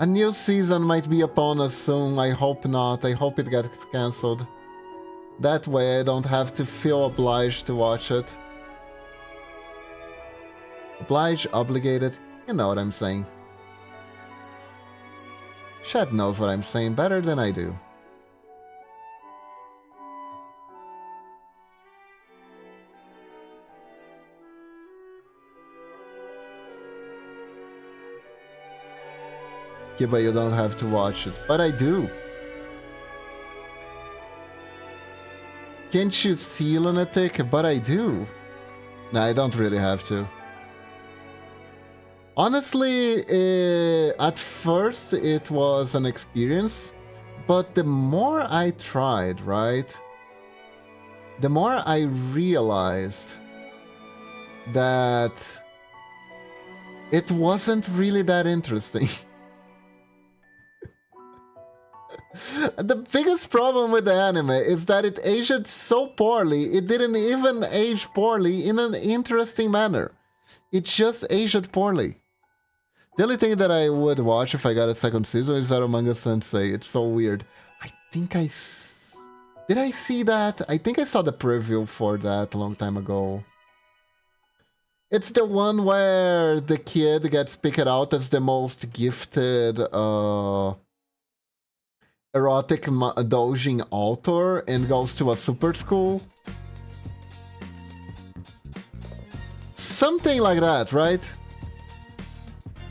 A new season might be upon us soon. I hope not. I hope it gets cancelled. That way I don't have to feel obliged to watch it. Obliged, obligated, you know what I'm saying. Shad knows what I'm saying better than I do. Yeah, but you don't have to watch it. But I do. Can't you see, lunatic? But I do. No, I don't really have to. Honestly, at first it was an experience, but the more I tried, right? The more I realized that it wasn't really that interesting. The biggest problem with the anime is that it aged so poorly, it didn't even age poorly in an interesting manner. It just aged poorly. The only thing that I would watch if I got a second season is Aromanga Sensei. It's so weird. I think I... Did I see that? I think I saw the preview for that a long time ago. It's the one where the kid gets picked out as the most gifted erotic doujin author and goes to a super school. Something like that, right?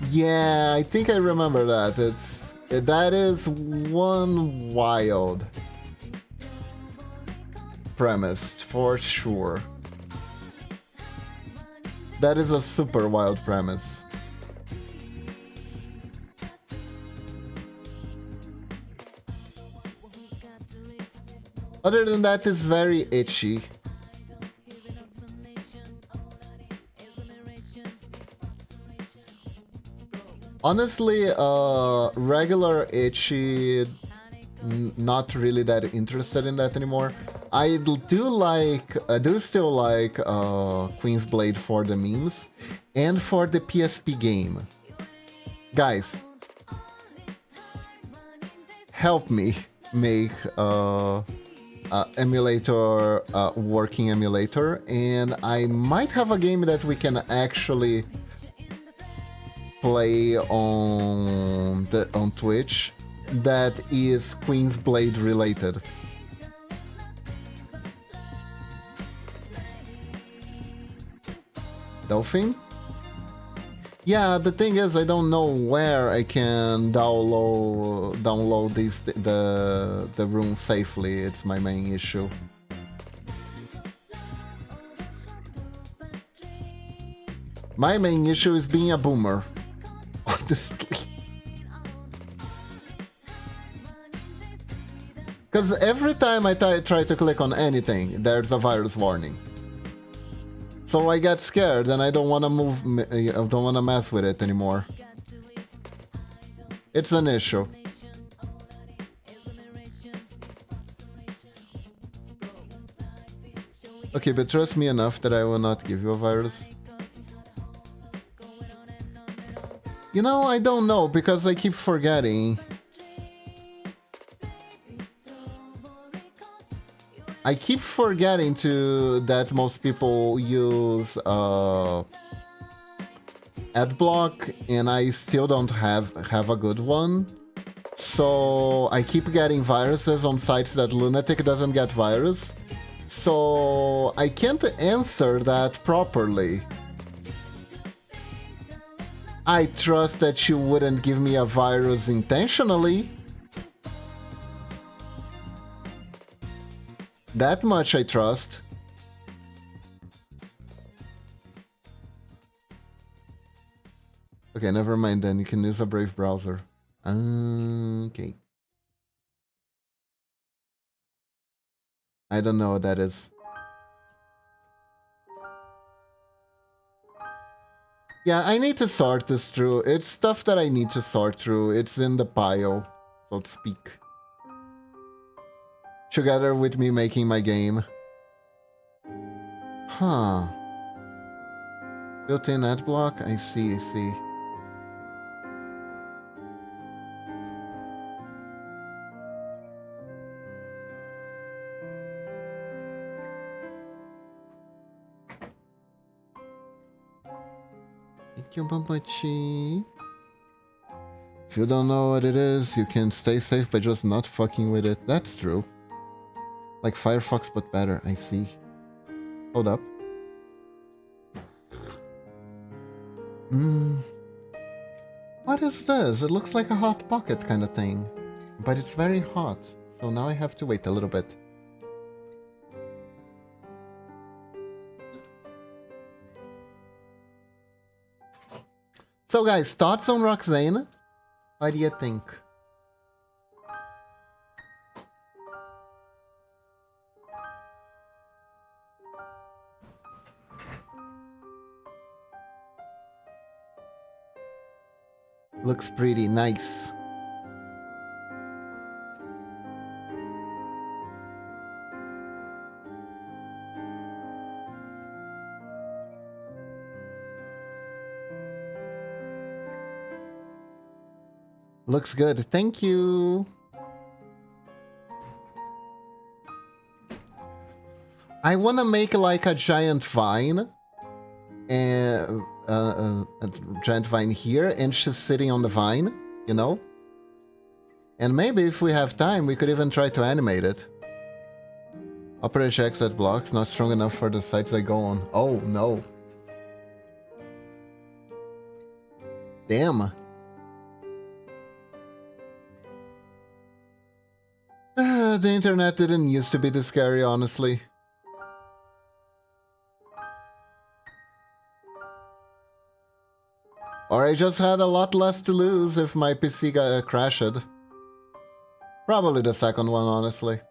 Yeah, I think I remember that. That is one wild premise for sure. That is a super wild premise. Other than that, it's very itchy. Honestly, regular itchy, not really that interested in that anymore. I do still like Queen's Blade for the memes and for the PSP game. Guys, help me make emulator, working emulator, and I might have a game that we can actually play on Twitch that is Queen's Blade related. Dolphin? Yeah, the thing is, I don't know where I can download the room safely. It's my main issue. My main issue is being a boomer. Honestly. Because every time I try to click on anything, there's a virus warning. So I get scared and I don't want to I don't want to mess with it anymore. It's an issue. Okay, but trust me enough that I will not give you a virus. You know, I don't know, because I keep forgetting. I keep forgetting that most people use AdBlock, and I still don't have a good one. So I keep getting viruses on sites that Lunatic doesn't get virus. So I can't answer that properly. I trust that you wouldn't give me a virus intentionally. That much I trust. Okay, never mind then. You can use a Brave browser. Okay. I don't know what that is. Yeah, I need to sort this through. It's stuff that I need to sort through. It's in the pile, so to speak. Together with me making my game. Huh. Built-in ad block? I see, I see. Thank you, Bambachi. If you don't know what it is, you can stay safe by just not fucking with it. That's true. Like Firefox, but better. I see. Hold up. What is this? It looks like a hot pocket kind of thing. But it's very hot. So now I have to wait a little bit. So guys, thoughts on Roxane? What do you think? Looks pretty nice. Looks good. Thank you. I want to make like a giant vine. And a giant vine here, and she's sitting on the vine, you know? And maybe if we have time, we could even try to animate it. Opera checks at blocks, not strong enough for the sites I go on. Oh, no. Damn. The internet didn't used to be this scary, honestly. Or I just had a lot less to lose if my PC got crashed. Probably the second one, honestly.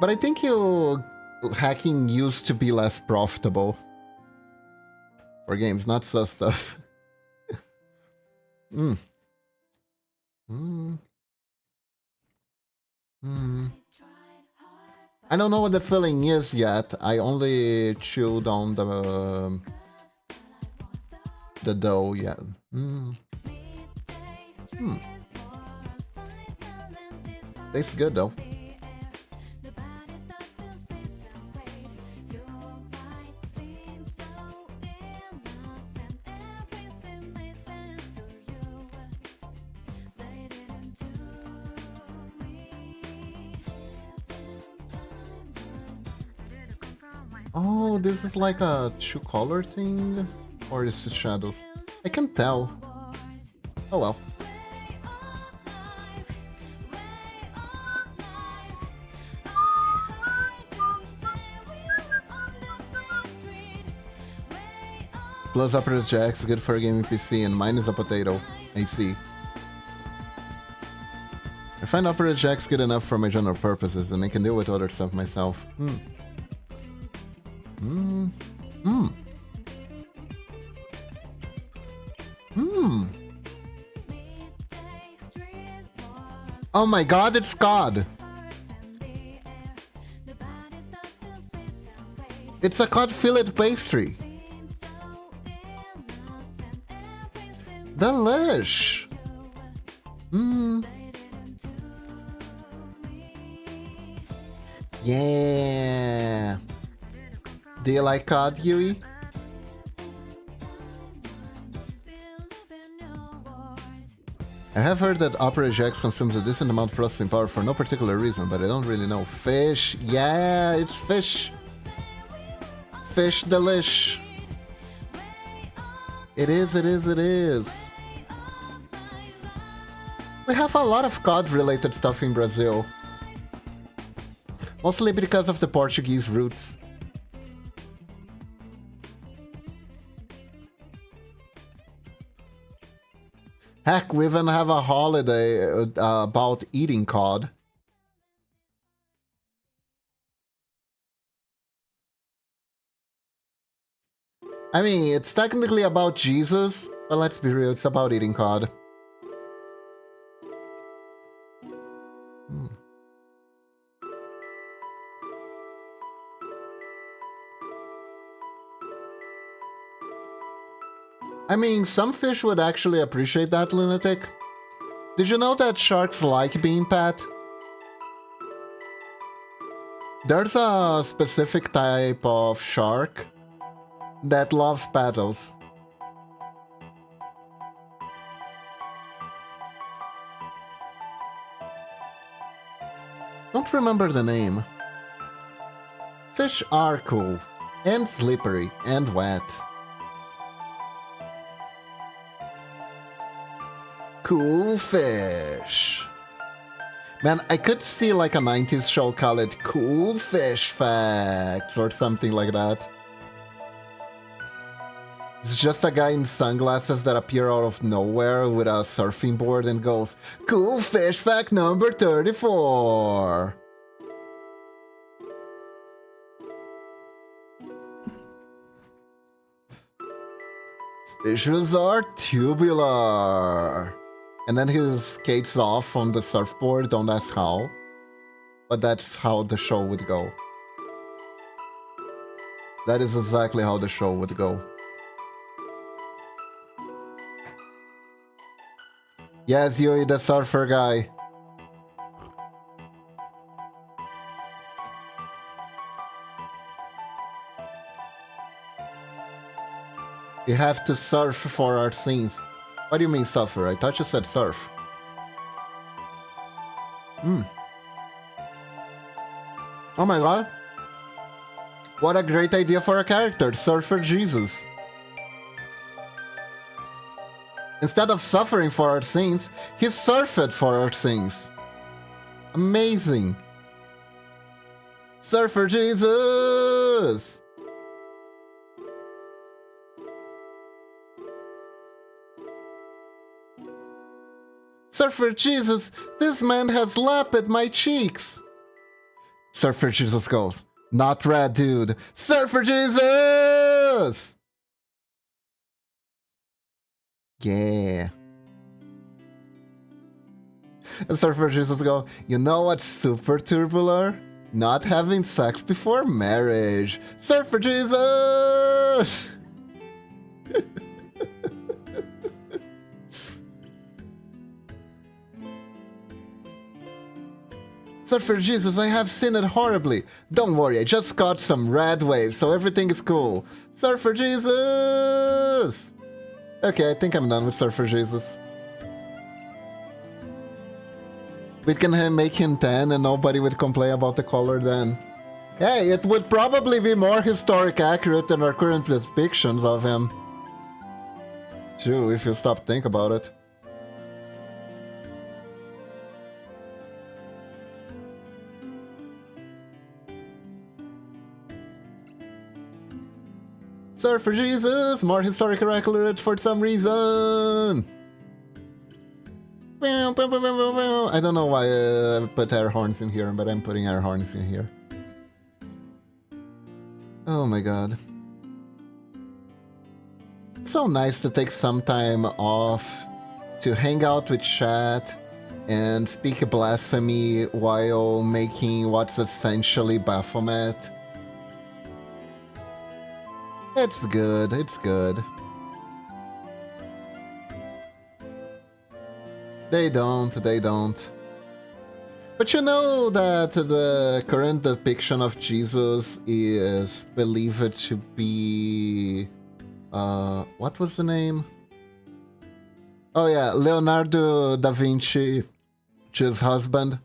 But I think hacking used to be less profitable. For games, not so stuff. I don't know what the filling is yet. I only chewed on the dough yet. Tastes good though. Oh, this is like a true color thing? Or is it shadows? I can't tell. Oh well. Plus Opera Jack's good for a gaming PC and mine is a potato. I see. I find Opera Jack's good enough for my general purposes and I can deal with other stuff myself. Oh my god, it's cod! It's a cod fillet pastry! Delish! Yeah! Do you like cod, Yui? I have heard that Opera GX consumes a decent amount of processing power for no particular reason, but I don't really know. Fish! Yeah, it's fish! Fish delish! It is, it is, it is! We have a lot of cod-related stuff in Brazil. Mostly because of the Portuguese roots. Heck, we even have a holiday about eating cod. I mean, it's technically about Jesus, but let's be real, it's about eating cod. I mean, some fish would actually appreciate that, lunatic. Did you know that sharks like being pet? There's a specific type of shark that loves paddles. Don't remember the name. Fish are cool, and slippery, and wet. Cool fish. Man, I could see like a 90s show call it Cool Fish Facts or something like that. It's just a guy in sunglasses that appear out of nowhere with a surfing board and goes, Cool Fish Fact number 34. Fishes are tubular. And then he skates off on the surfboard, don't ask how. But that's how the show would go. That is exactly how the show would go. Yes, Yui, the surfer guy. You have to surf for our scenes. What do you mean suffer? I thought you said surf. Oh my god. What a great idea for a character, Surfer Jesus. Instead of suffering for our sins, he surfed for our sins. Amazing. Surfer Jesus! Surfer Jesus, this man has lapped my cheeks. Surfer Jesus goes, not red, dude. Surfer Jesus! Yeah. And Surfer Jesus go, you know what's super tubular? Not having sex before marriage. Surfer Jesus! Surfer Jesus, I have sinned horribly. Don't worry, I just caught some red waves, so everything is cool. Surfer Jesus! Okay, I think I'm done with Surfer Jesus. We can make him 10 and nobody would complain about the color then. Hey, it would probably be more historic accurate than our current depictions of him. True, if you stop to think about it. Surfer Jesus, more historically accurate for some reason. I don't know why I put air horns in here, but I'm putting air horns in here. Oh my god. So nice to take some time off to hang out with chat and speak blasphemy while making what's essentially Baphomet. It's good, it's good. They don't. But you know that the current depiction of Jesus is believed to be... what was the name? Oh yeah, Leonardo da Vinci's husband.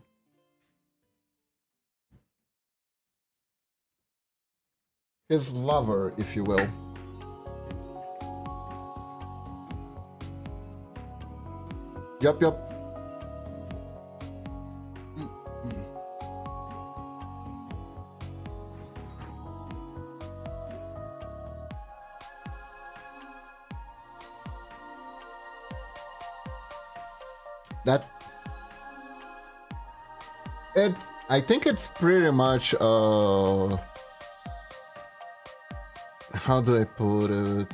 His lover, if you will. Yup. That... I think it's pretty much, how how do I put it?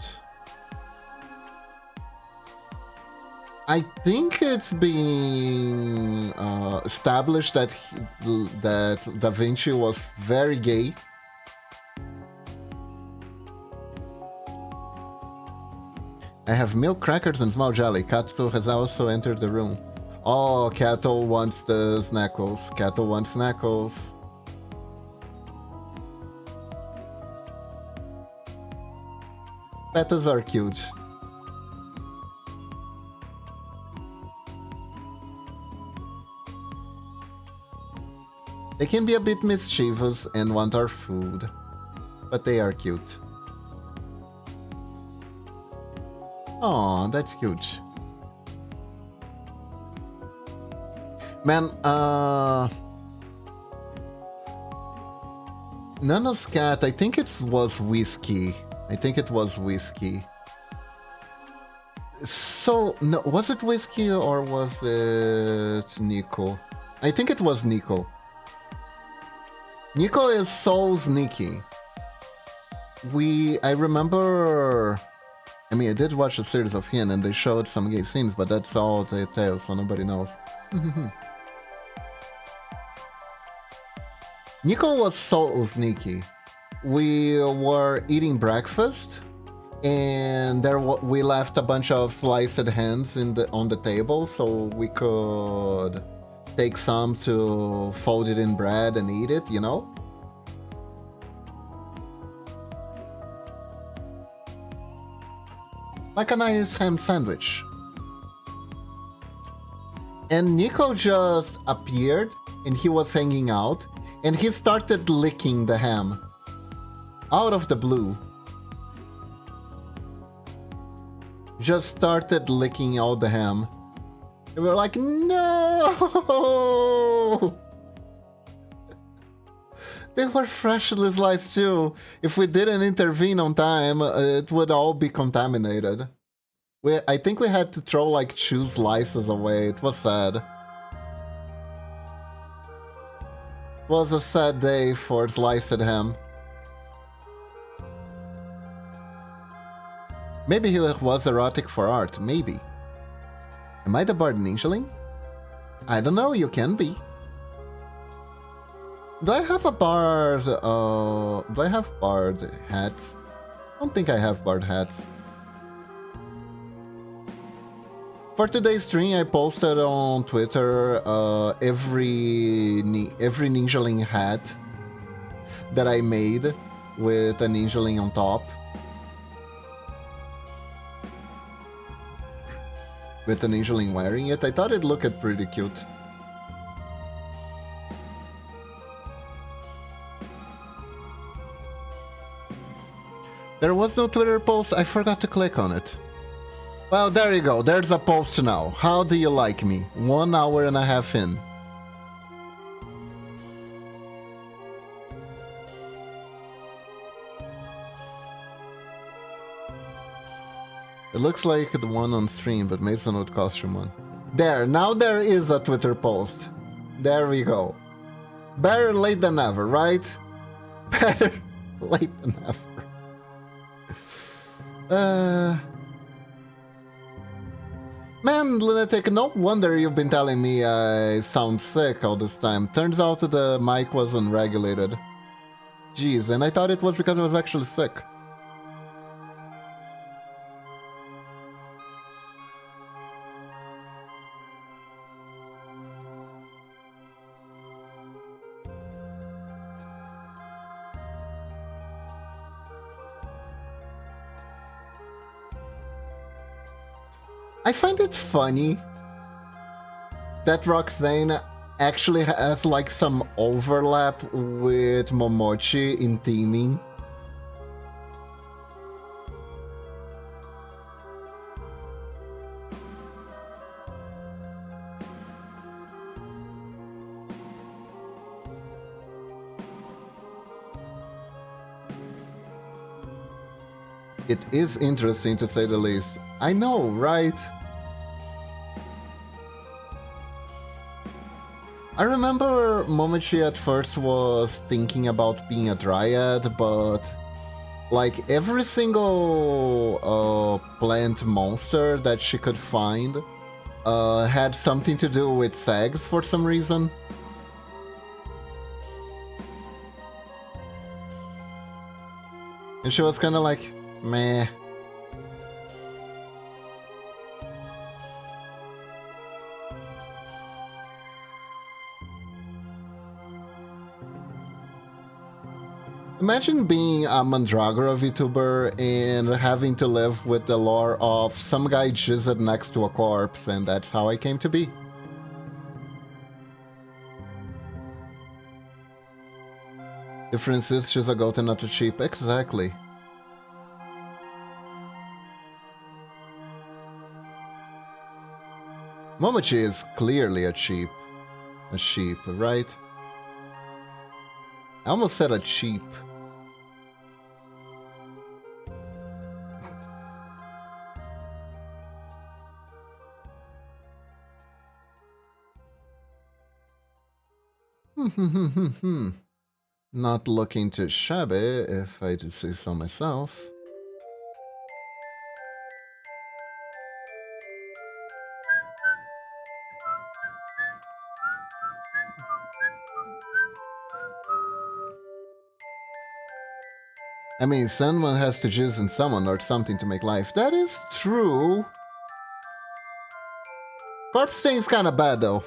I think it's been established that that Da Vinci was very gay. I have milk crackers and small jelly. Kato has also entered the room. Oh, Kato wants the snackles. Kato wants snackles. Petas are cute. They can be a bit mischievous and want our food, but they are cute. Oh, that's cute. Man, Nano's cat, I think it was whiskey. So, no, was it whiskey or was it Nico? I think it was Nico. Nico is so sneaky. I remember... I mean, I did watch a series of him and they showed some gay scenes, but that's all they tell, so nobody knows. Nico was so sneaky. We were eating breakfast, and we left a bunch of sliced hands on the table, so we could take some to fold it in bread and eat it, you know? Like a nice ham sandwich. And Nico just appeared, and he was hanging out, and he started licking the ham. Out of the blue. Just started licking all the ham. And we were like, no! They were freshly sliced too. If we didn't intervene on time, it would all be contaminated. I think we had to throw like 2 slices away. It was sad. It was a sad day for sliced ham. Maybe he was erotic for art, maybe. Am I the Bard Ninjaling? I don't know, you can be. Do I have a bard, do I have bard hats? I don't think I have bard hats. For today's stream, I posted on Twitter every Ninjaling hat that I made with a Ninjaling on top. With a Ninjaling wearing it. I thought it looked pretty cute. There was no Twitter post, I forgot to click on it. Well, there you go, there's a post now. How do you like me? 1 hour and a half in. It looks like the one on stream, but maybe it's an old costume one. There, now there is a Twitter post. There we go. Better late than never, right? Better late than never. Man, Lunatic, no wonder you've been telling me I sound sick all this time. Turns out the mic was unregulated. Jeez, and I thought it was because I was actually sick. I find it funny that Roxane actually has like some overlap with Momochi in theming. It is interesting to say the least. I know, right? I remember Momochi at first was thinking about being a dryad, but Like every single plant monster that she could find had something to do with sags for some reason. And she was kind of like, meh. Imagine being a Mandragora VTuber and having to live with the lore of some guy jizzed next to a corpse, and that's how I came to be. Difference is she's a goat and not a sheep. Exactly. Momochi is clearly a sheep. A sheep, right? I almost said a cheap. Not looking too shabby, if I do say so myself. I mean, someone has to jizz in someone or something to make life. That is true. Corpse thing's kinda bad, though.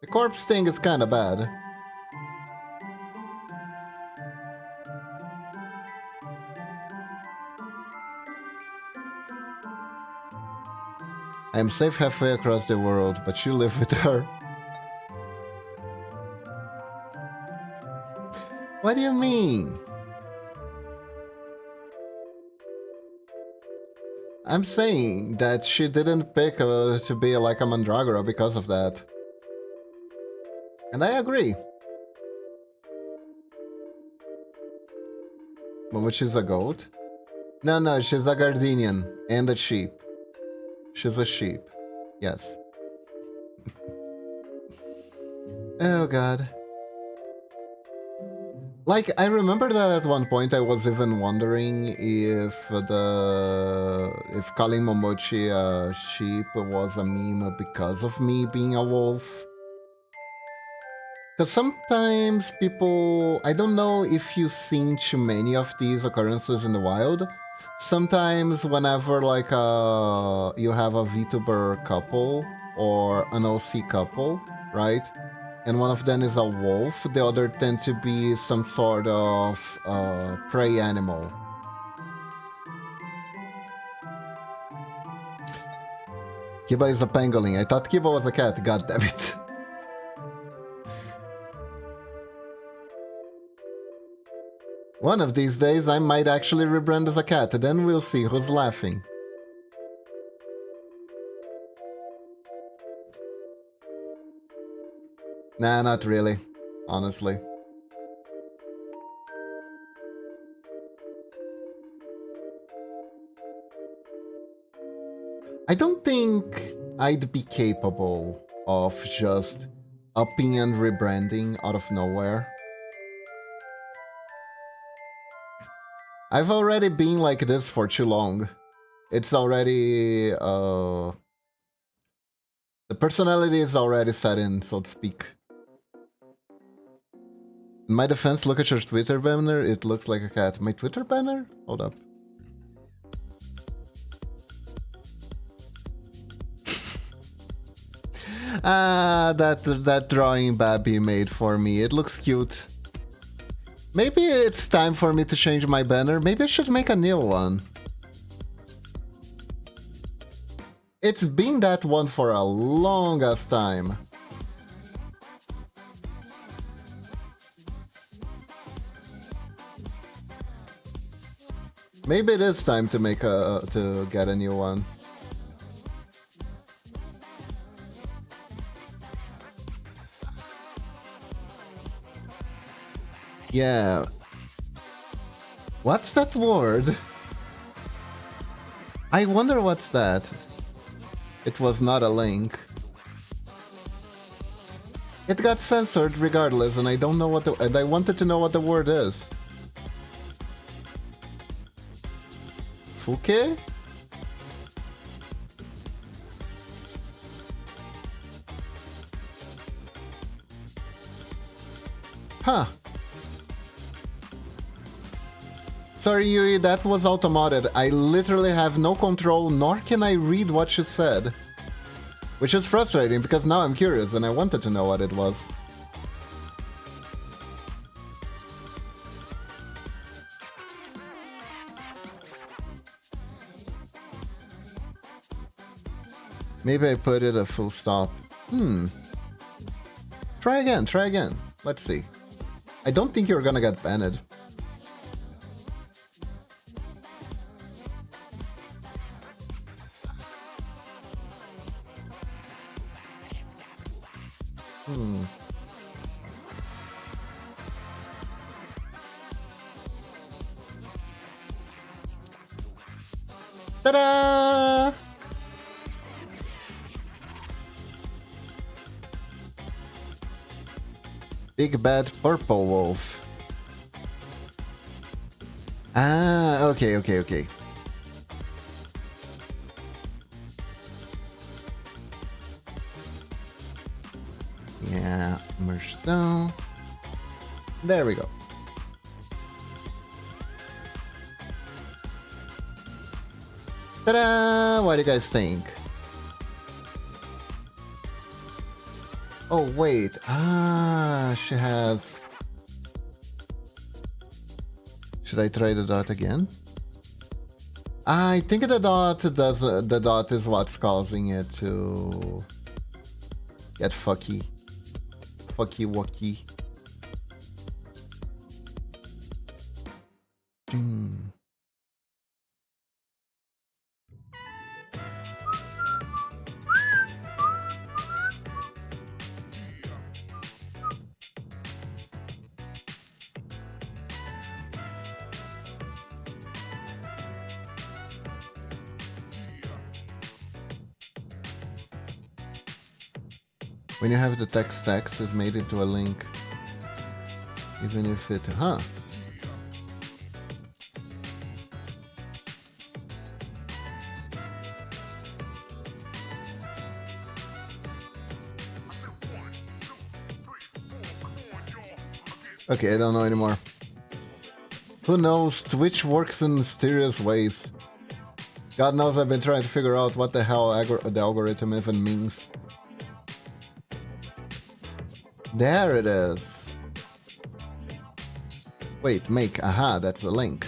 The corpse thing is kinda bad. I am safe halfway across the world, but you live with her. What do you mean? I'm saying that she didn't pick to be like a Mandragora because of that. And I agree. But she's a goat? No, she's a Gardenian and a sheep. She's a sheep. Yes. Oh god. Like, I remember that at one point I was even wondering if calling Momochi a sheep was a meme because of me being a wolf. Because sometimes people... I don't know if you've seen too many of these occurrences in the wild. Sometimes whenever like you have a VTuber couple or an OC couple, right? And one of them is a wolf, the other tend to be some sort of prey animal. Kiba is a pangolin. I thought Kiba was a cat, god damn it. One of these days I might actually rebrand as a cat, then we'll see who's laughing. Nah, not really, honestly. I don't think I'd be capable of just upping and rebranding out of nowhere. I've already been like this for too long. It's already... the personality is already set in, so to speak. In my defense, look at your Twitter banner, it looks like a cat. My Twitter banner? Hold up. That drawing Babby made for me, it looks cute. Maybe it's time for me to change my banner. Maybe I should make a new one. It's been that one for a long ass time. Maybe it is time to make to get a new one. Yeah. What's that word? I wonder what's that. It was not a link. It got censored regardless, and I don't know what and I wanted to know what the word is. Fuke? Huh. Sorry, Yui, that was automated. I literally have no control, nor can I read what she said. Which is frustrating, because now I'm curious, and I wanted to know what it was. Maybe I put it a full stop. Try again, try again. Let's see. I don't think you're gonna get banned. Ta-da! Big bad purple wolf. Ah, okay. Yeah, merge down. There we go. Ta-da! What do you guys think? Oh, wait. Ah, she has... Should I try the dot again? I think the dot does... the dot is what's causing it to... get fucky. Fucky-wucky. When you have the text, it's made into a link. Even if it... Huh. Okay, I don't know anymore. Who knows? Twitch works in mysterious ways. God knows I've been trying to figure out what the hell the algorithm even means. There it is. Wait, make. Aha, that's the link.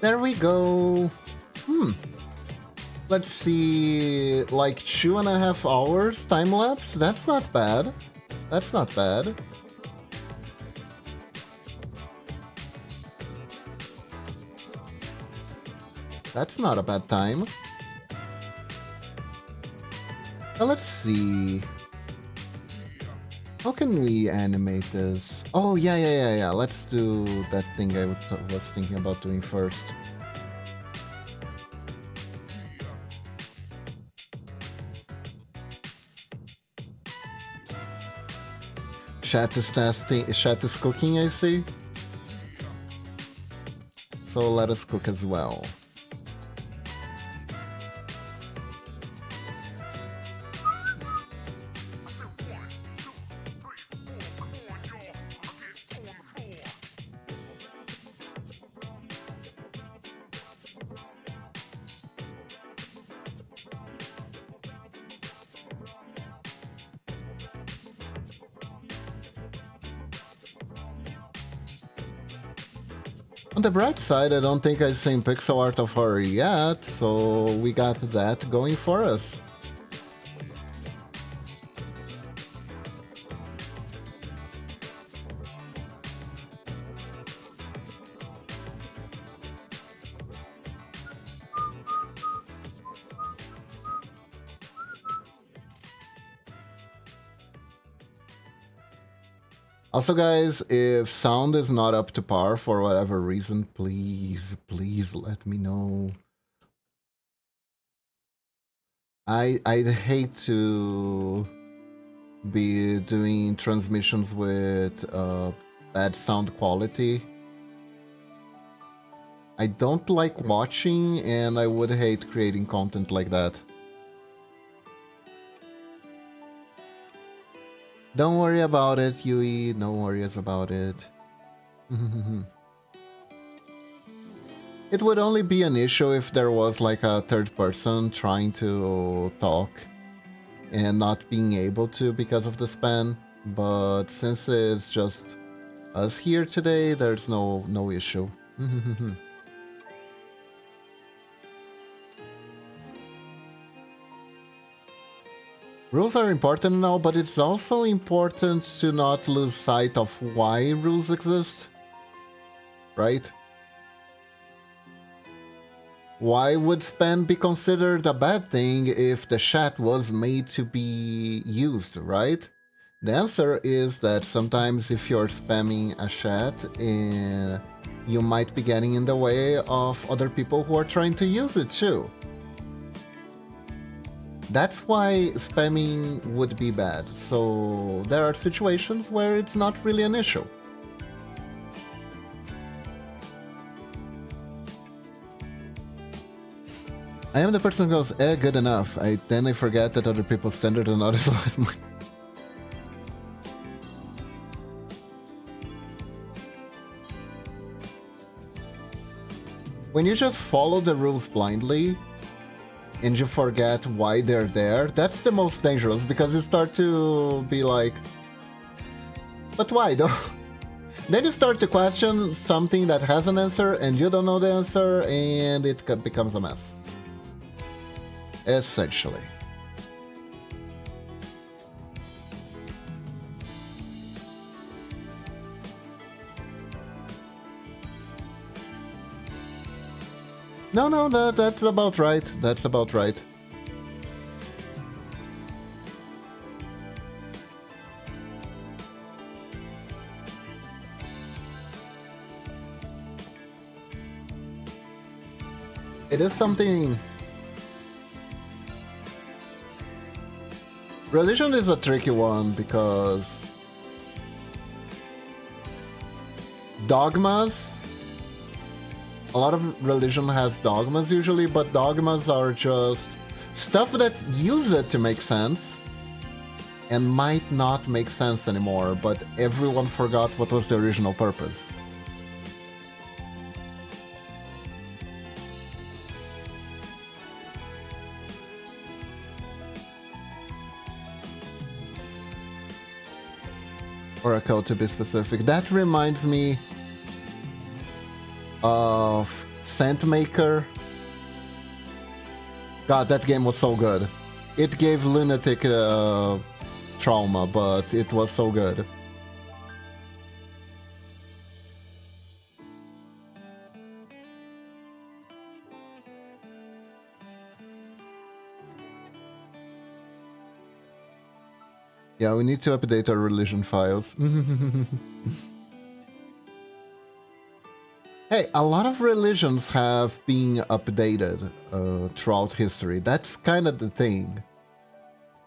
There we go. Let's see. Like 2.5 hours time lapse? That's not bad. That's not bad. That's not a bad time. Now let's see. How can we animate this? Oh, yeah. Let's do that thing I was thinking about doing first. Chat is testing, chat is cooking, I see. So let us cook as well. On the bright side, I don't think I've seen pixel art of her yet, so we got that going for us. Also, guys, if sound is not up to par for whatever reason, please let me know. I'd hate to be doing transmissions with bad sound quality, I don't like watching, and I would hate creating content like that. Don't worry about it, Yui. No worries about it. It would only be an issue if there was like a third person trying to talk and not being able to because of the span. But since it's just us here today, there's no issue. Rules are important now, but it's also important to not lose sight of why rules exist, right? Why would spam be considered a bad thing if the chat was made to be used, right? The answer is that sometimes if you're spamming a chat, you might be getting in the way of other people who are trying to use it too. That's why spamming would be bad, so there are situations where it's not really an issue. I am the person who goes, good enough. Then I forget that other people's standard are not as low as mine. When you just follow the rules blindly, and you forget why they're there, that's the most dangerous, because you start to be like, but why though? Then you start to question something that has an answer, and you don't know the answer, and it becomes a mess. Essentially. No, that's about right. That's about right. It is something... Religion is a tricky one because... Dogmas... A lot of religion has dogmas usually, but dogmas are just stuff that use it to make sense and might not make sense anymore, but everyone forgot what was the original purpose. Or a code to be specific. That reminds me of Scentmaker. God, that game was so good. It gave Lunatic trauma, but it was so good. Yeah, we need to update our religion files. Hey, a lot of religions have been updated throughout history. That's kind of the thing.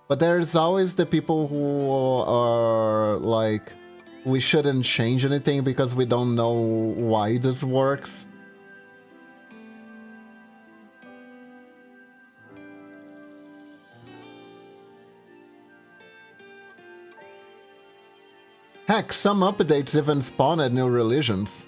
But there's always the people who are like, we shouldn't change anything because we don't know why this works. Heck, some updates even spawned new religions.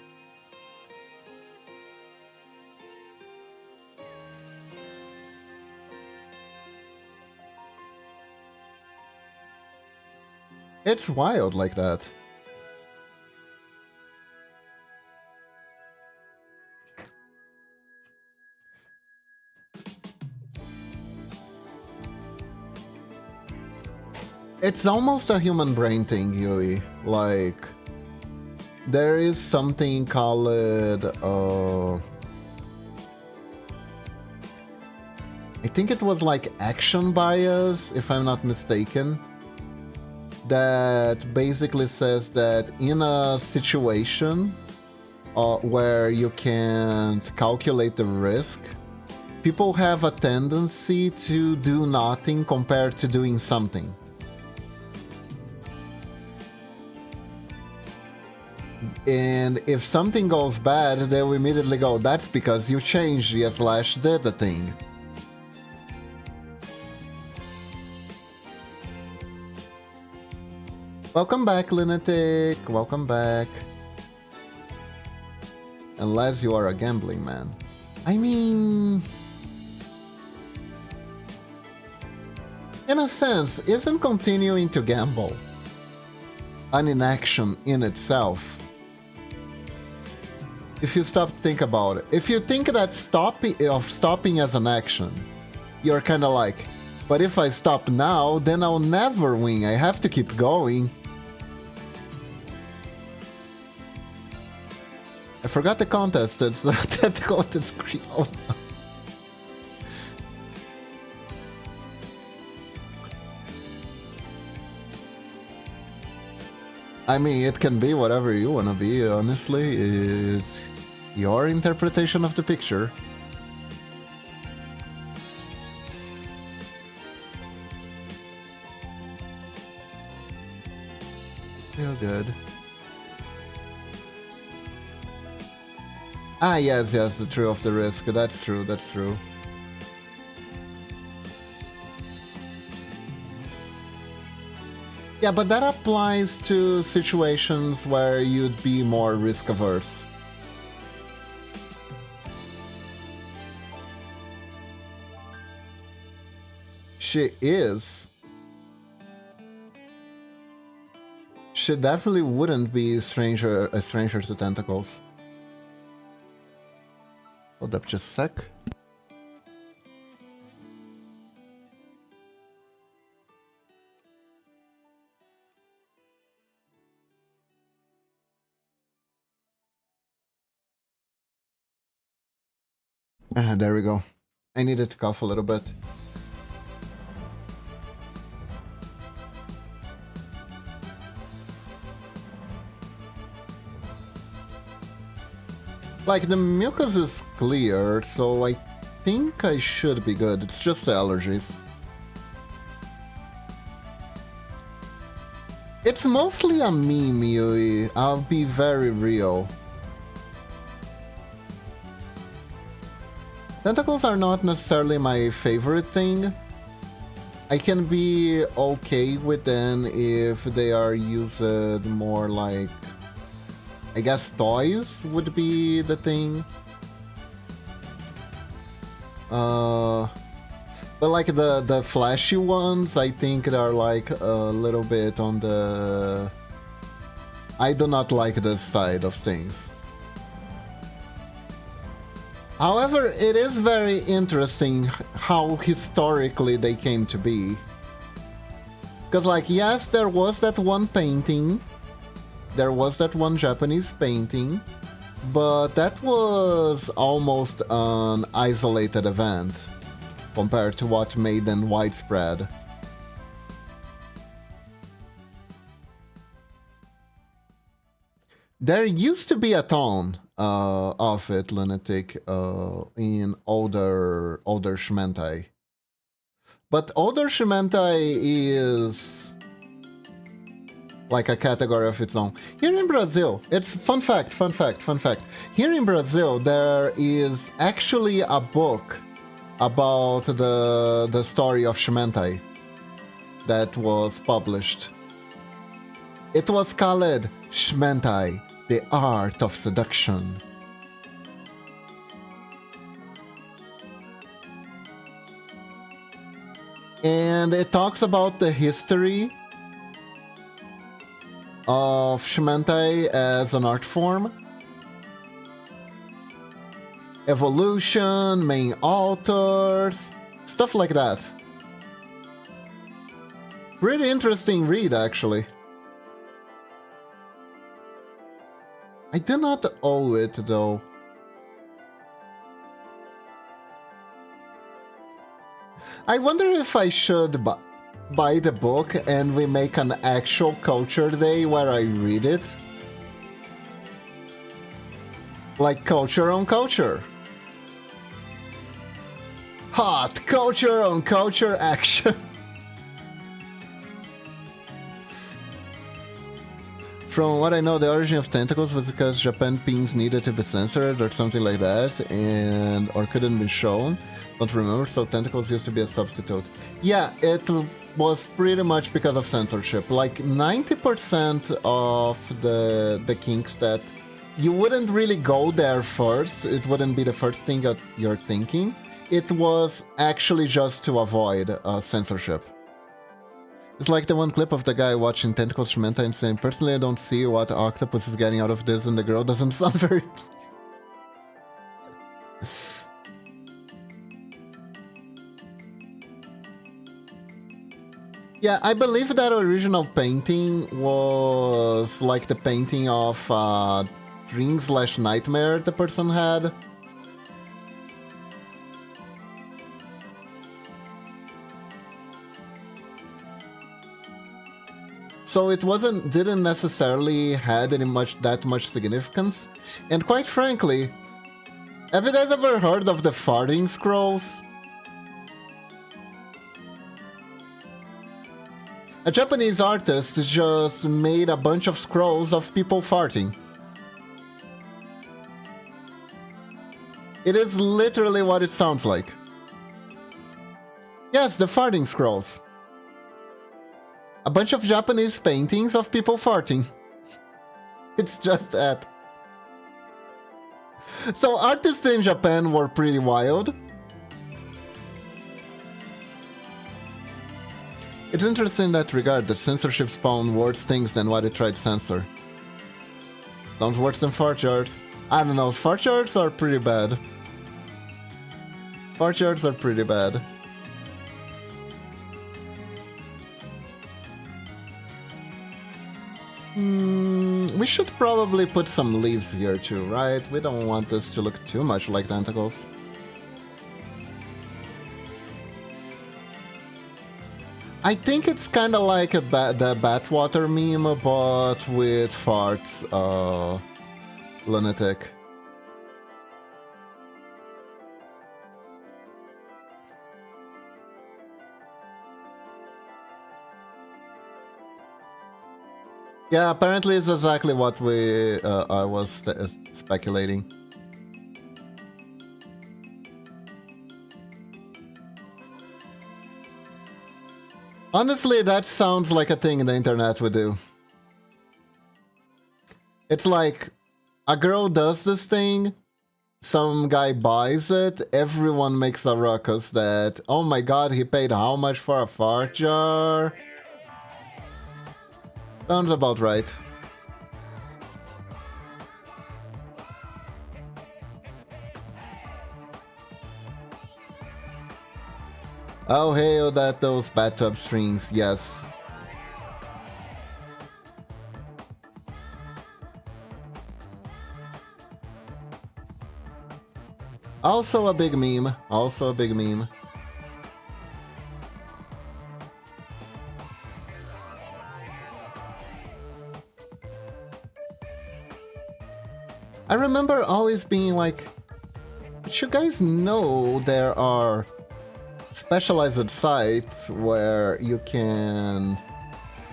It's wild like that. It's almost a human brain thing, Yui. Like, there is something called I think it was like action bias, if I'm not mistaken, that basically says that in a situation where you can't calculate the risk, people have a tendency to do nothing compared to doing something. And if something goes bad, they'll immediately go, that's because you changed the slash did the thing. Welcome back, Lunatic. Welcome back. Unless you are a gambling man. I mean... in a sense, isn't continuing to gamble an inaction in itself? If you stop to think about it. If you think that stopping as an action, you're kind of like, but if I stop now, then I'll never win. I have to keep going. I forgot the contest. It's that contest screen. Oh no. I mean, it can be whatever you want to be, honestly. It's your interpretation of the picture. Feel good. Ah, yes, the true of the risk. That's true, that's true. Yeah, but that applies to situations where you'd be more risk averse. She is. She definitely wouldn't be a stranger to tentacles. Hold up just a sec. There we go. I needed to cough a little bit. Like, the mucus is clear, so I think I should be good. It's just the allergies. It's mostly a meme, Yui. I'll be very real. Tentacles are not necessarily my favorite thing. I can be okay with them if they are used more like... I guess toys would be the thing. But like the flashy ones, I think they are like a little bit on the... I do not like this side of things. However, it is very interesting how historically they came to be. Because, like, yes, there was that one painting, there was that one Japanese painting, but that was almost an isolated event compared to what made them widespread. There used to be a ton of it, Lunatic, in older Shimentai. But older Shimentai is like a category of its own. Here in Brazil, it's fun fact. Here in Brazil, there is actually a book about the story of Shimentai that was published. It was called Shimentai, The Art of Seduction. And it talks about the history of Shimentai as an art form, evolution, main authors, stuff like that. Pretty interesting read, actually. I do not owe it, though. I wonder if I should buy the book and we make an actual culture day where I read it. Like culture on culture. Hot culture on culture action. From what I know, the origin of tentacles was because Japan pins needed to be censored or something like that, and or couldn't be shown. Don't remember, so tentacles used to be a substitute. Yeah, it was pretty much because of censorship. Like 90% of the kinks that you wouldn't really go there first, it wouldn't be the first thing that you're thinking. It was actually just to avoid censorship. It's like the one clip of the guy watching Tentacles Shimenta and saying, personally I don't see what Octopus is getting out of this, and the girl doesn't sound very... Yeah, I believe that original painting was like the painting of dream/nightmare the person had. So it didn't necessarily had that much significance. And quite frankly, have you guys ever heard of the farting scrolls? A Japanese artist just made a bunch of scrolls of people farting. It is literally what it sounds like. Yes, the farting scrolls. A bunch of Japanese paintings of people farting. It's just that. So artists in Japan were pretty wild. It's interesting in that regard that censorship spawned worse things than what it tried to censor. Sounds worse than fart charts. I don't know, fart charts are pretty bad. Fart charts are pretty bad. We should probably put some leaves here too, right? We don't want this to look too much like tentacles. I think it's kind of like the Batwater meme, but with farts, lunatic. Yeah, apparently it's exactly what I was speculating. Honestly, that sounds like a thing the internet would do. It's like, a girl does this thing, some guy buys it, everyone makes a ruckus that, oh my god, he paid how much for a fart jar? Sounds about right. Oh, hail that those bathtub strings, yes. Also a big meme, also a big meme. I remember always being like, but you guys know there are specialized sites where you can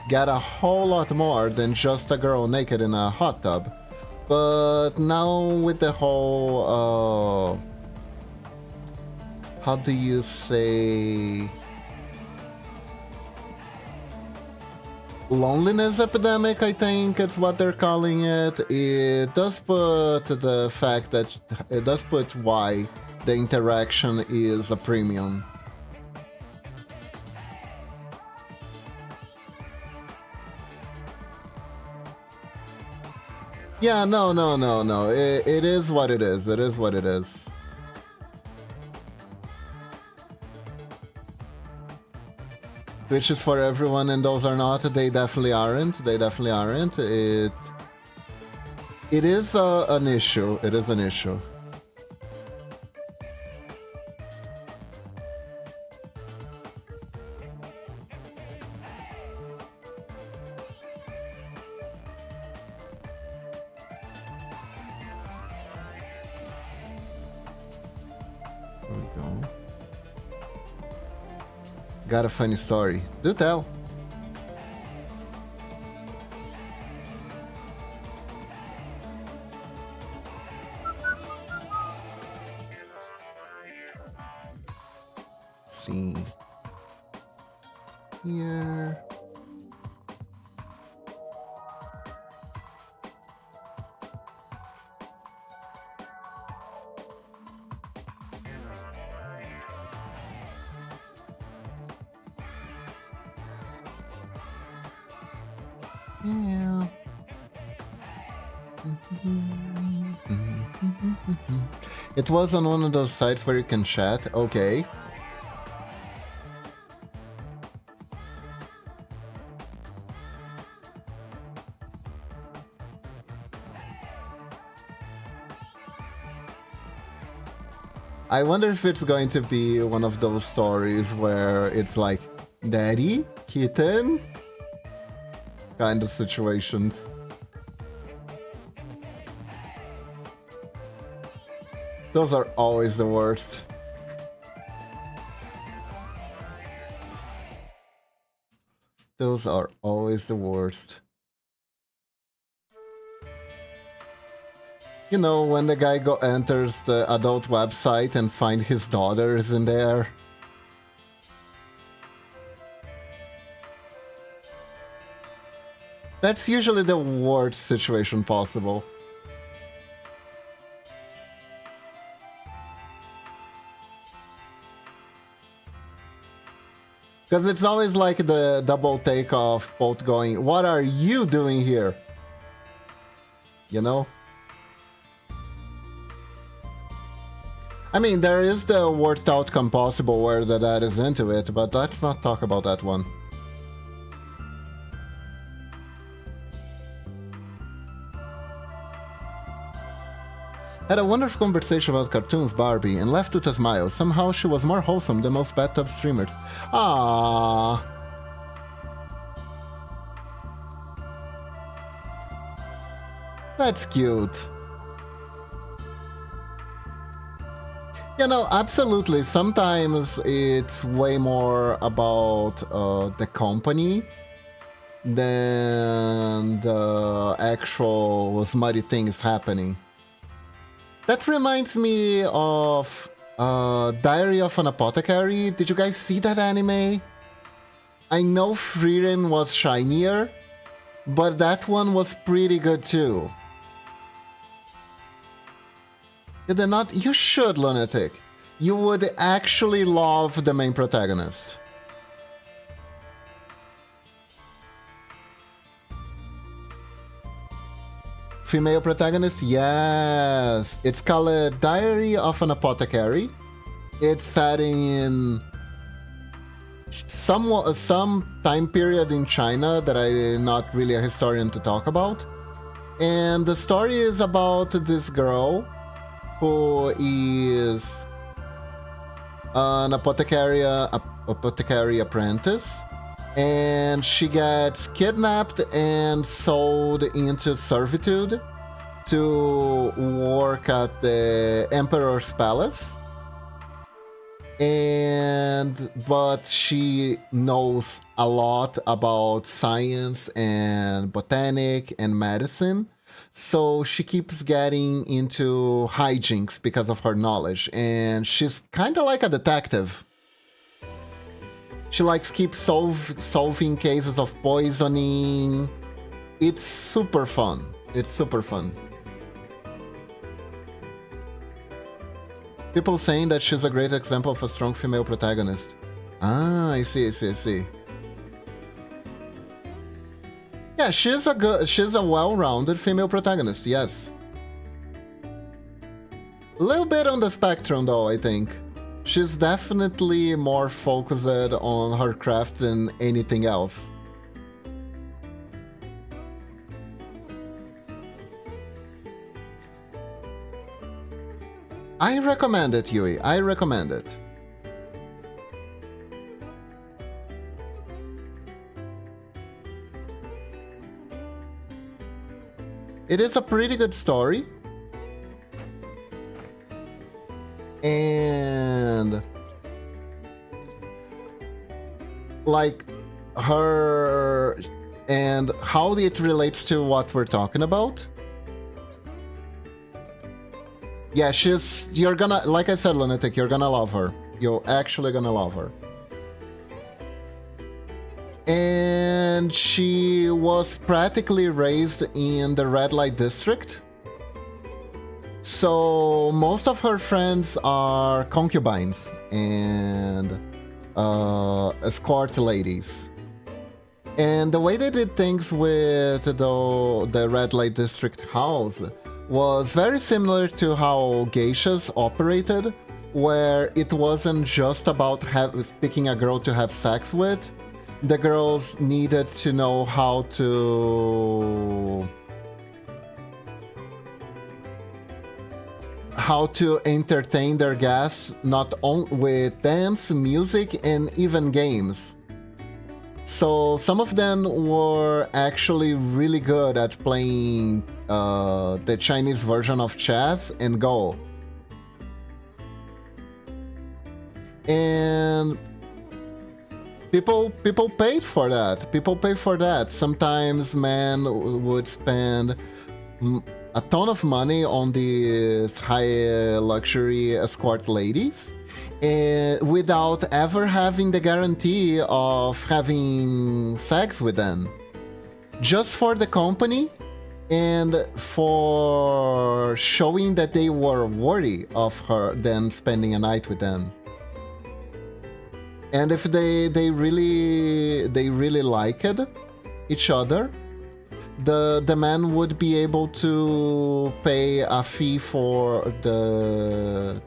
get a whole lot more than just a girl naked in a hot tub. But now with the whole, how do you say, loneliness epidemic, I think it's what they're calling it, it does put the fact that, it does put why the interaction is a premium. Yeah, no. It is what it is. It is what it is. Twitch is for everyone and those are not. They definitely aren't. They definitely aren't. It is an issue. It is an issue. Got a funny story. Do tell. see. Here. Yeah. It was on one of those sites where you can chat. Okay. I wonder if it's going to be one of those stories where it's like, Daddy? Kitten? Kind of situations. Those are always the worst. Those are always the worst. You know, when the guy enters the adult website and find his daughter is in there. That's usually the worst situation possible. Because it's always like the double take of both going, what are you doing here? You know? I mean, there is the worst outcome possible where the dad is into it, but let's not talk about that one. Had a wonderful conversation about cartoons, Barbie, and left with a smile. Somehow she was more wholesome than most bathtub streamers. Ah. That's cute. You know, absolutely. Sometimes it's way more about the company than the actual smutty things happening. That reminds me of Diary of an Apothecary. Did you guys see that anime? I know Frieren was shinier, but that one was pretty good too. You did not? You should, Lunatic. You would actually love the main protagonist. Female protagonist? Yes. It's called Diary of an Apothecary. It's set in some time period in China that I'm not really a historian to talk about. And the story is about this girl who is an apothecary apprentice, and she gets kidnapped and sold into servitude to work at the Emperor's Palace. But she knows a lot about science and botanic and medicine. So she keeps getting into hijinks because of her knowledge, and she's kind of like a detective. She likes keep solving cases of poisoning. It's super fun. It's super fun. People saying that she's a great example of a strong female protagonist. Ah, I see. Yeah, she's a well-rounded female protagonist, yes. A little bit on the spectrum though, I think. She's definitely more focused on her craft than anything else. I recommend it, Yui. I recommend it. It is a pretty good story. And like her and how it relates to what we're talking about. Yeah, you're gonna, like I said, Lunatic, you're gonna love her. You're actually gonna love her. And she was practically raised in the red light district. So most of her friends are concubines and escort ladies. And the way they did things with the red light district house was very similar to how geishas operated, where it wasn't just about picking a girl to have sex with. The girls needed to know how to entertain their guests, not only with dance, music, and even games. So some of them were actually really good at playing the Chinese version of chess and Go. And people paid for that. People pay for that. Sometimes men would spend a ton of money on these high luxury escort ladies, without ever having the guarantee of having sex with them. Just for the company and for showing that they were worthy of them spending a night with them. And if they really liked each other, the man would be able to pay a fee for the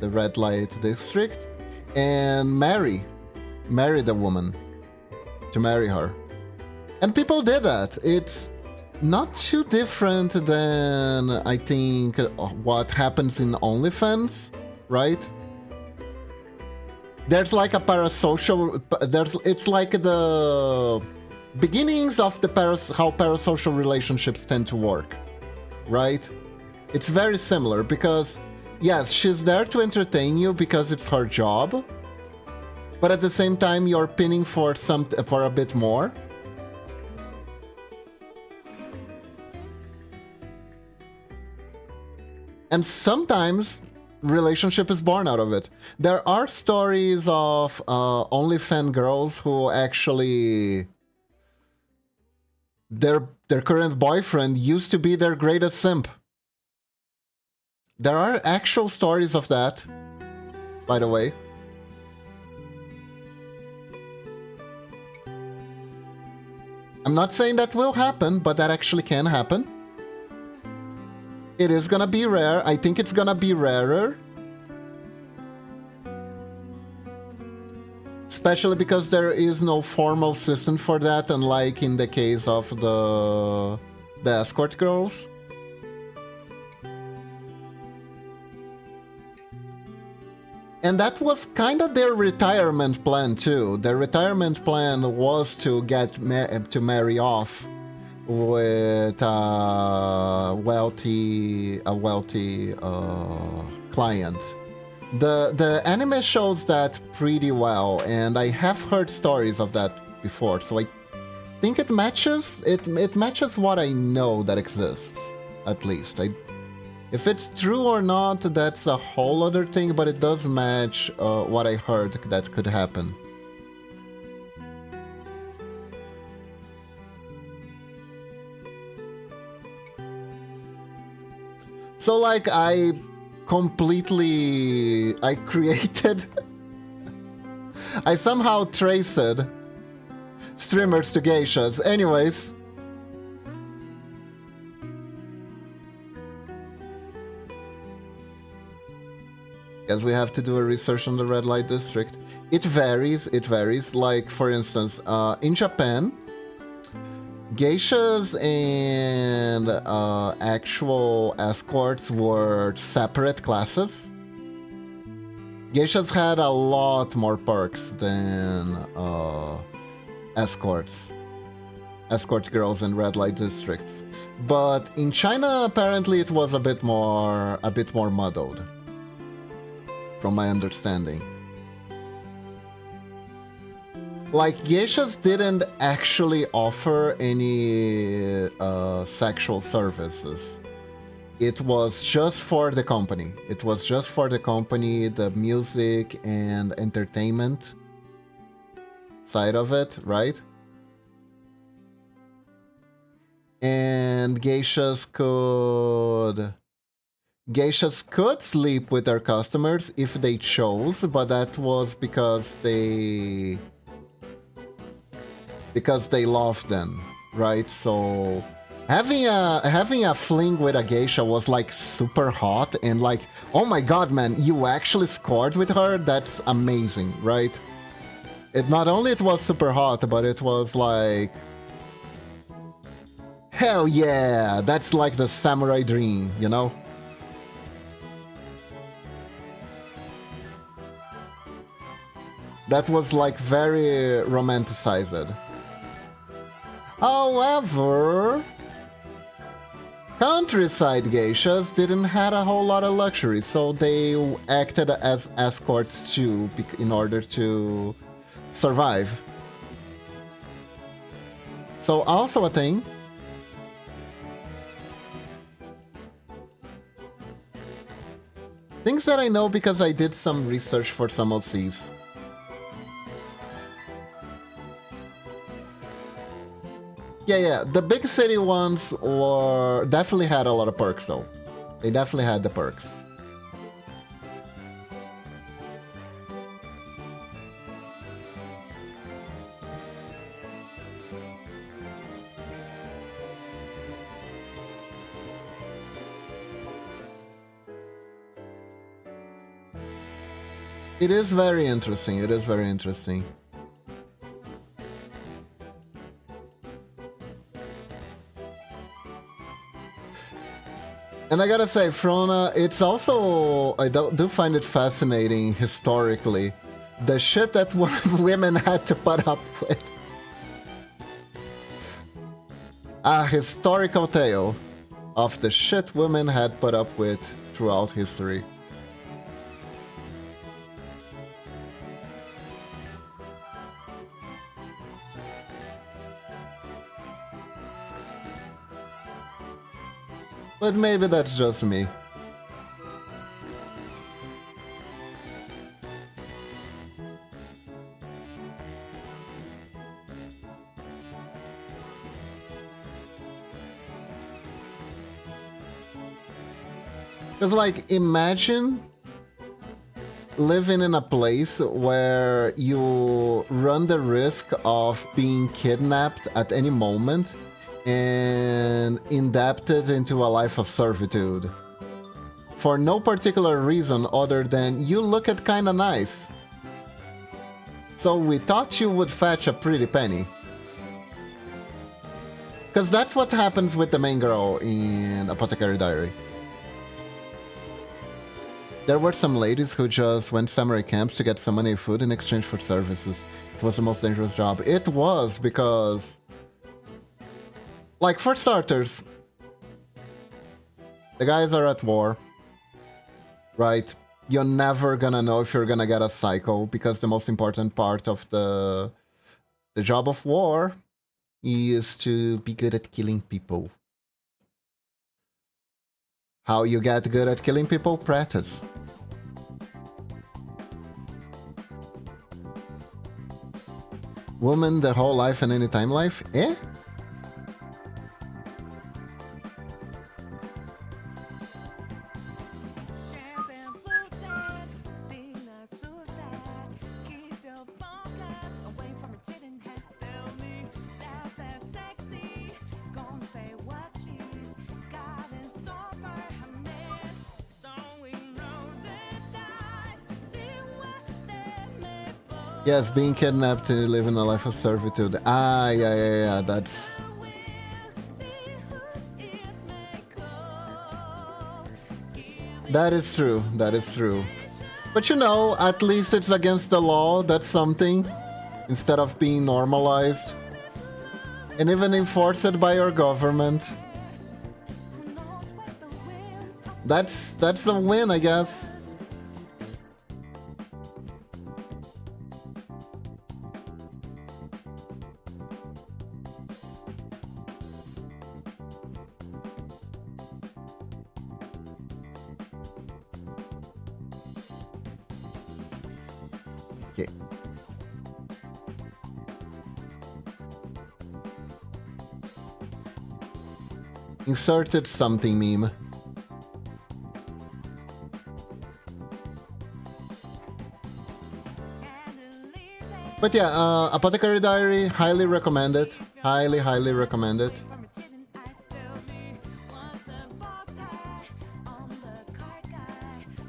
red light district and marry the woman, to marry her. And people did that. It's not too different than, I think, what happens in OnlyFans, right? There's like a parasocial, it's like the beginnings of how parasocial relationships tend to work, right? It's very similar because, yes, she's there to entertain you because it's her job, but at the same time you're pinning for a bit more. And sometimes relationship is born out of it. There are stories of OnlyFans girls who actually their current boyfriend used to be their greatest simp. There are actual stories of that, by the way. I'm not saying that will happen, but that actually can happen. It is gonna be rare. I think it's gonna be rarer. Especially because there is no formal system for that, unlike in the case of the escort girls. And that was kind of their retirement plan too. Their retirement plan was to to marry off with a wealthy client. The anime shows that pretty well, and I have heard stories of that before, so I think it matches what I know that exists, at least. If it's true or not, that's a whole other thing, but it does match what I heard that could happen. So like I created I somehow traced streamers to geishas. Anyways, guess we have to do a research on the red light district. It varies. Like, for instance, in Japan, geishas and actual escorts were separate classes. Geishas had a lot more perks than escorts. Escort girls in red light districts. But in China, apparently it was a bit more muddled, from my understanding. Like, geishas didn't actually offer any sexual services. it was just for the company. It was just for the company, the music and entertainment side of it, right? And geishas could sleep with their customers if they chose, but that was because they loved them, right? So having a fling with a geisha was like super hot and like, oh my god, man, you actually scored with her? That's amazing, right? It not only it was super hot, but it was like, hell yeah, that's like the samurai dream, you know? That was like very romanticized. However, countryside geishas didn't had a whole lot of luxury, so they acted as escorts too in order to survive. So also a thing. Things that I know because I did some research for some OCs. Yeah, the big city ones were definitely had a lot of perks though. They definitely had the perks. It is very interesting. It is very interesting. And I gotta say, Frona, it's also, I do find it fascinating historically, the shit that women had to put up with. A historical tale of the shit women had put up with throughout history. But maybe that's just me. Because, like, imagine living in a place where you run the risk of being kidnapped at any moment and indebted into a life of servitude for no particular reason other than you look at kinda nice. So we thought you would fetch a pretty penny. Because that's what happens with the main girl in Apothecary Diary. There were some ladies who just went samurai camps to get some money and food in exchange for services. It was the most dangerous job. It was because, like, for starters, the guys are at war, right? You're never gonna know if you're gonna get a cycle because the most important part of the job of war is to be good at killing people. How you get good at killing people? Practice. Woman, the whole life and anytime life? Eh? Yes, being kidnapped to live in a life of servitude. Ah, yeah, that's... That is true, that is true. But you know, at least it's against the law, that's something. Instead of being normalized. And even enforced by your government. That's a win, I guess. Okay. Inserted something meme. But yeah, Apothecary Diary, highly recommended. Highly, highly recommended.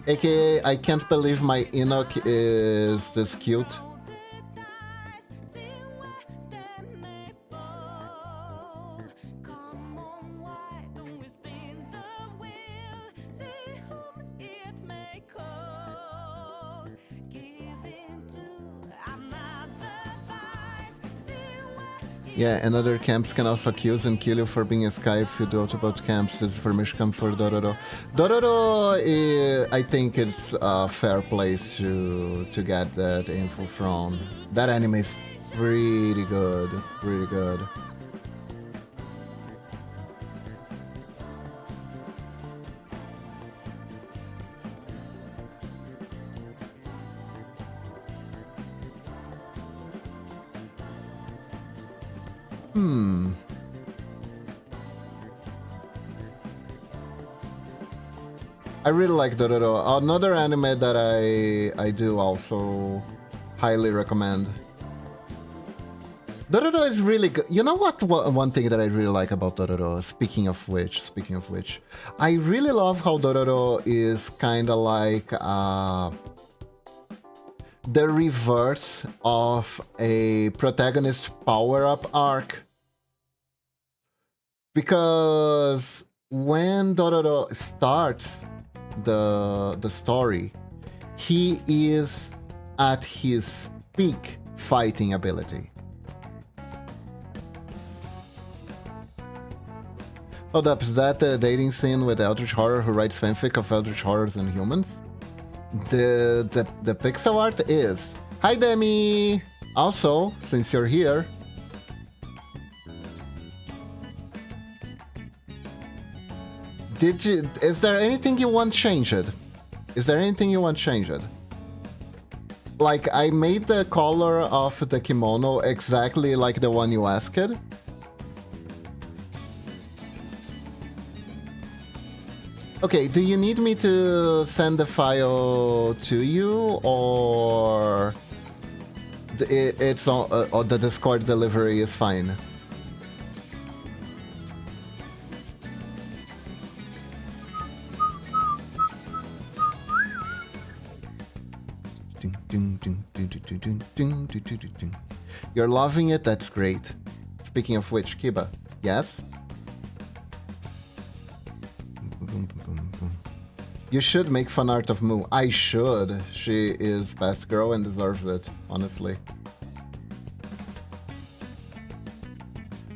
AKA, I can't believe my Enoch is this cute. Yeah, and other camps can also accuse and kill you for being a Skype if you doubt about camps. This information comes for Dororo. Dororo, I think it's a fair place to get that info from. That anime is pretty good, pretty good. I really like Dororo. Another anime that I do also highly recommend. Dororo is really good. You know what? One thing that I really like about Dororo. Speaking of which, I really love how Dororo is kind of like the reverse of a protagonist power-up arc. Because when Dororo starts the story, he is at his peak fighting ability. Hold up, is that the dating scene with Eldritch Horror who writes fanfic of Eldritch Horrors and humans? The pixel art is. Hi Demi! Also, since you're here, is there anything you want changed? Is there anything you want changed? Like, I made the color of the kimono exactly like the one you asked. Okay, do you need me to send the file to you, or it's on, or the Discord delivery is fine? You're loving it? That's great. Speaking of which, Kiba, yes? You should make fan art of Moo. I should. She is best girl and deserves it, honestly.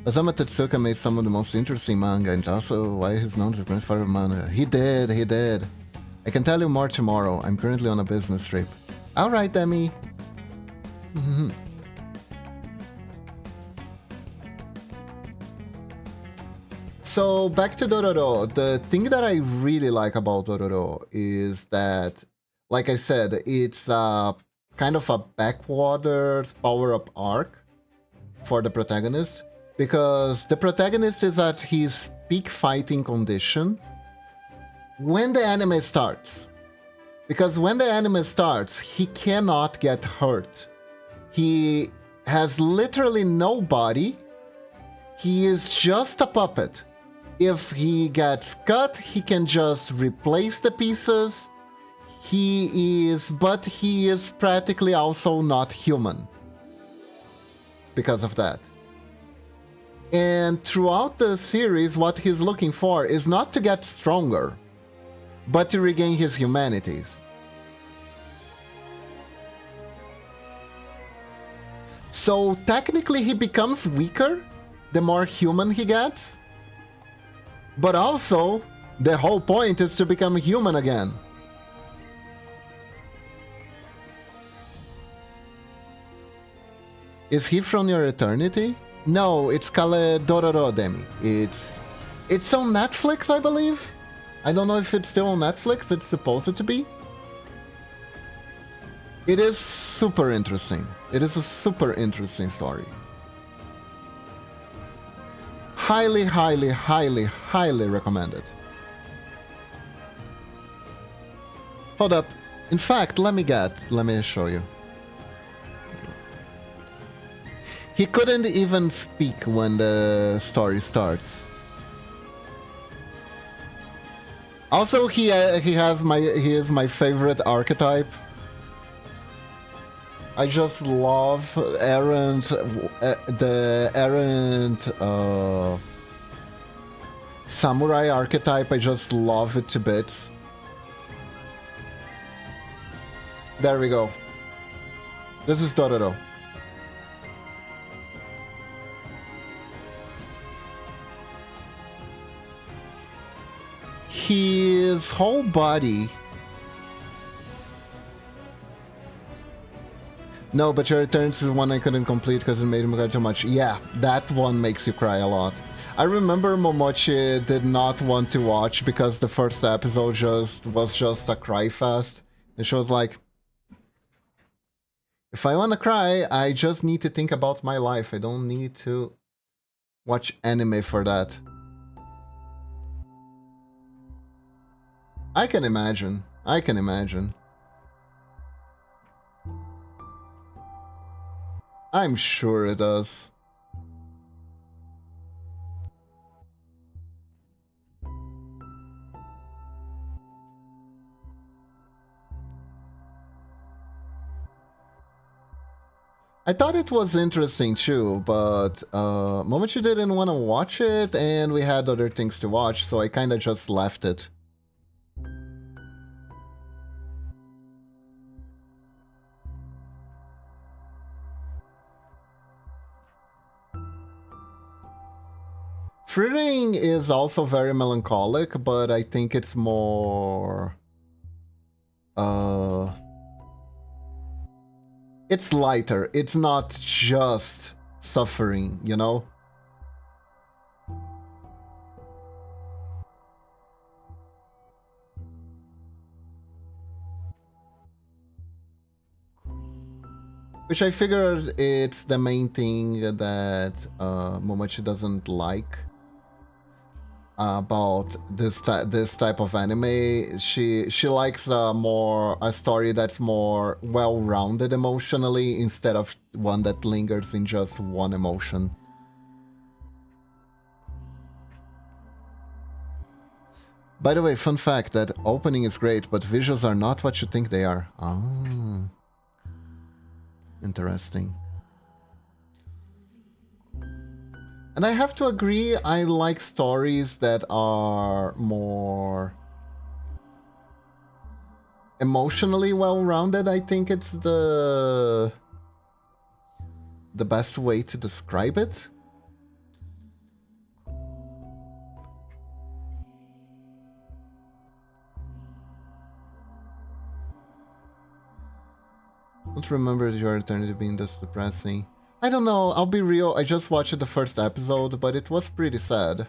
Osamu Tezuka made some of the most interesting manga, and also why he's known as the grandfather of manga. He did. I can tell you more tomorrow. I'm currently on a business trip. Alright, Demi. So back to Dororo. The thing that I really like about Dororo is that, like I said, it's kind of a backwaters power-up arc for the protagonist, because the protagonist is at his peak fighting condition when the anime starts. Because when the anime starts, he cannot get hurt. He has literally no body. He is just a puppet. If he gets cut, he can just replace the pieces. But he is practically also not human because of that. And throughout the series, what he's looking for is not to get stronger, but to regain his humanities. So technically he becomes weaker the more human he gets. But also, the whole point is to become human again. Is he from your eternity? No, it's called Dororo Demi. It's on Netflix, I believe. I don't know if it's still on Netflix. It's supposed to be. It is super interesting. It is a super interesting story. Highly, highly, highly, highly recommended. Hold up. In fact, let me show you. He couldn't even speak when the story starts. Also, he is my favorite archetype. I just love errant, the errant samurai archetype. I just love it to bits. There we go. This is Dororo. His whole body. No, but your returns is one I couldn't complete because it made me cry too much. Yeah, that one makes you cry a lot. I remember Momochi did not want to watch because the first episode was just a cry fest. And she was like, if I want to cry, I just need to think about my life. I don't need to watch anime for that. I can imagine. I can imagine. I'm sure it does. I thought it was interesting too, but Momochi didn't want to watch it, and we had other things to watch, so I kind of just left it. Frittering is also very melancholic, but I think it's more... It's lighter. It's not just suffering, you know? Which I figured it's the main thing that Momochi doesn't like about this type of anime. She likes a story that's more well-rounded emotionally instead of one that lingers in just one emotion. By the way, fun fact, that opening is great, but visuals are not what you think they are. Oh. Interesting. And I have to agree, I like stories that are more emotionally well-rounded. I think it's the best way to describe it. I don't remember your eternity being this depressing. I don't know, I'll be real, I just watched the first episode, but it was pretty sad.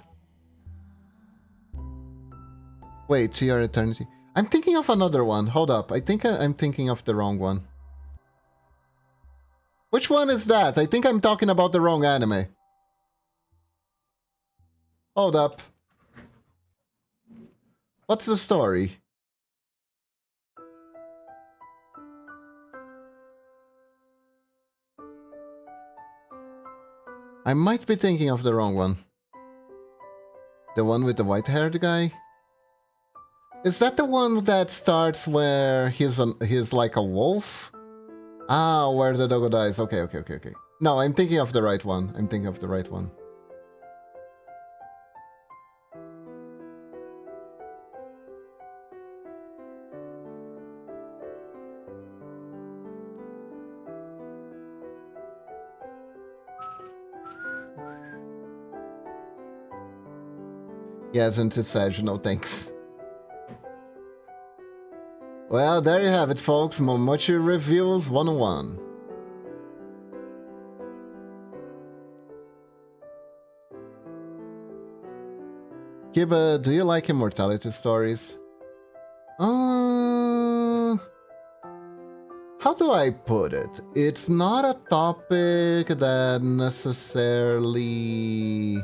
Wait, to your eternity. I'm thinking of another one. Hold up, I think I'm thinking of the wrong one. Which one is that? I think I'm talking about the wrong anime. Hold up. What's the story? I might be thinking of the wrong one. The one with the white-haired guy? Is that the one that starts where he's like a wolf? Ah, where the doggo dies. Okay. No, I'm thinking of the right one. Yes, and to Sage, no thanks. Well, there you have it, folks. Momochi Reviews 101. Kiba, do you like immortality stories? how do I put it? It's not a topic that necessarily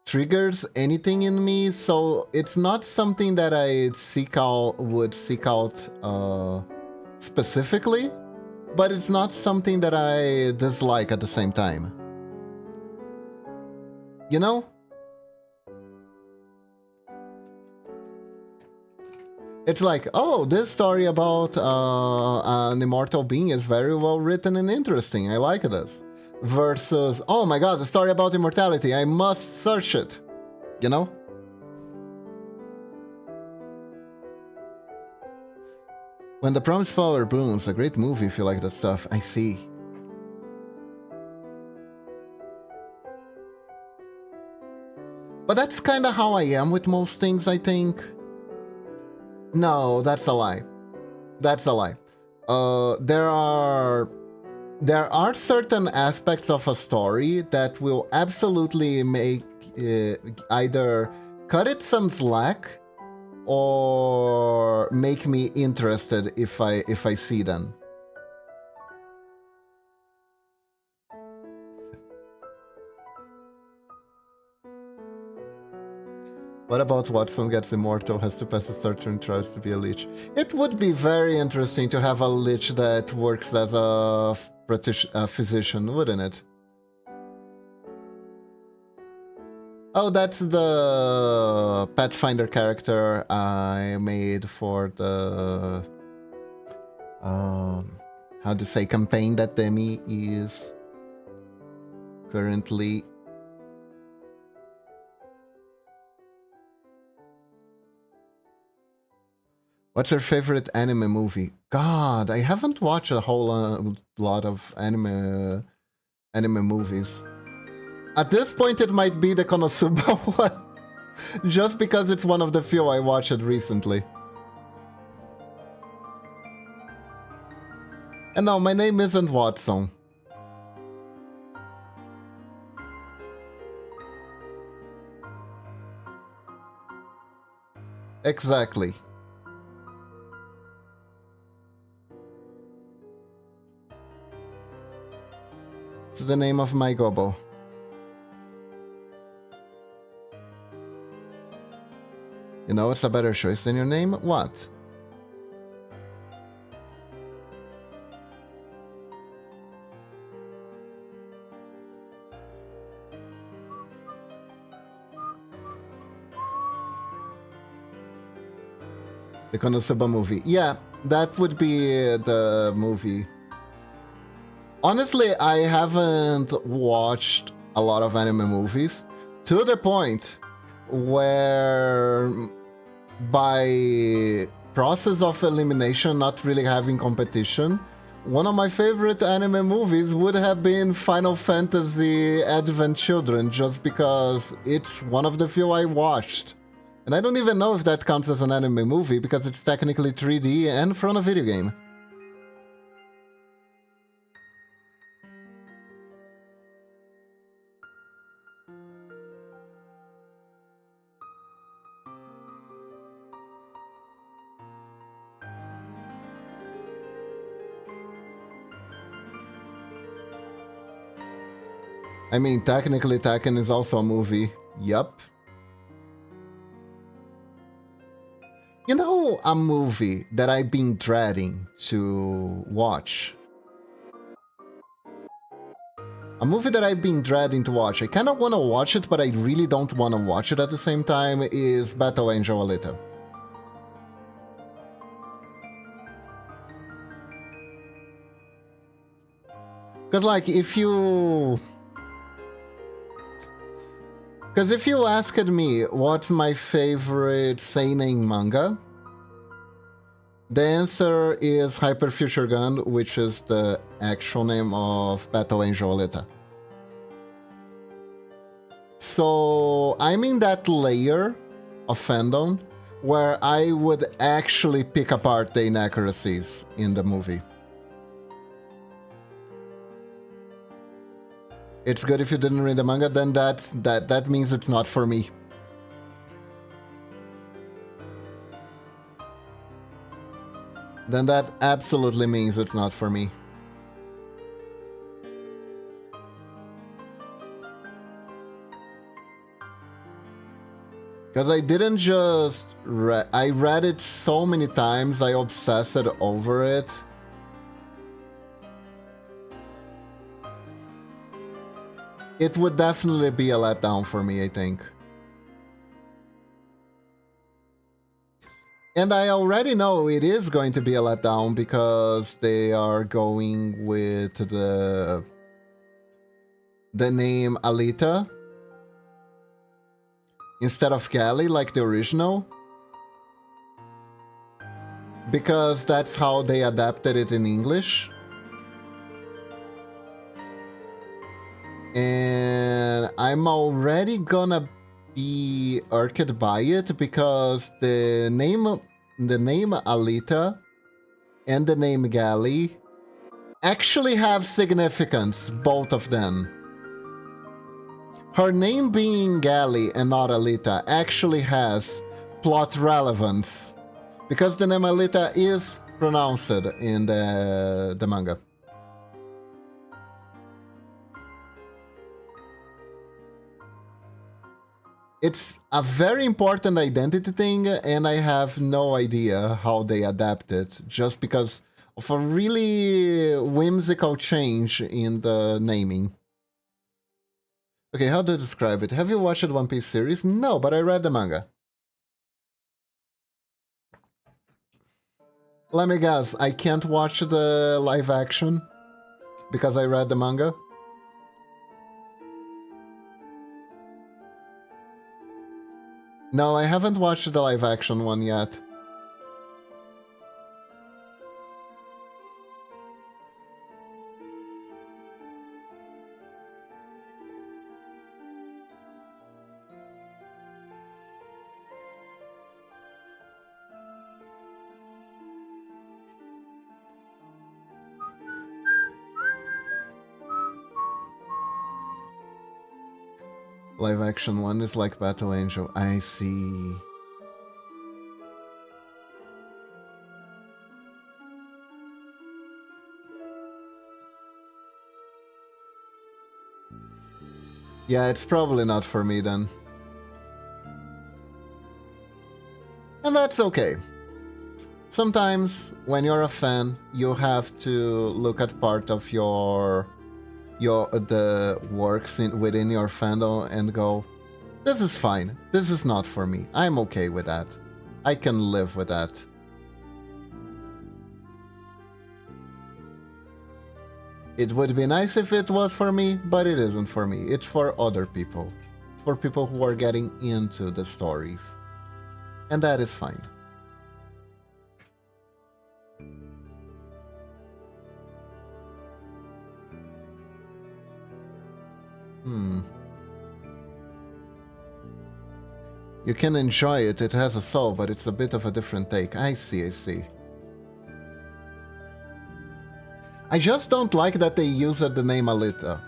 triggers anything in me, so it's not something that I would seek out specifically, but it's not something that I dislike at the same time. You know? It's like, oh, this story about an immortal being is very well written and interesting. I like this. Versus, oh my god, the story about immortality, I must search it. You know? When the Promised Flower Blooms, a great movie if you like that stuff. I see. But that's kind of how I am with most things, I think. No, that's a lie. That's a lie. There are certain aspects of a story that will absolutely make either cut it some slack or make me interested if I see them. What about Watson gets immortal, has to pass a search and tries to be a lich? It would be very interesting to have a lich that works as a physician, wouldn't it? Oh, that's the Pathfinder character I made for the... how to say, campaign that Demi is currently... What's your favorite anime movie? God, I haven't watched a whole lot of anime movies. At this point, it might be the Konosuba one, just because it's one of the few I watched recently. And no, my name isn't Watson. Exactly. It's the name of my gobo. You know, it's a better choice than your name? What? The Konosuba movie. Yeah, that would be the movie. Honestly, I haven't watched a lot of anime movies to the point where by process of elimination, not really having competition, one of my favorite anime movies would have been Final Fantasy Advent Children, just because it's one of the few I watched. And I don't even know if that counts as an anime movie, because it's technically 3D and from a video game. I mean, technically Tekken is also a movie. Yup. You know, a movie that I've been dreading to watch. A movie that I've been dreading to watch. I kind of want to watch it, but I really don't want to watch it at the same time, is Battle Angel Alita. Because, like, if you asked me what's my favorite seinen manga, the answer is Hyper Future Gun, which is the actual name of Battle Angel Alita. So I'm in that layer of fandom where I would actually pick apart the inaccuracies in the movie. It's good if you didn't read the manga, then that means it's not for me. then that absolutely means it's not for me. Because I didn't just I read it so many times, I obsessed over it. It would definitely be a letdown for me, I think. And I already know it is going to be a letdown because they are going with the name Alita instead of Callie like the original. Because that's how they adapted it in English. And I'm already gonna be irked by it because the name Alita and the name Callie actually have significance, both of them. Her name being Callie and not Alita actually has plot relevance because the name Alita is pronounced in the manga. It's a very important identity thing, and I have no idea how they adapt it, just because of a really whimsical change in the naming. Okay, how to describe it? Have you watched the One Piece series? No, but I read the manga. Let me guess, I can't watch the live action because I read the manga? No, I haven't watched the live action one yet. Live action one is like Battle Angel. I see. Yeah, it's probably not for me then. And that's okay. Sometimes, when you're a fan, you have to look at part of the works within your fandom and go, this is fine. This is not for me. I'm okay with that. I can live with that. It would be nice if it was for me, but it isn't for me. It's for other people. It's for people who are getting into the stories. And that is fine. You can enjoy it, it has a soul, but it's a bit of a different take. I see, I see. I just don't like that they use the name Alita.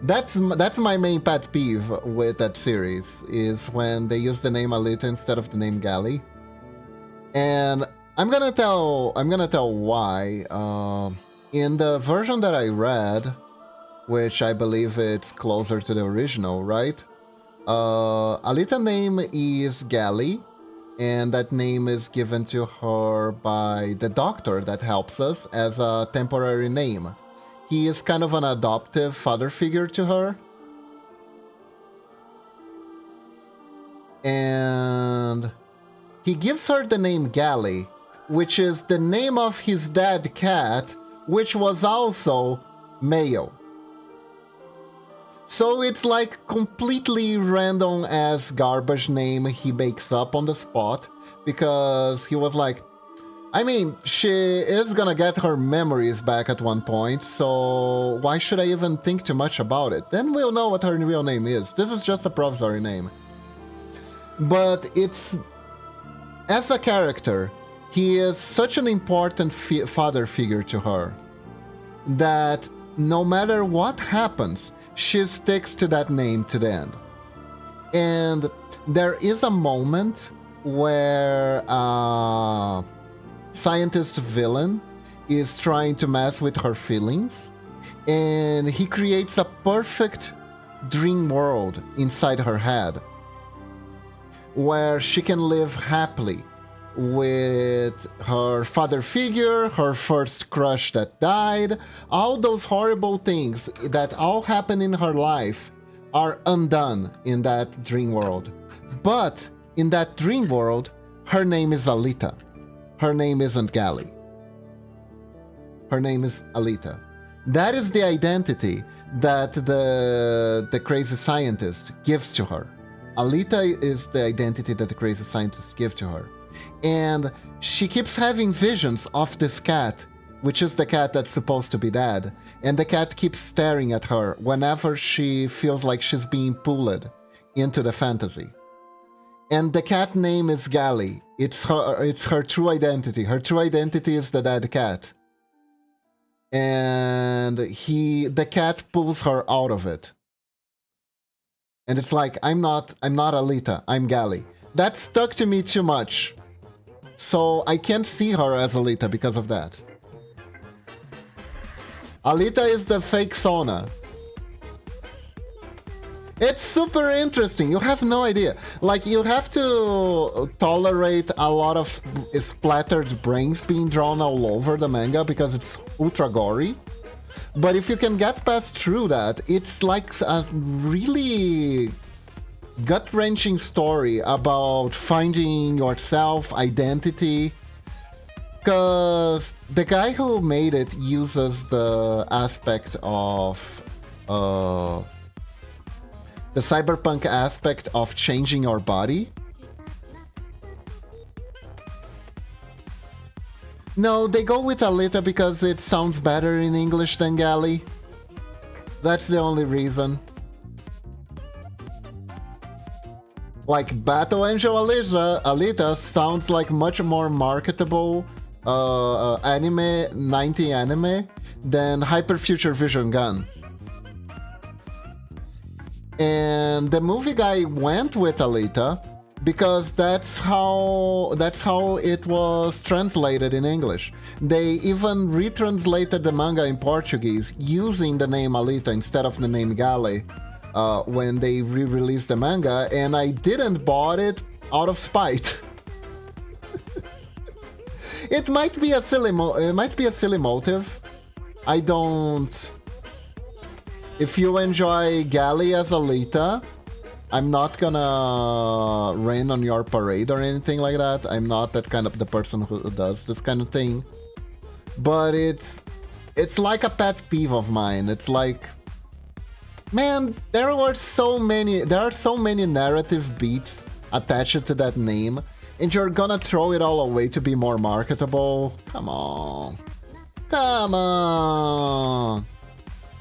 That's my main pet peeve with that series, is when they use the name Alita instead of the name Callie. And I'm gonna tell why. In the version that I read, which I believe it's closer to the original, right? Alita name is Callie, and that name is given to her by the doctor that helps us as a temporary name. He is kind of an adoptive father figure to her. And he gives her the name Callie, which is the name of his dead cat, which was also male. So it's like completely random ass garbage name he makes up on the spot, because he was like, I mean, she is gonna get her memories back at one point, so why should I even think too much about it? Then we'll know what her real name is. This is just a provisory name. But it's... as a character, he is such an important father figure to her that no matter what happens, she sticks to that name to the end. And there is a moment where scientist villain is trying to mess with her feelings, and he creates a perfect dream world inside her head where she can live happily with her father figure, her first crush that died. All those horrible things that all happen in her life are undone in that dream world. But in that dream world, her name is Alita. Her name isn't Gali. Her name is Alita. That is the identity that the crazy scientist gives to her. Alita is the identity that the crazy scientist gives to her. And she keeps having visions of this cat, which is the cat that's supposed to be dead. And the cat keeps staring at her whenever she feels like she's being pulled into the fantasy. And the cat name is Gali. It's her true identity. Her true identity is the dead cat. And the cat pulls her out of it. And it's like, I'm not Alita, I'm Gali. That stuck to me too much. So I can't see her as Alita because of that. Alita is the fake Sona. It's super interesting. You have no idea. Like, you have to tolerate a lot of splattered brains being drawn all over the manga because it's ultra gory. But if you can get past through that, it's like a really gut-wrenching story about finding yourself, identity. Because the guy who made it uses the aspect of the cyberpunk aspect of changing your body. No, they go with Alita because it sounds better in English than Gali. That's the only reason. Like, Battle Angel Alita sounds like much more marketable anime, 90 anime, than Hyper Future Vision Gun. And the movie guy went with Alita because that's how it was translated in English. They even retranslated the manga in Portuguese using the name Alita instead of the name Gali when they re-released the manga, and I didn't bought it out of spite. It might be a silly motive. I don't. If you enjoy Gali as Alita, I'm not gonna rain on your parade or anything like that. I'm not that kind of the person who does this kind of thing. But it's like a pet peeve of mine. It's like, man, there are so many narrative beats attached to that name, and you're gonna throw it all away to be more marketable? Come on. Come on.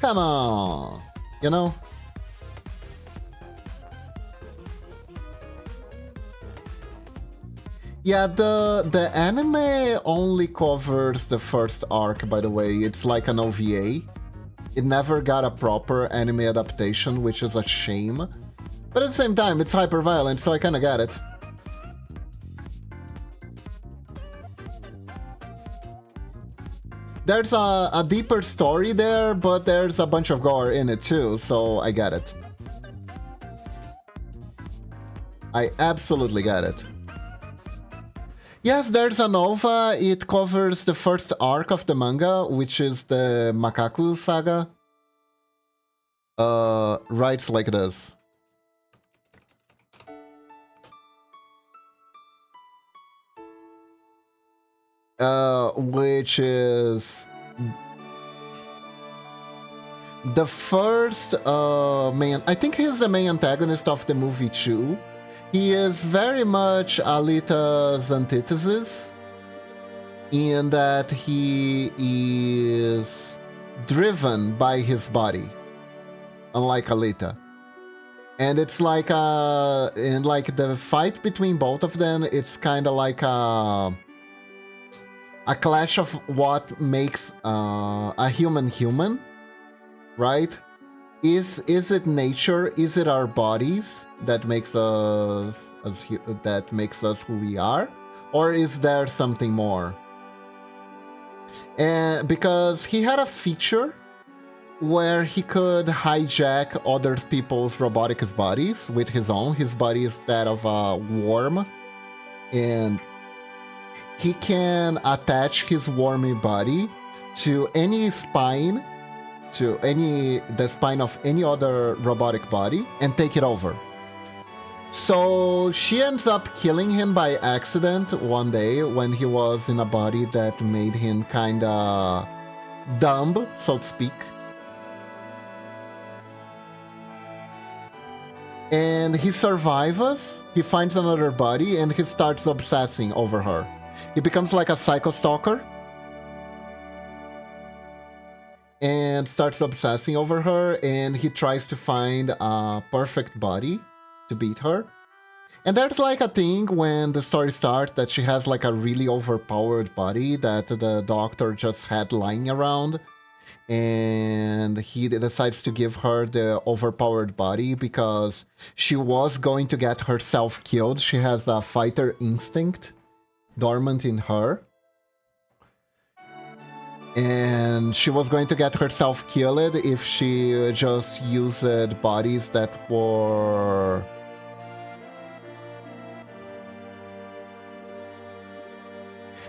Come on. You know? Yeah, the anime only covers the first arc, by the way. It's like an OVA. It never got a proper anime adaptation, which is a shame. But at the same time, it's hyper-violent, so I kinda get it. There's a deeper story there, but there's a bunch of gore in it too, so I get it. I absolutely get it. Yes, there's a OVA. It covers the first arc of the manga, which is the Makaku Saga. Writes like this. Which is the first main. I think he's the main antagonist of the movie too. He is very much Alita's antithesis in that he is driven by his body, unlike Alita. And it's like and like the fight between both of them, it's kind of like a clash of what makes a human, right? Is it nature? Is it our bodies that makes us who we are, or is there something more? And because he had a feature where he could hijack other people's robotic bodies with his own. His body is that of a worm, and he can attach his wormy body to any spine, the spine of any other robotic body, and take it over. So she ends up killing him by accident one day when he was in a body that made him kinda dumb, so to speak. And he survives, he finds another body, and he starts obsessing over her. He becomes like a psycho stalker and starts obsessing over her, and he tries to find a perfect body to beat her. And there's like a thing when the story starts that she has like a really overpowered body that the doctor just had lying around, and he decides to give her the overpowered body because she was going to get herself killed. She has a fighter instinct dormant in her, and she was going to get herself killed if she just used bodies that were...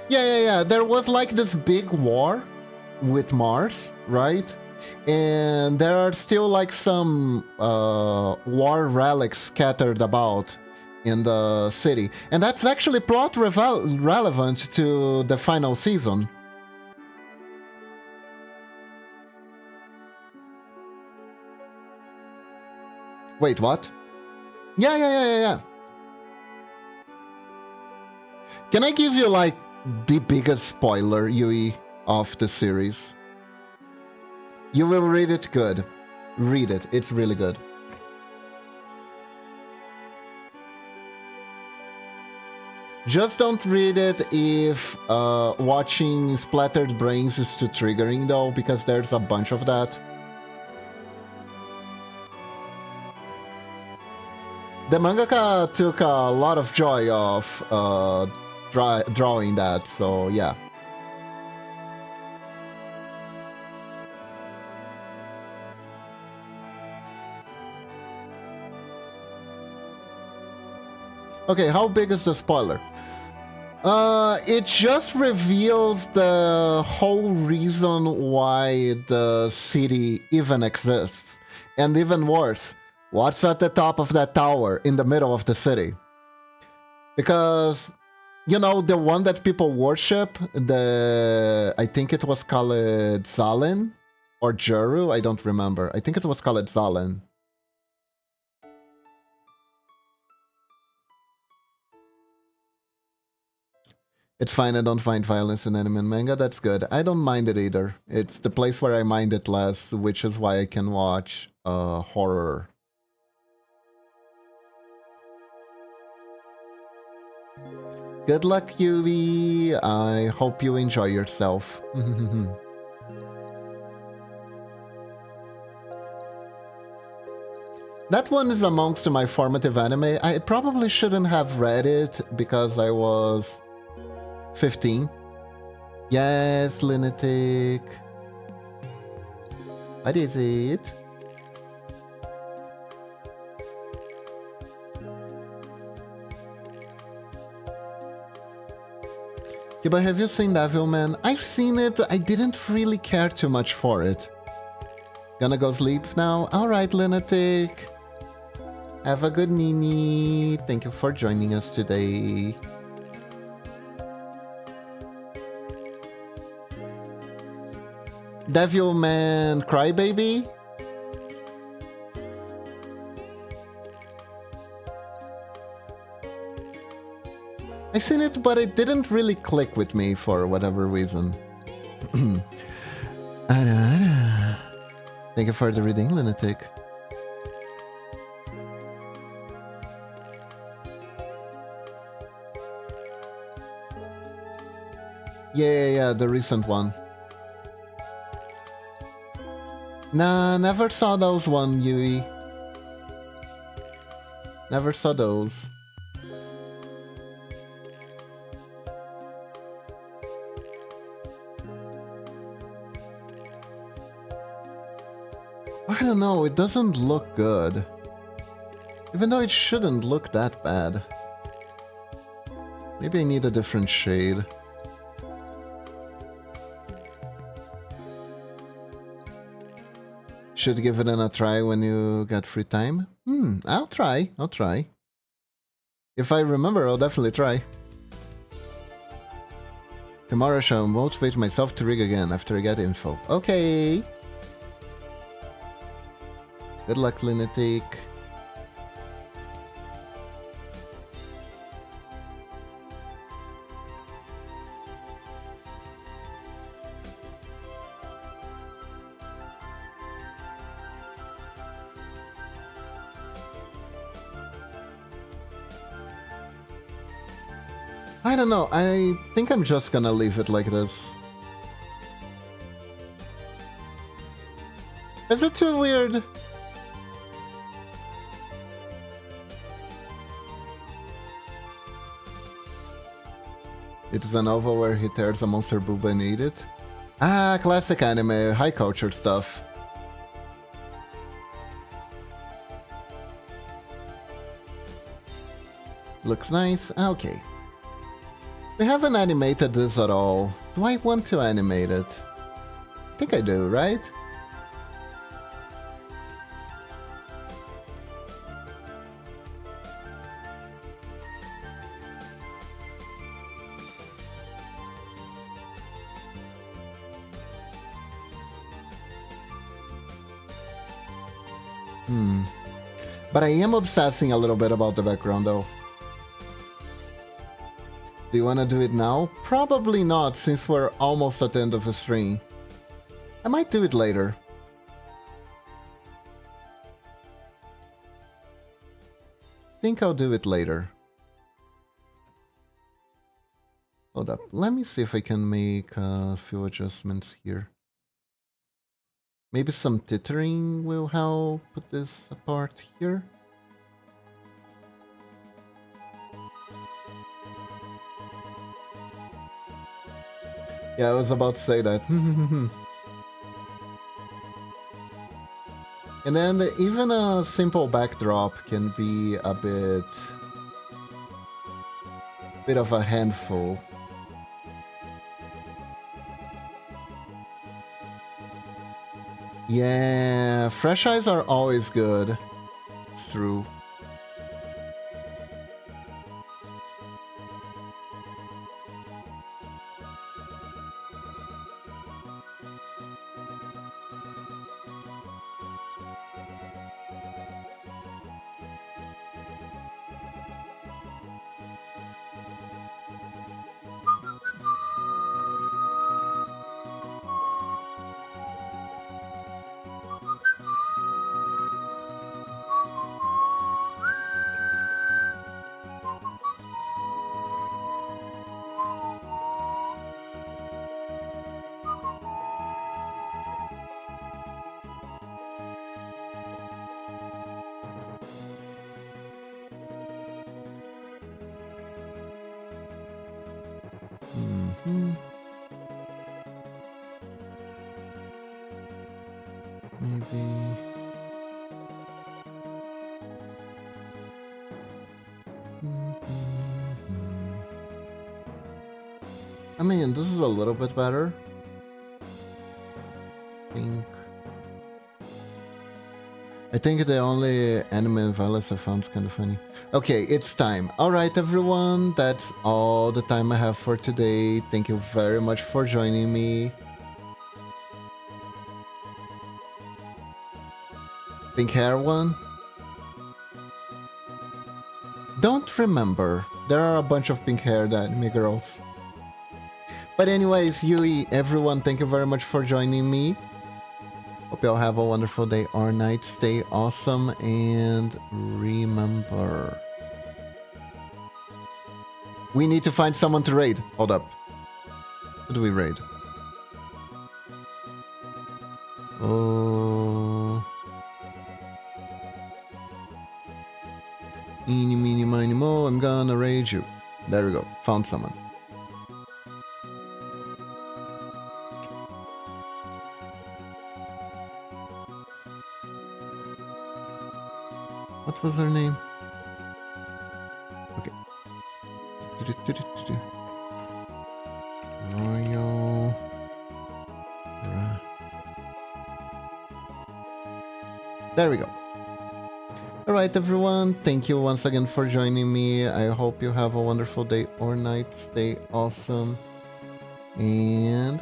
Yeah. There was like this big war with Mars, right? And there are still like some war relics scattered about in the city. And that's actually plot relevant to the final season. Wait, what? Yeah. Can I give you like the biggest spoiler, Yui, of the series? You will read it good. Read it. It's really good. Just don't read it if watching Splattered Brains is too triggering, though, because there's a bunch of that. The mangaka took a lot of joy of drawing that, so yeah. Okay, how big is the spoiler? It just reveals the whole reason why the city even exists. And even worse, what's at the top of that tower in the middle of the city? Because, you know, the one that people worship, I think it was called Zalen or Juru, I don't remember. I think it was called Zalen. It's fine, I don't find violence in anime and manga, that's good. I don't mind it either. It's the place where I mind it less, which is why I can watch horror. Good luck, Yui. I hope you enjoy yourself. That one is amongst my formative anime. I probably shouldn't have read it because I was 15. Yes, Lunatic. What is it? Yeah, but have you seen Devilman? I've seen it. I didn't really care too much for it. Gonna go sleep now? Alright, Lunatic. Have a good Nini. Thank you for joining us today. Devilman Crybaby? I seen it, but it didn't really click with me for whatever reason. Thank you for the reading, Lunatic. Yeah, the recent one. Nah, never saw those one, Yui. Never saw those. I don't know, it doesn't look good. Even though it shouldn't look that bad. Maybe I need a different shade. Should give it a try when you get free time? I'll try. If I remember, I'll definitely try. Tomorrow I shall motivate myself to rig again after I get info. Okay. Good luck, Lunatic. I don't know, I think I'm just gonna leave it like this. Is it too weird? It's a novel where he tears a monster boob and eat it. Ah, classic anime, high culture stuff. Looks nice, okay. We haven't animated this at all. Do I want to animate it? I think I do, right? But I am obsessing a little bit about the background though. Do you want to do it now? Probably not, since we're almost at the end of the stream. I might do it later. Think I'll do it later. Hold up, let me see if I can make a few adjustments here. Maybe some tethering will help put this apart here. Yeah, I was about to say that. And then even a simple backdrop can be a bit of a handful. Yeah, fresh eyes are always good. It's true. Maybe... I mean, this is a little bit better. I think the only anime violence I found is kind of funny. Okay, it's time. Alright everyone, that's all the time I have for today. Thank you very much for joining me. Pink hair one? Don't remember. There are a bunch of pink haired anime girls. But anyways, Yui, everyone, thank you very much for joining me. Hope you all have a wonderful day or night. Stay awesome and remember... We need to find someone to raid. Hold up. Who do we raid? Oh... Eeny, meeny, miny, mo, I'm gonna raid you. There we go. Found someone. What was her name? Okay. Royal. There we go. Alright everyone, thank you once again for joining me. I hope you have a wonderful day or night. Stay awesome. And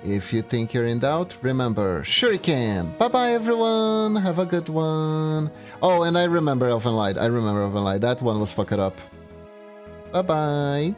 if you think you're in doubt, remember, Shuriken! Bye-bye everyone! Have a good one! Oh, and I remember Elfen Light. That one was fucked up. Bye-bye!